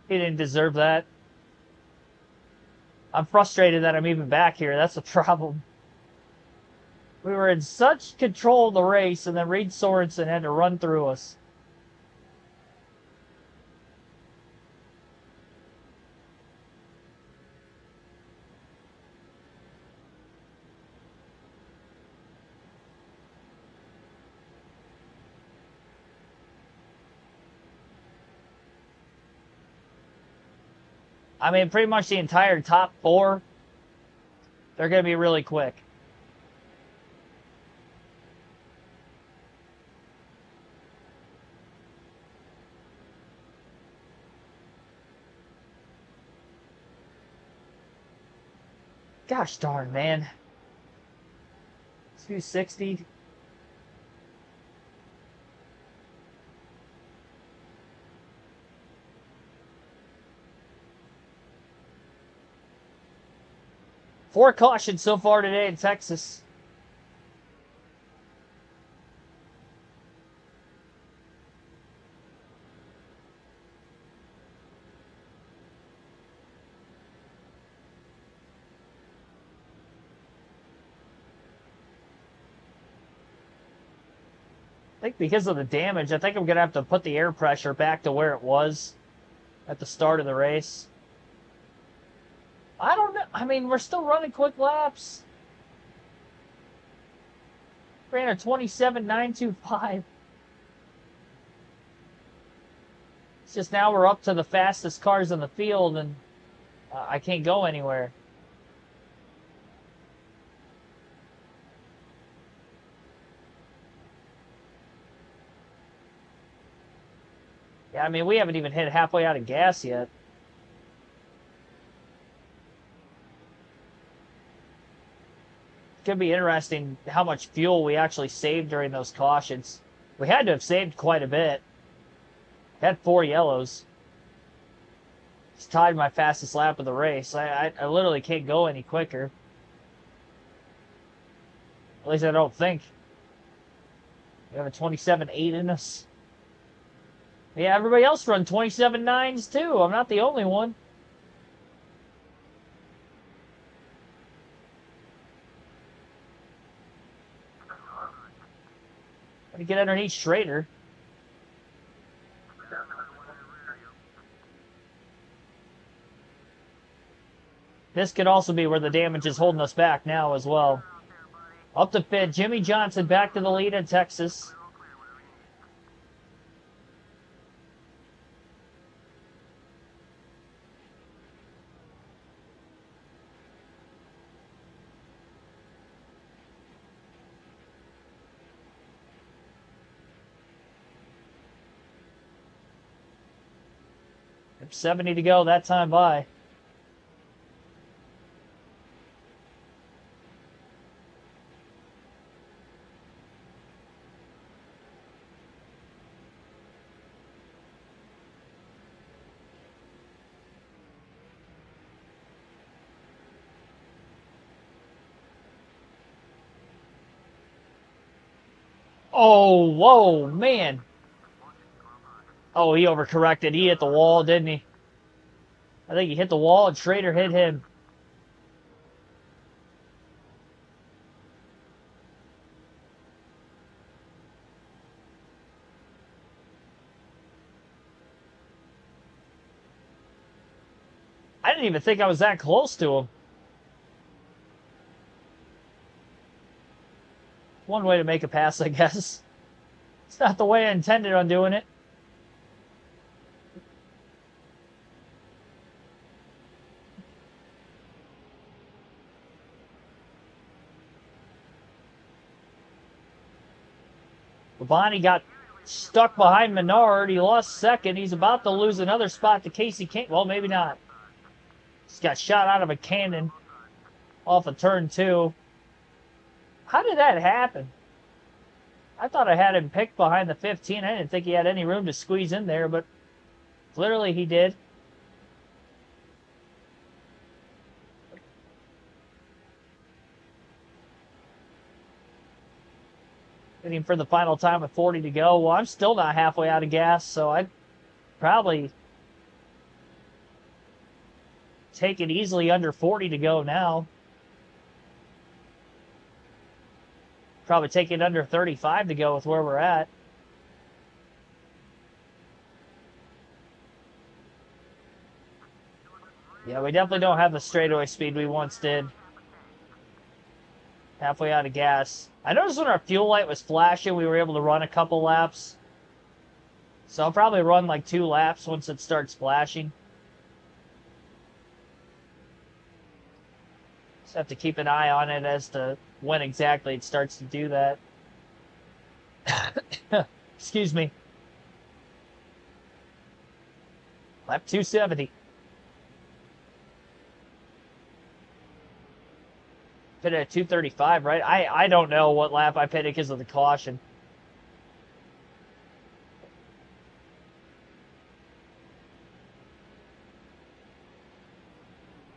S1: He didn't deserve that. I'm frustrated that I'm even back here. That's the problem. We were in such control of the race, and then Reed Sorensen had to run through us. I mean, pretty much the entire top four, they're going to be really quick. Gosh darn, man. 260. Four cautions so far today in Texas. I think because of the damage, I think I'm going to have to put the air pressure back to where it was at the start of the race. I don't know. I mean, we're still running quick laps. Ran a 27.925. It's just now we're up to the fastest cars in the field, and I can't go anywhere. Yeah, I mean, we haven't even hit halfway out of gas yet. It's going to be interesting how much fuel we actually saved during those cautions. We had to have saved quite a bit. Had 4 yellows. It's tied my fastest lap of the race. I literally can't go any quicker. At least I don't think. We have a 27.8 in us. Yeah, everybody else run 27.9s too. I'm not the only one. Let me get underneath Schrader. This could also be where the damage is holding us back now as well. Up to fifth, Jimmy Johnson back to the lead in Texas. Yep, 70 to go that time by. Oh, whoa, man. Oh, he overcorrected. He hit the wall, didn't he? I think he hit the wall and Schrader hit him. I didn't even think I was that close to him. One way to make a pass, I guess. It's not the way I intended on doing it. Bonnie got stuck behind Menard. He lost second. He's about to lose another spot to Casey Kane. Well, maybe not. He's got shot out of a cannon off of turn 2. How did that happen? I thought I had him picked behind the 15. I didn't think he had any room to squeeze in there, but clearly he did. Waiting for the final time with 40 to go. Well, I'm still not halfway out of gas, so I'd probably take it easily under 40 to go now. Probably take it under 35 to go with where we're at. Yeah, we definitely don't have the straightaway speed we once did. Halfway out of gas. I noticed when our fuel light was flashing, we were able to run a couple laps. So I'll probably run like 2 laps once it starts flashing. Just have to keep an eye on it as to when exactly it starts to do that. Excuse me. Lap 270. Pitted at 235, right? I don't know what lap I pitted because of the caution.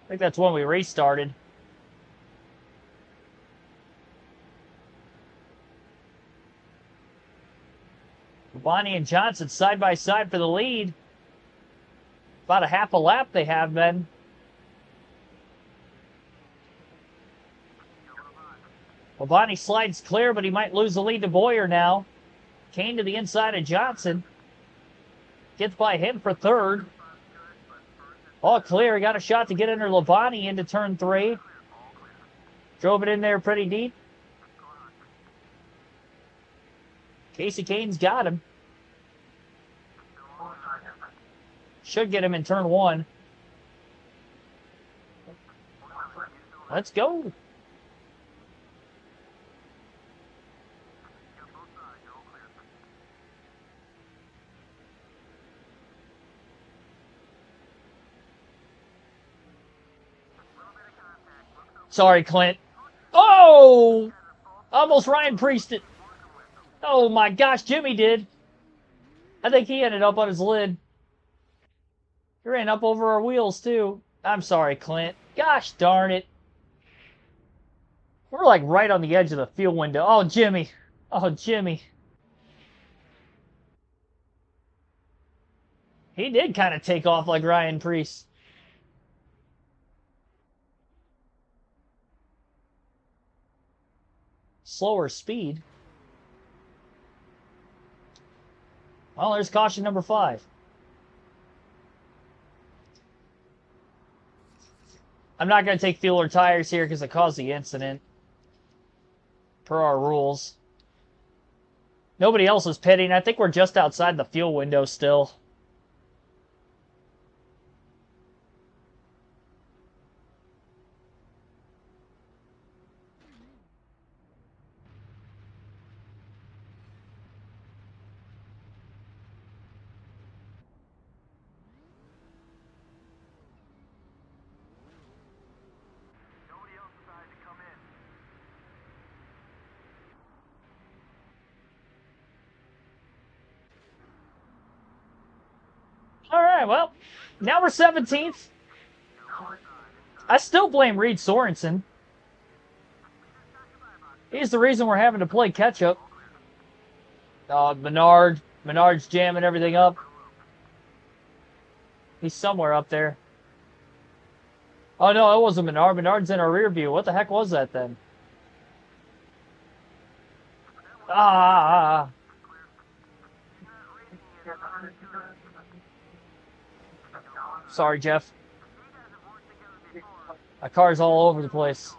S1: I think that's when we restarted. Bonnie and Johnson side by side for the lead. About a half a lap they have been. Well, Bonnie slides clear, but he might lose the lead to Boyer now. Kane to the inside of Johnson. Gets by him for third. All clear. He got a shot to get under Labonte into turn 3. Drove it in there pretty deep. Casey Kane's got him. Should get him in turn 1. Let's go. Sorry, Clint. Oh! Almost Ryan Priested. Oh my gosh, Jimmy did. I think he ended up on his lid. He ran up over our wheels, too. I'm sorry, Clint. Gosh darn it. We're like right on the edge of the fuel window. Oh, Jimmy. Oh, Jimmy. He did kind of take off like Ryan Priest. Slower speed. Well, there's caution number 5. I'm not going to take fuel or tires here because it caused the incident. Per our rules. Nobody else is pitting. I think we're just outside the fuel window still. All right, well, now we're 17th. I still blame Reed Sorensen. He's the reason we're having to play catch-up. Menard's jamming everything up. He's somewhere up there. Oh, no, it wasn't Menard. Menard's in our rear view. What the heck was that then? Ah! Sorry, Jeff. My car's all over the place.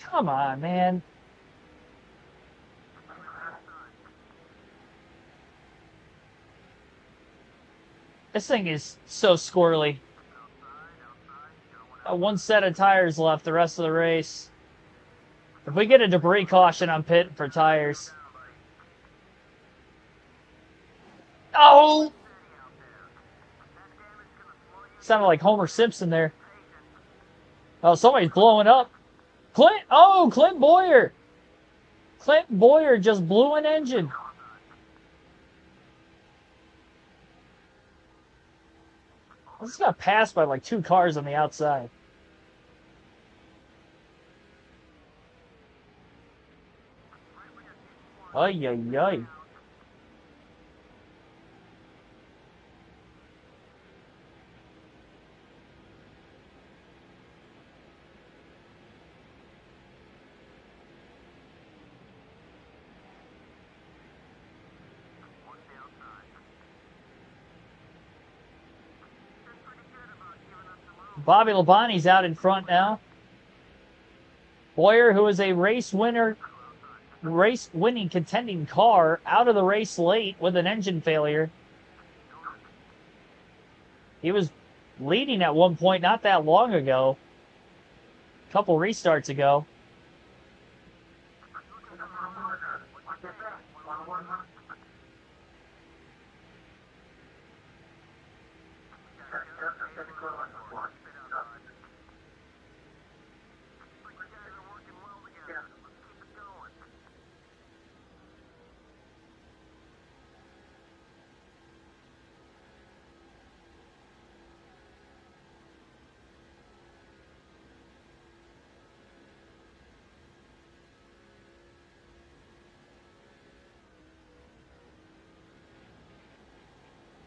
S1: Come on, man. This thing is so squirrely. One set of tires left the rest of the race. If we get a debris caution, I'm pitting for tires. Oh! Sounded like Homer Simpson there. Oh, somebody's blowing up. Clint Boyer. Clint Boyer just blew an engine. This got passed by like 2 cars on the outside. Ay, ay, ay. Bobby Labonte's out in front now. Boyer, who is a race-winning contending car, out of the race late with an engine failure. He was leading at one point not that long ago. A couple restarts ago.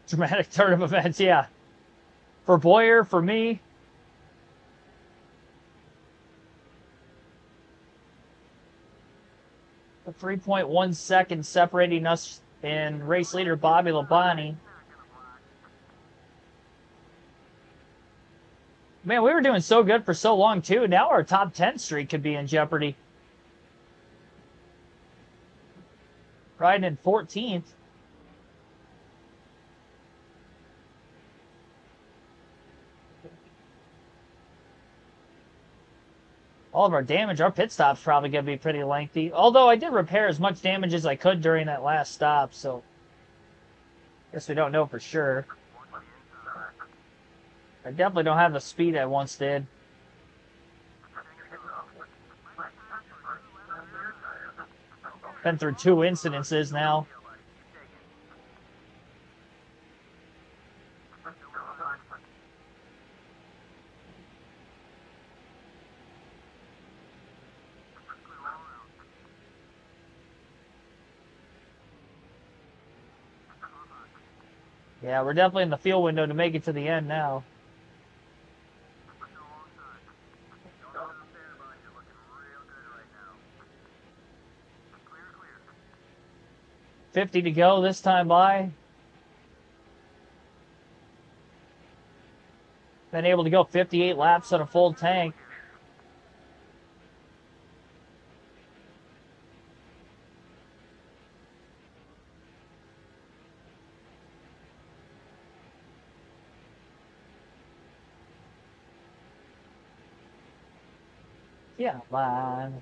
S1: Dramatic turn of events, yeah. For Boyer, for me. The 3.1 seconds separating us and race leader Bobby Labonte. Man, we were doing so good for so long, too. Now our top 10 streak could be in jeopardy. Riding in 14th. All of our damage, our pit stop's probably going to be pretty lengthy. Although I did repair as much damage as I could during that last stop, so guess we don't know for sure. I definitely don't have the speed I once did. Been through 2 incidences now. Yeah, we're definitely in the field window to make it to the end now. $50 to go this time by. Been able to go 58 laps on a full tank. Yeah, man.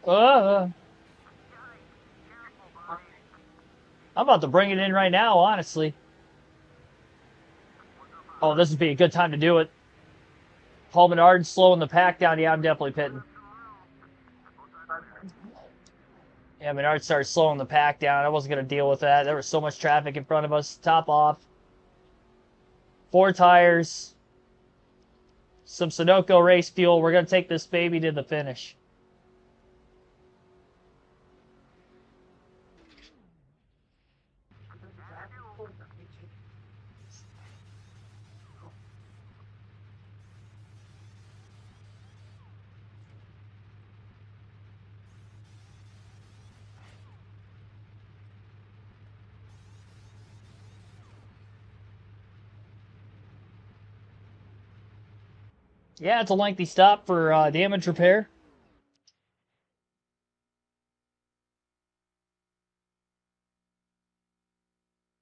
S1: I'm about to bring it in right now, honestly. Oh, this would be a good time to do it. Paul Menard slowing the pack down. Yeah, I'm definitely pitting. Yeah, Menard started slowing the pack down. I wasn't going to deal with that. There was so much traffic in front of us. Top off. 4 tires. Some Sunoco race fuel. We're going to take this baby to the finish. Yeah, it's a lengthy stop for damage repair.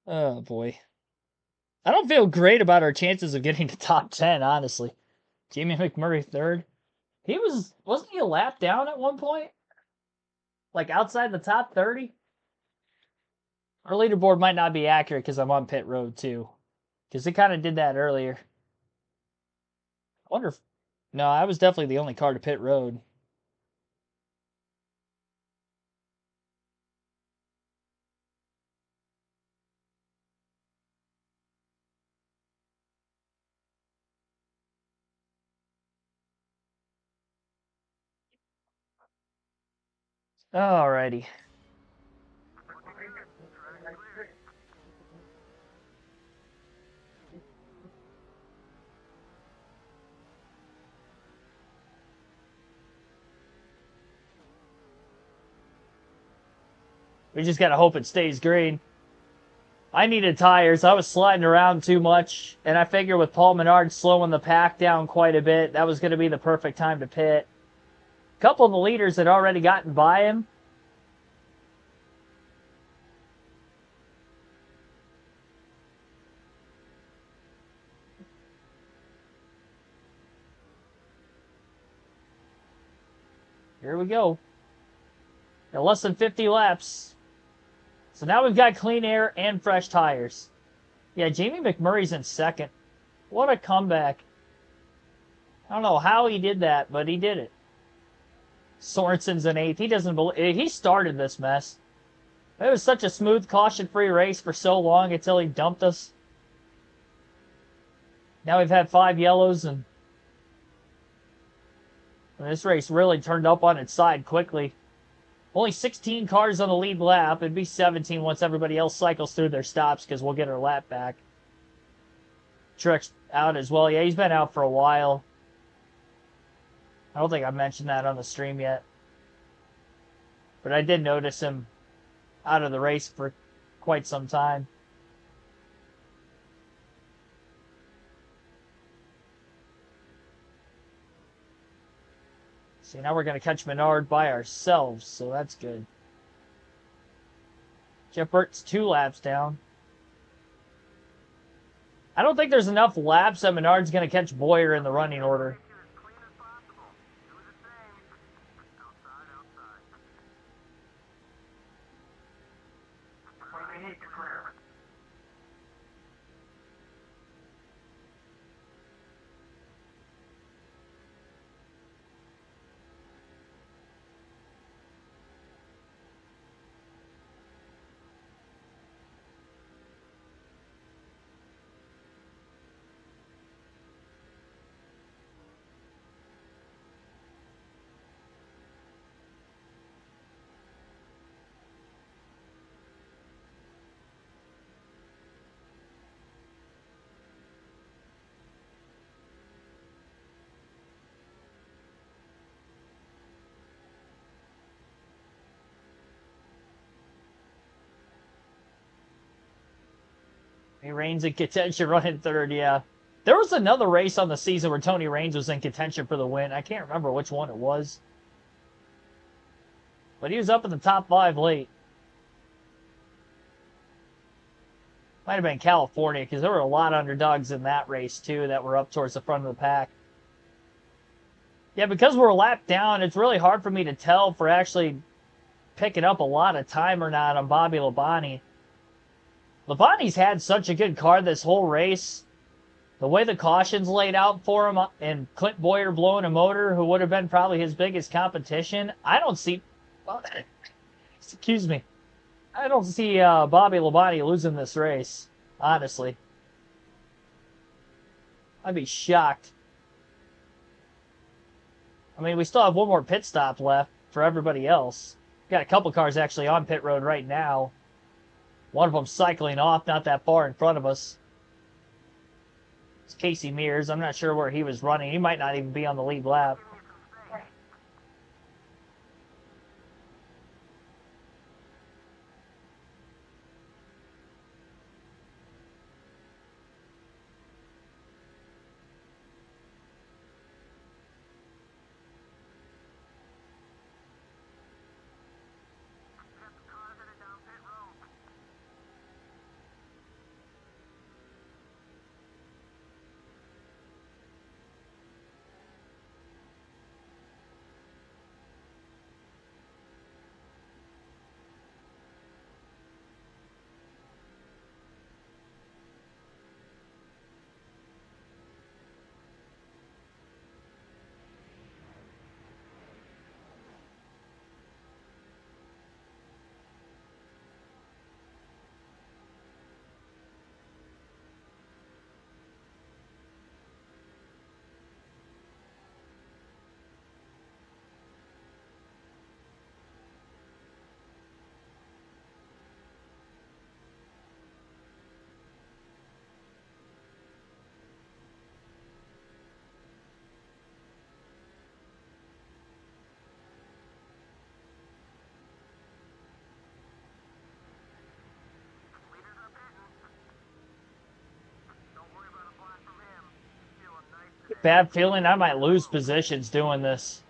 S1: Oh, boy. I don't feel great about our chances of getting to top 10, honestly. Jamie McMurray third. Wasn't he a lap down at one point? Like outside the top 30? Our leaderboard might not be accurate because I'm on pit road too. Because it kind of did that earlier. I wonder if... No, I was definitely the only car to pit road. Alrighty. We just gotta hope it stays green. I needed tires. I was sliding around too much, and I figured with Paul Menard slowing the pack down quite a bit, that was going to be the perfect time to pit. A couple of the leaders had already gotten by him. Here we go. In less than 50 laps. So now we've got clean air and fresh tires. Yeah, Jamie McMurray's in second. What a comeback. I don't know how he did that, but he did it. Sorensen's in eighth. He doesn't believe... He started this mess. It was such a smooth, caution-free race for so long until he dumped us. Now we've had 5 yellows, and this race really turned up on its side quickly. Only 16 cars on the lead lap. It'd be 17 once everybody else cycles through their stops because we'll get our lap back. Truex out as well. Yeah, he's been out for a while. I don't think I mentioned that on the stream yet. But I did notice him out of the race for quite some time. See, now we're going to catch Menard by ourselves, so that's good. Jeff Burton's 2 laps down. I don't think there's enough laps that Menard's going to catch Boyer in the running order. He Raines in contention running third, yeah. There was another race on the season where Tony Raines was in contention for the win. I can't remember which one it was. But he was up in the top 5 late. Might have been California, because there were a lot of underdogs in that race, too, that were up towards the front of the pack. Yeah, because we're a lap down, it's really hard for me to tell if we're actually picking up a lot of time or not on Bobby Labonte. Labonte's had such a good car this whole race. The way the cautions laid out for him and Clint Boyer blowing a motor, who would have been probably his biggest competition, I don't see... Well, excuse me. I don't see Bobby Labonte losing this race, honestly. I'd be shocked. I mean, we still have one more pit stop left for everybody else. Got a couple cars actually on pit road right now. One of them cycling off not that far in front of us. It's Casey Mears. I'm not sure where he was running. He might not even be on the lead lap. Bad feeling I might lose positions doing this.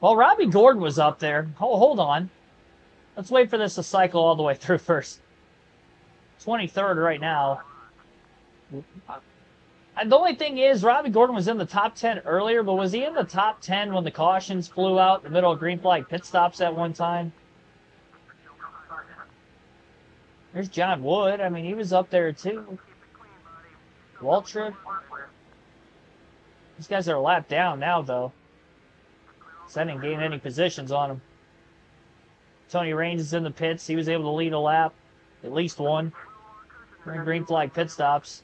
S1: Well, Robbie Gordon was up there. Hold on. Let's wait for this to cycle all the way through first. 23rd right now. The only thing is, Robbie Gordon was in the top 10 earlier, but was he in the top 10 when the cautions flew out in the middle of green flag pit stops at one time? There's John Wood. I mean, he was up there too. Waltrip. These guys are a lap down now, though. So I didn't gain any positions on him. Tony Raines is in the pits. He was able to lead a lap. At least one. We're in green flag pit stops.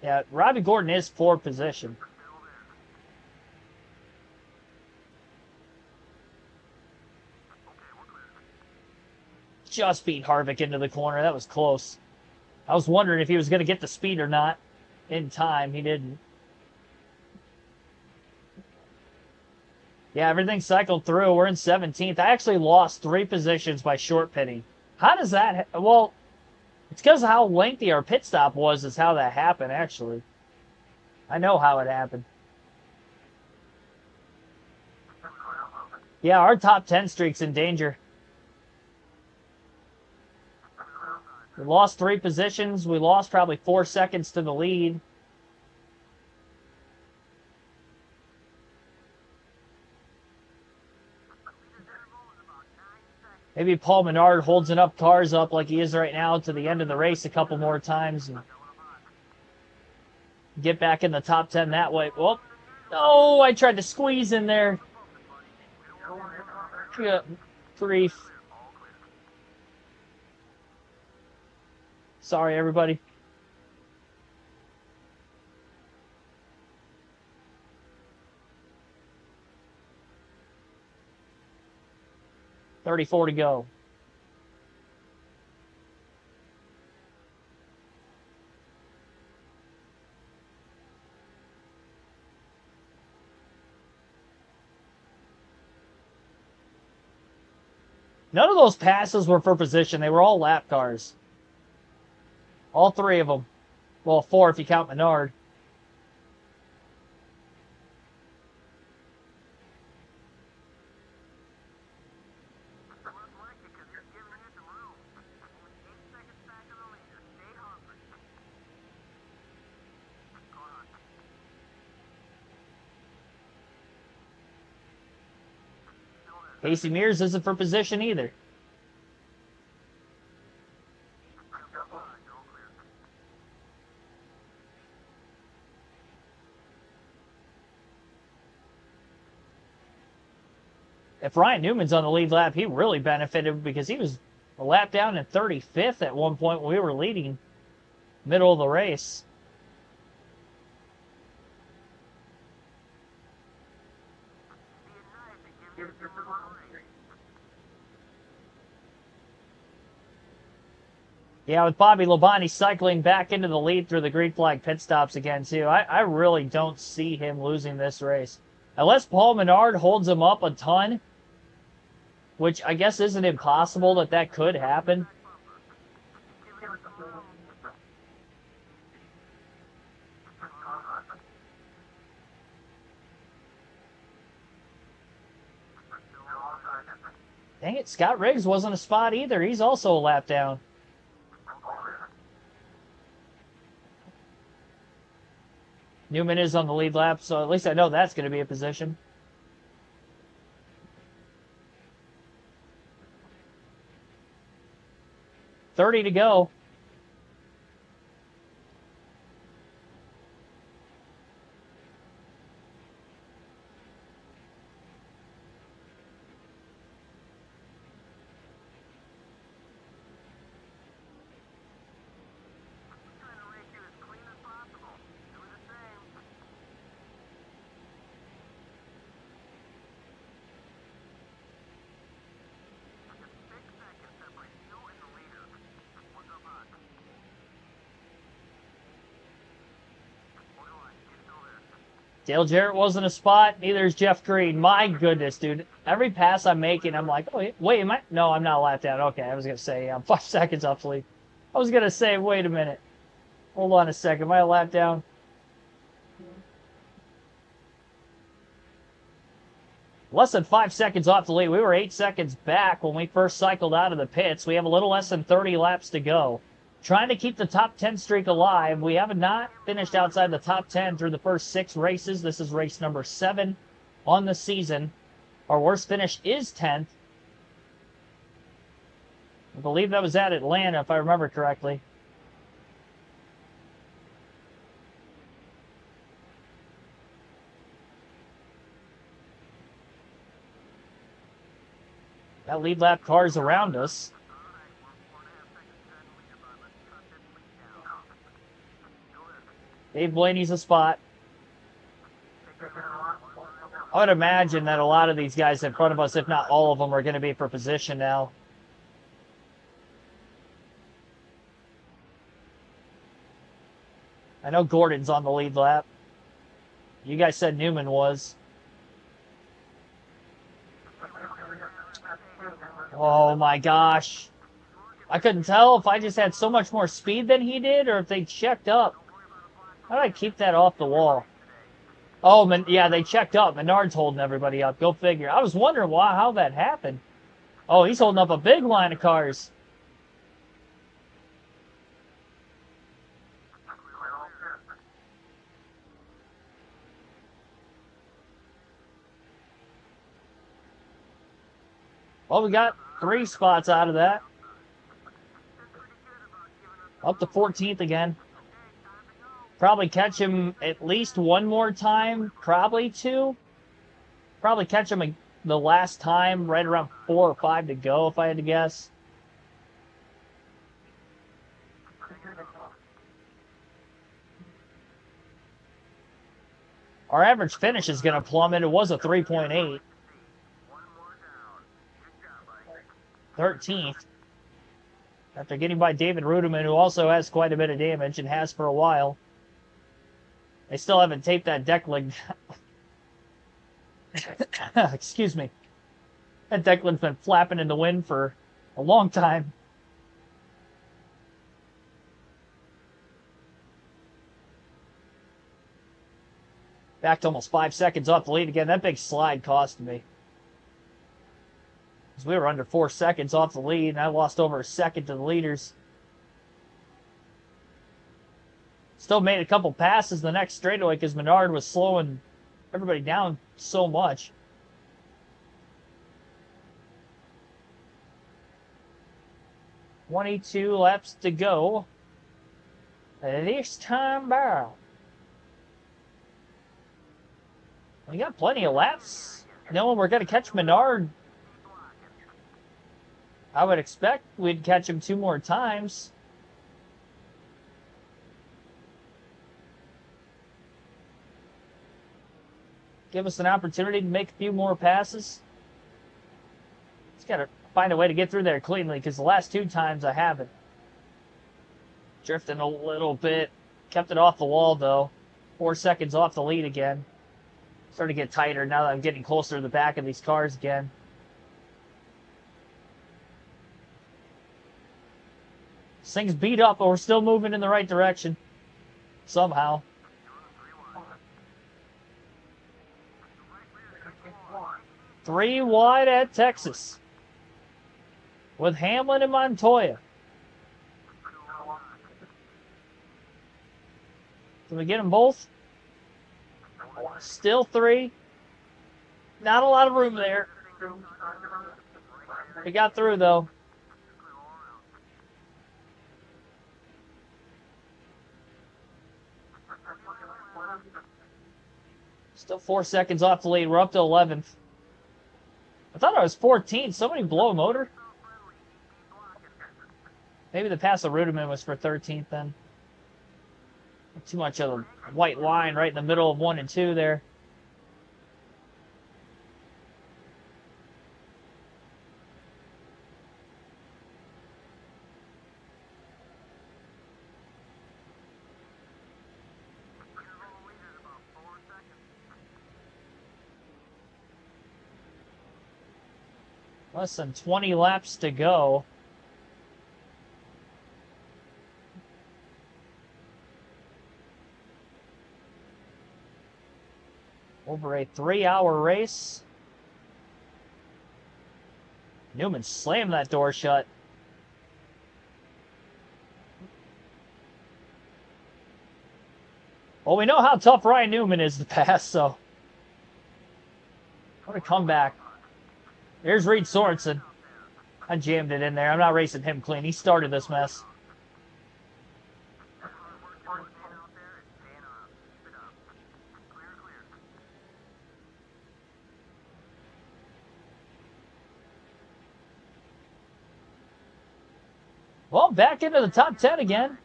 S1: Yeah, Robbie Gordon is 4th position. Just beat Harvick into the corner. That was close. I was wondering if he was going to get the speed or not in time. He didn't. Yeah, everything cycled through. We're in 17th. I actually lost 3 positions by short pitting. How does that... Well, it's because of how lengthy our pit stop was is how that happened, actually. I know how it happened. Yeah, our top 10 streak's in danger. We lost 3 positions. We lost probably 4 seconds to the lead. Maybe Paul Menard holds enough cars up like he is right now to the end of the race a couple more times and get back in the top 10 that way. Whoop. Oh, I tried to squeeze in there. Good grief. Sorry, everybody. $34 to go. None of those passes were for position. They were all lap cars. All 3 of them. Well, 4 if you count Menard. Casey Mears isn't for position either. If Ryan Newman's on the lead lap, he really benefited because he was a lap down in 35th at one point when we were leading middle of the race. Yeah, with Bobby Labonte cycling back into the lead through the green flag pit stops again, too. I really don't see him losing this race. Unless Paul Menard holds him up a ton, which I guess isn't impossible that could happen. Dang it, Scott Riggs wasn't a spot either. He's also a lap down. Newman is on the lead lap, so at least I know that's going to be a position. $30 to go. Dale Jarrett wasn't a spot. Neither is Jeff Green. My goodness, dude. Every pass I'm making, I'm like, oh, wait, am I? No, I'm not a lap down. Okay, I was going to say, I'm 5 seconds off the lead. I was going to say, wait a minute. Hold on a second. Am I a lap down? Less than 5 seconds off the lead. We were 8 seconds back when we first cycled out of the pits. We have a little less than 30 laps to go. Trying to keep the top 10 streak alive. We have not finished outside the top 10 through the first 6 races. This is race number 7 on the season. Our worst finish is 10th. I believe that was at Atlanta, if I remember correctly. That lead lap car is around us. Dave Blaney's a spot. I would imagine that a lot of these guys in front of us, if not all of them, are going to be for position now. I know Gordon's on the lead lap. You guys said Newman was. Oh my gosh. I couldn't tell if I just had so much more speed than he did or if they checked up. How did I keep that off the wall? Oh, yeah, they checked up. Menard's holding everybody up. Go figure. I was wondering how that happened. Oh, he's holding up a big line of cars. Well, we got 3 spots out of that. Up to 14th again. Probably catch him at least one more time. Probably 2. Probably catch him the last time right around 4 or 5 to go, if I had to guess. Our average finish is going to plummet. It was a 3.8. 13th. After getting by David Ruderman, who also has quite a bit of damage and has for a while. They still haven't taped that deck leg. Excuse me. That Declan's been flapping in the wind for a long time. Back to almost 5 seconds off the lead again. That big slide cost me. Because we were under 4 seconds off the lead, and I lost over a second to the leaders. Still made a couple passes the next straightaway because Menard was slowing everybody down so much. 22 laps to go. This time barrel. We got plenty of laps. No, we're going to catch Menard. I would expect we'd catch him 2 more times. Give us an opportunity to make a few more passes. Just got to find a way to get through there cleanly, because the last 2 times I haven't. Drifting a little bit. Kept it off the wall, though. 4 seconds off the lead again. Starting to get tighter now that I'm getting closer to the back of these cars again. This thing's beat up, but we're still moving in the right direction. Somehow. Three wide at Texas. With Hamlin and Montoya. Can we get them both? Still 3. Not a lot of room there. We got through, though. Still 4 seconds off the lead. We're up to 11th. I thought I was 14th. Somebody blow a motor? Maybe the pass of Rudiman was for 13th then. Too much of a white line right in the middle of 1 and 2 there. Less than 20 laps to go. Over a 3-hour race. Newman slammed that door shut. Well, we know how tough Ryan Newman is to pass, so. What a comeback. Here's Reed Sorensen. I jammed it in there. I'm not racing him clean. He started this mess. Well, back into the top 10 again.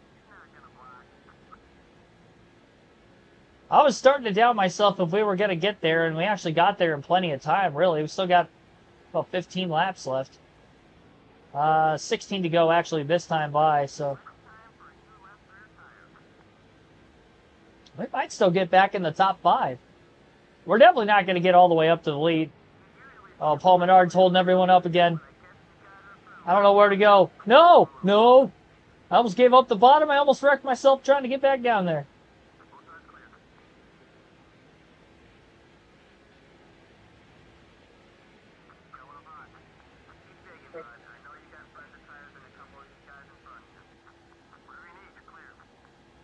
S1: I was starting to doubt myself if we were going to get there, and we actually got there in plenty of time, really. We still got about 15 laps left. 16 to go, actually, this time by, so. We might still get back in the top 5. We're definitely not going to get all the way up to the lead. Oh, Paul Menard's holding everyone up again. I don't know where to go. No! No! I almost gave up the bottom. I almost wrecked myself trying to get back down there.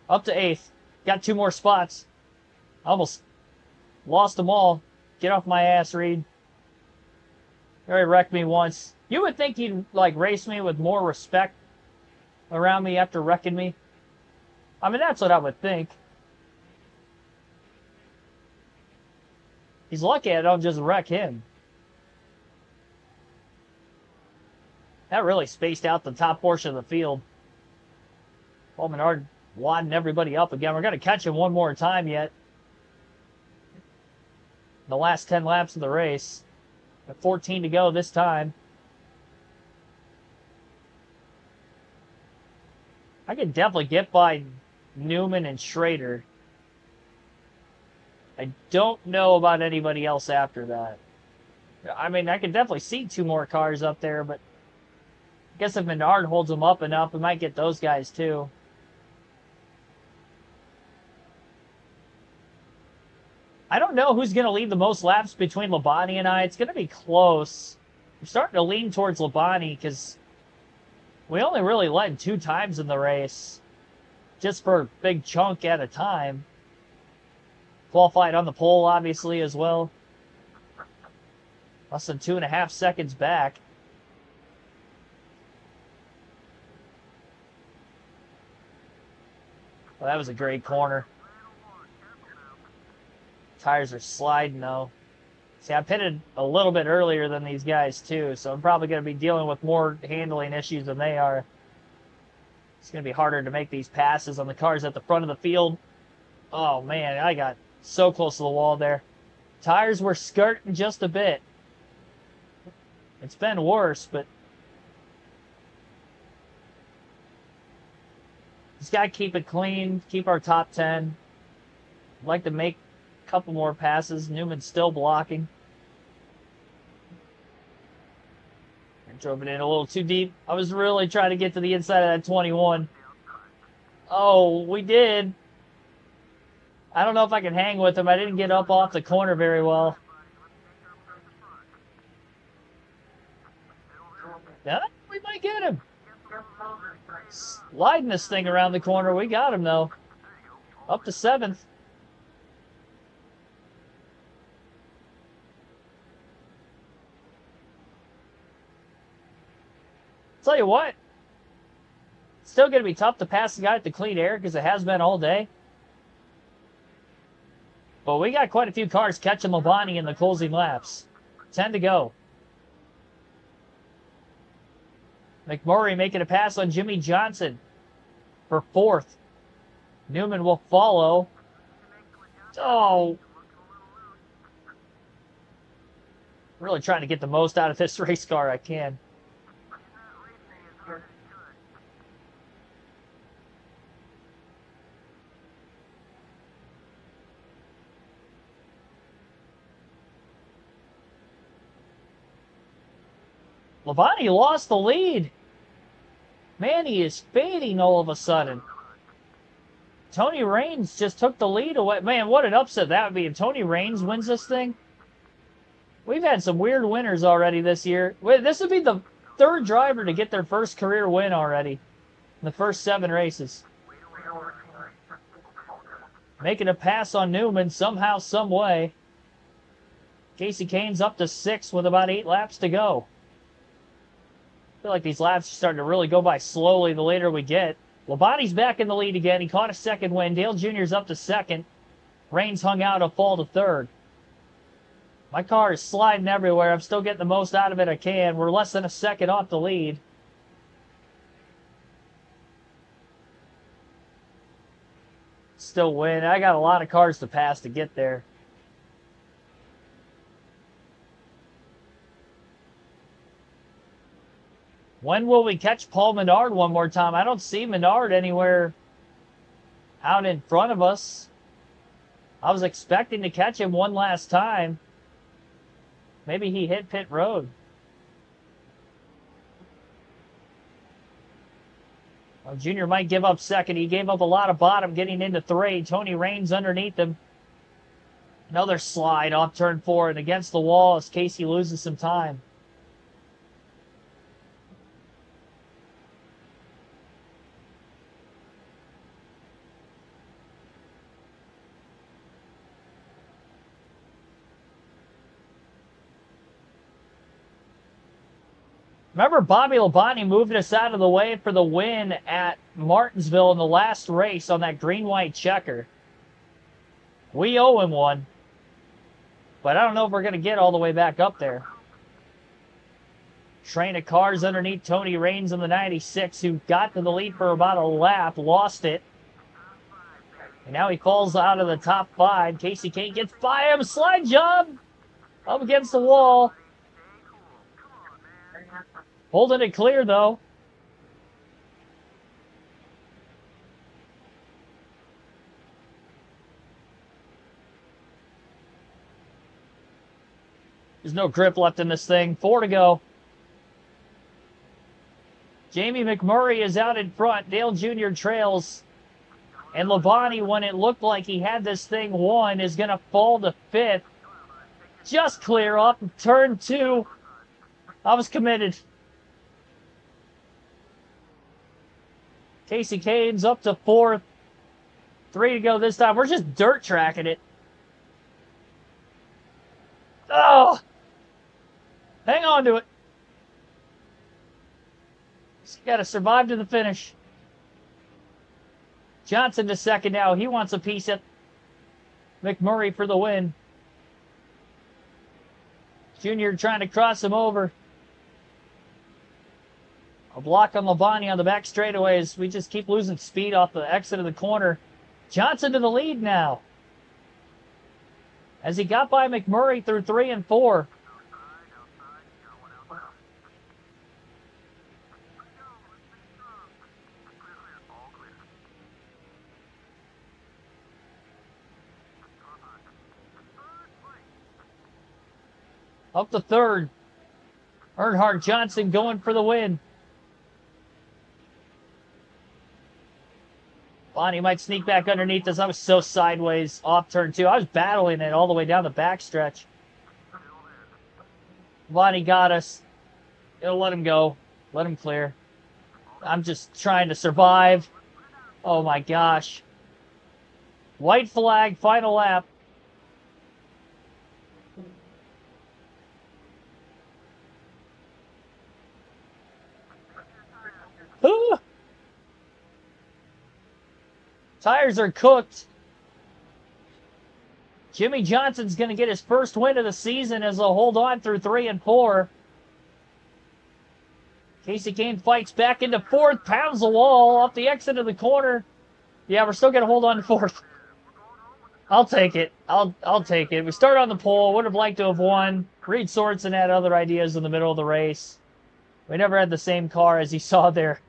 S1: Up to 8th. Got 2 more spots. Almost lost them all. Get off my ass, Reed. You already wrecked me once. You would think he'd, like, race me with more respect around me after wrecking me. I mean, that's what I would think. He's lucky I don't just wreck him. That really spaced out the top portion of the field. Paul Menard wadding everybody up again. We're going to catch him one more time yet. The last 10 laps of the race. Got 14 to go this time. I could definitely get by Newman and Schrader. I don't know about anybody else after that. I mean, I could definitely see 2 more cars up there, but I guess if Menard holds them up enough, we might get those guys too. I don't know who's going to lead the most laps between Labonte and I. It's going to be close. I'm starting to lean towards Labonte because we only really led 2 times in the race. Just for a big chunk at a time. Qualified on the pole, obviously, as well. Less than 2.5 seconds back. Well, that was a great corner. Tires are sliding, though. See, I pitted a little bit earlier than these guys, too, so I'm probably going to be dealing with more handling issues than they are. It's going to be harder to make these passes on the cars at the front of the field. Oh, man, I got so close to the wall there. Tires were skirting just a bit. It's been worse, but just got to keep it clean, keep our top 10. I'd like to make a couple more passes. Newman's still blocking. I drove it in a little too deep. I was really trying to get to the inside of that 21. Oh, we did. I don't know if I can hang with him. I didn't get up off the corner very well. Yeah, we might get him. Sliding this thing around the corner. We got him, though. Up to 7th. Tell you what. It's still going to be tough to pass the guy at the clean air because it has been all day. But we got quite a few cars catching Labonte in the closing laps. 10 to go. McMurray making a pass on Jimmy Johnson for 4th. Newman will follow. Oh. Really trying to get the most out of this race car I can. Labonte lost the lead. Man, he is fading all of a sudden. Tony Raines just took the lead away. Man, what an upset that would be if Tony Raines wins this thing. We've had some weird winners already this year. This would be the 3rd driver to get their first career win already in the first 7 races. Making a pass on Newman somehow, some way. Casey Kane's up to 6th with about 8 laps to go. I feel like these laps are starting to really go by slowly the later we get. Labonte's back in the lead again. He caught a 2nd win. Dale Jr.'s up to 2nd. Raines hung out a fall to 3rd. My car is sliding everywhere. I'm still getting the most out of it I can. We're less than a 2nd off the lead. Still win. I got a lot of cars to pass to get there. When will we catch Paul Menard one more time? I don't see Menard anywhere out in front of us. I was expecting to catch him one last time. Maybe he hit pit road. Well, Junior might give up 2nd. He gave up a lot of bottom getting into 3. Tony Raines underneath him. Another slide off turn 4 and against the wall as Casey loses some time. Remember, Bobby Labonte moved us out of the way for the win at Martinsville in the last race on that green-white checker. We owe him one. But I don't know if we're going to get all the way back up there. Train of cars underneath Tony Raines in the 96, who got to the lead for about a lap, lost it. And now he falls out of the top 5. Casey Kane gets by him. Slide job up against the wall. Holding it clear, though. There's no grip left in this thing. 4 to go. Jamie McMurray is out in front. Dale Jr. trails. And Labonte, when it looked like he had this thing won, is going to fall to 5th. Just clear up. Turn 2. I was committed. Casey Kane's up to 4th. 3 to go this time. We're just dirt tracking it. Oh! Hang on to it. Just got to survive to the finish. Johnson to second now. He wants a piece of McMurray for the win. Junior trying to cross him over. A block on Labonte on the back straightaways. We just keep losing speed off the exit of the corner. Johnson to the lead now, as he got by McMurray through 3 and 4. Up to third. Earnhardt Johnson going for the win. Bonnie might sneak back underneath us. I was so sideways off turn 2. I was battling it all the way down the backstretch. Bonnie got us. It'll let him go. Let him clear. I'm just trying to survive. Oh my gosh. White flag, final lap. Ooh. Tires are cooked. Jimmy Johnson's going to get his first win of the season as he'll hold on through 3 and 4. Casey Kane fights back into 4th, pounds the wall off the exit of the corner. Yeah, we're still going to hold on to 4th. I'll take it. I'll take it. We started on the pole. Would have liked to have won. Reed Sorensen had other ideas in the middle of the race. We never had the same car as he saw there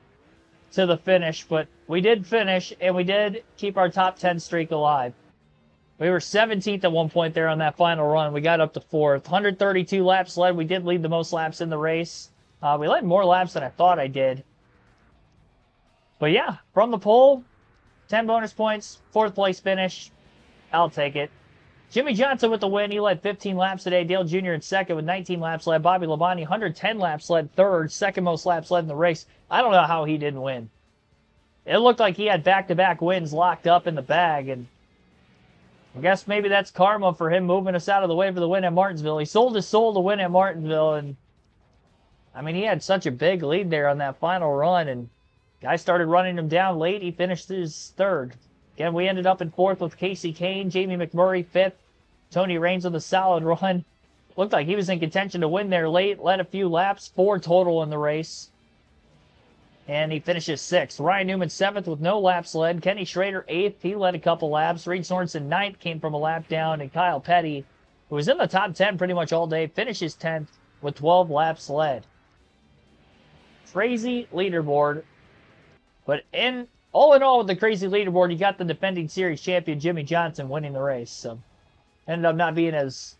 S1: to the finish, but we did finish, and we did keep our top 10 streak alive. We were 17th at one point there on that final run. We got up to 4th. 132 laps led. We did lead the most laps in the race. We led more laps than I thought I did. But yeah, from the pole, 10 bonus points, 4th place finish. I'll take it. Jimmy Johnson with the win. He led 15 laps today. Dale Jr. in second with 19 laps led. Bobby Labonte, 110 laps led third. Second most laps led in the race. I don't know how he didn't win. It looked like he had back-to-back wins locked up in the bag, and I guess maybe that's karma for him moving us out of the way for the win at Martinsville. He sold his soul to win at Martinsville, and I mean, he had such a big lead there on that final run, and guys started running him down late. He finished his 3rd. Again, we ended up in 4th with Casey Kane, Jamie McMurray 5th, Tony Raines with a solid run. Looked like he was in contention to win there late, led a few laps, 4 total in the race. And he finishes 6th. Ryan Newman 7th with no laps led. Kenny Schrader 8th. He led a couple laps. Reed Sorensen 9th, came from a lap down. And Kyle Petty, who was in the top 10 pretty much all day, finishes 10th with 12 laps led. Crazy leaderboard. But all in all, with the crazy leaderboard, you got the defending series champion Jimmy Johnson winning the race. So ended up not being as,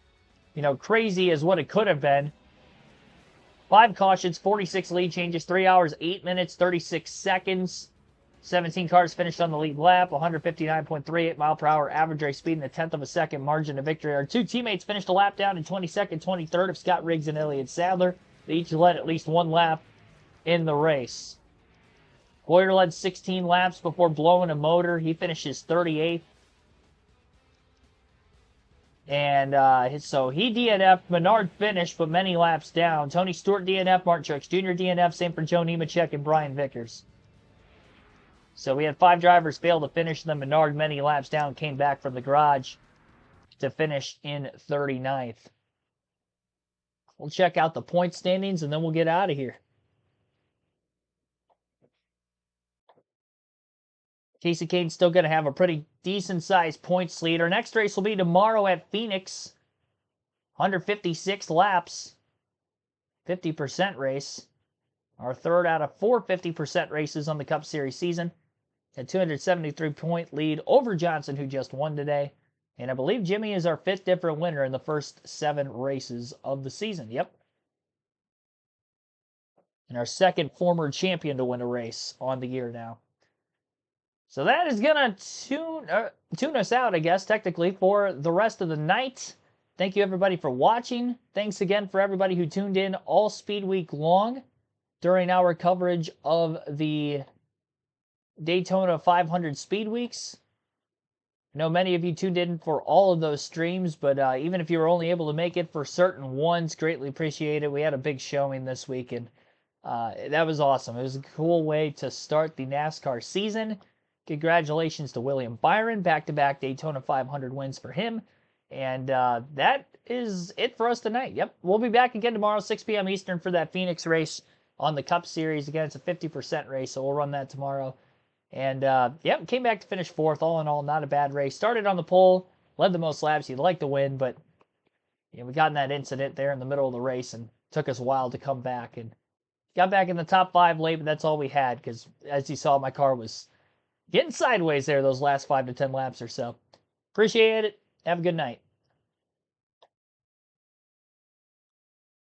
S1: crazy as what it could have been. 5 cautions, 46 lead changes, 3 hours, 8 minutes, 36 seconds. 17 cars finished on the lead lap, 159.38 mile per hour average race speed, and a 1/10 of a second margin of victory. Our 2 teammates finished a lap down in 22nd, 23rd of Scott Riggs and Elliott Sadler. They each led at least 1 lap in the race. Boyer led 16 laps before blowing a motor. He finishes 38th. And so he DNF'd. Menard finished, but many laps down. Tony Stewart DNF, Martin Truex Jr. DNF, same for Joe Nemechek and Brian Vickers. So we had 5 drivers fail to finish, and then Menard, many laps down, came back from the garage to finish in 39th. We'll check out the point standings, and then we'll get out of here. Casey Kane's still going to have a pretty decent-sized points lead. Our next race will be tomorrow at Phoenix. 156 laps. 50% race. Our 3rd out of 4 50% races on the Cup Series season. A 273-point lead over Johnson, who just won today. And I believe Jimmy is our 5th different winner in the first 7 races of the season. Yep. And our 2nd former champion to win a race on the year now. So that is going to tune us out, I guess, technically, for the rest of the night. Thank you, everybody, for watching. Thanks again for everybody who tuned in all Speed Week long during our coverage of the Daytona 500 Speed Weeks. I know many of you tuned in for all of those streams, but even if you were only able to make it for certain ones, greatly appreciate it. We had a big showing this week, and that was awesome. It was a cool way to start the NASCAR season. Congratulations to William Byron, back-to-back Daytona 500 wins for him. And that is it for us tonight. Yep, we'll be back again tomorrow, 6 p.m. Eastern, for that Phoenix race on the Cup Series. Again, it's a 50% race, so we'll run that tomorrow. And, yep, came back to finish fourth. All in all, not a bad race. Started on the pole, led the most laps. You'd like to win, but we got in that incident there in the middle of the race, and took us a while to come back. And got back in the top 5 late, but that's all we had because, as you saw, my car was getting sideways there those last 5 to 10 laps or so. Appreciate it. Have a good night.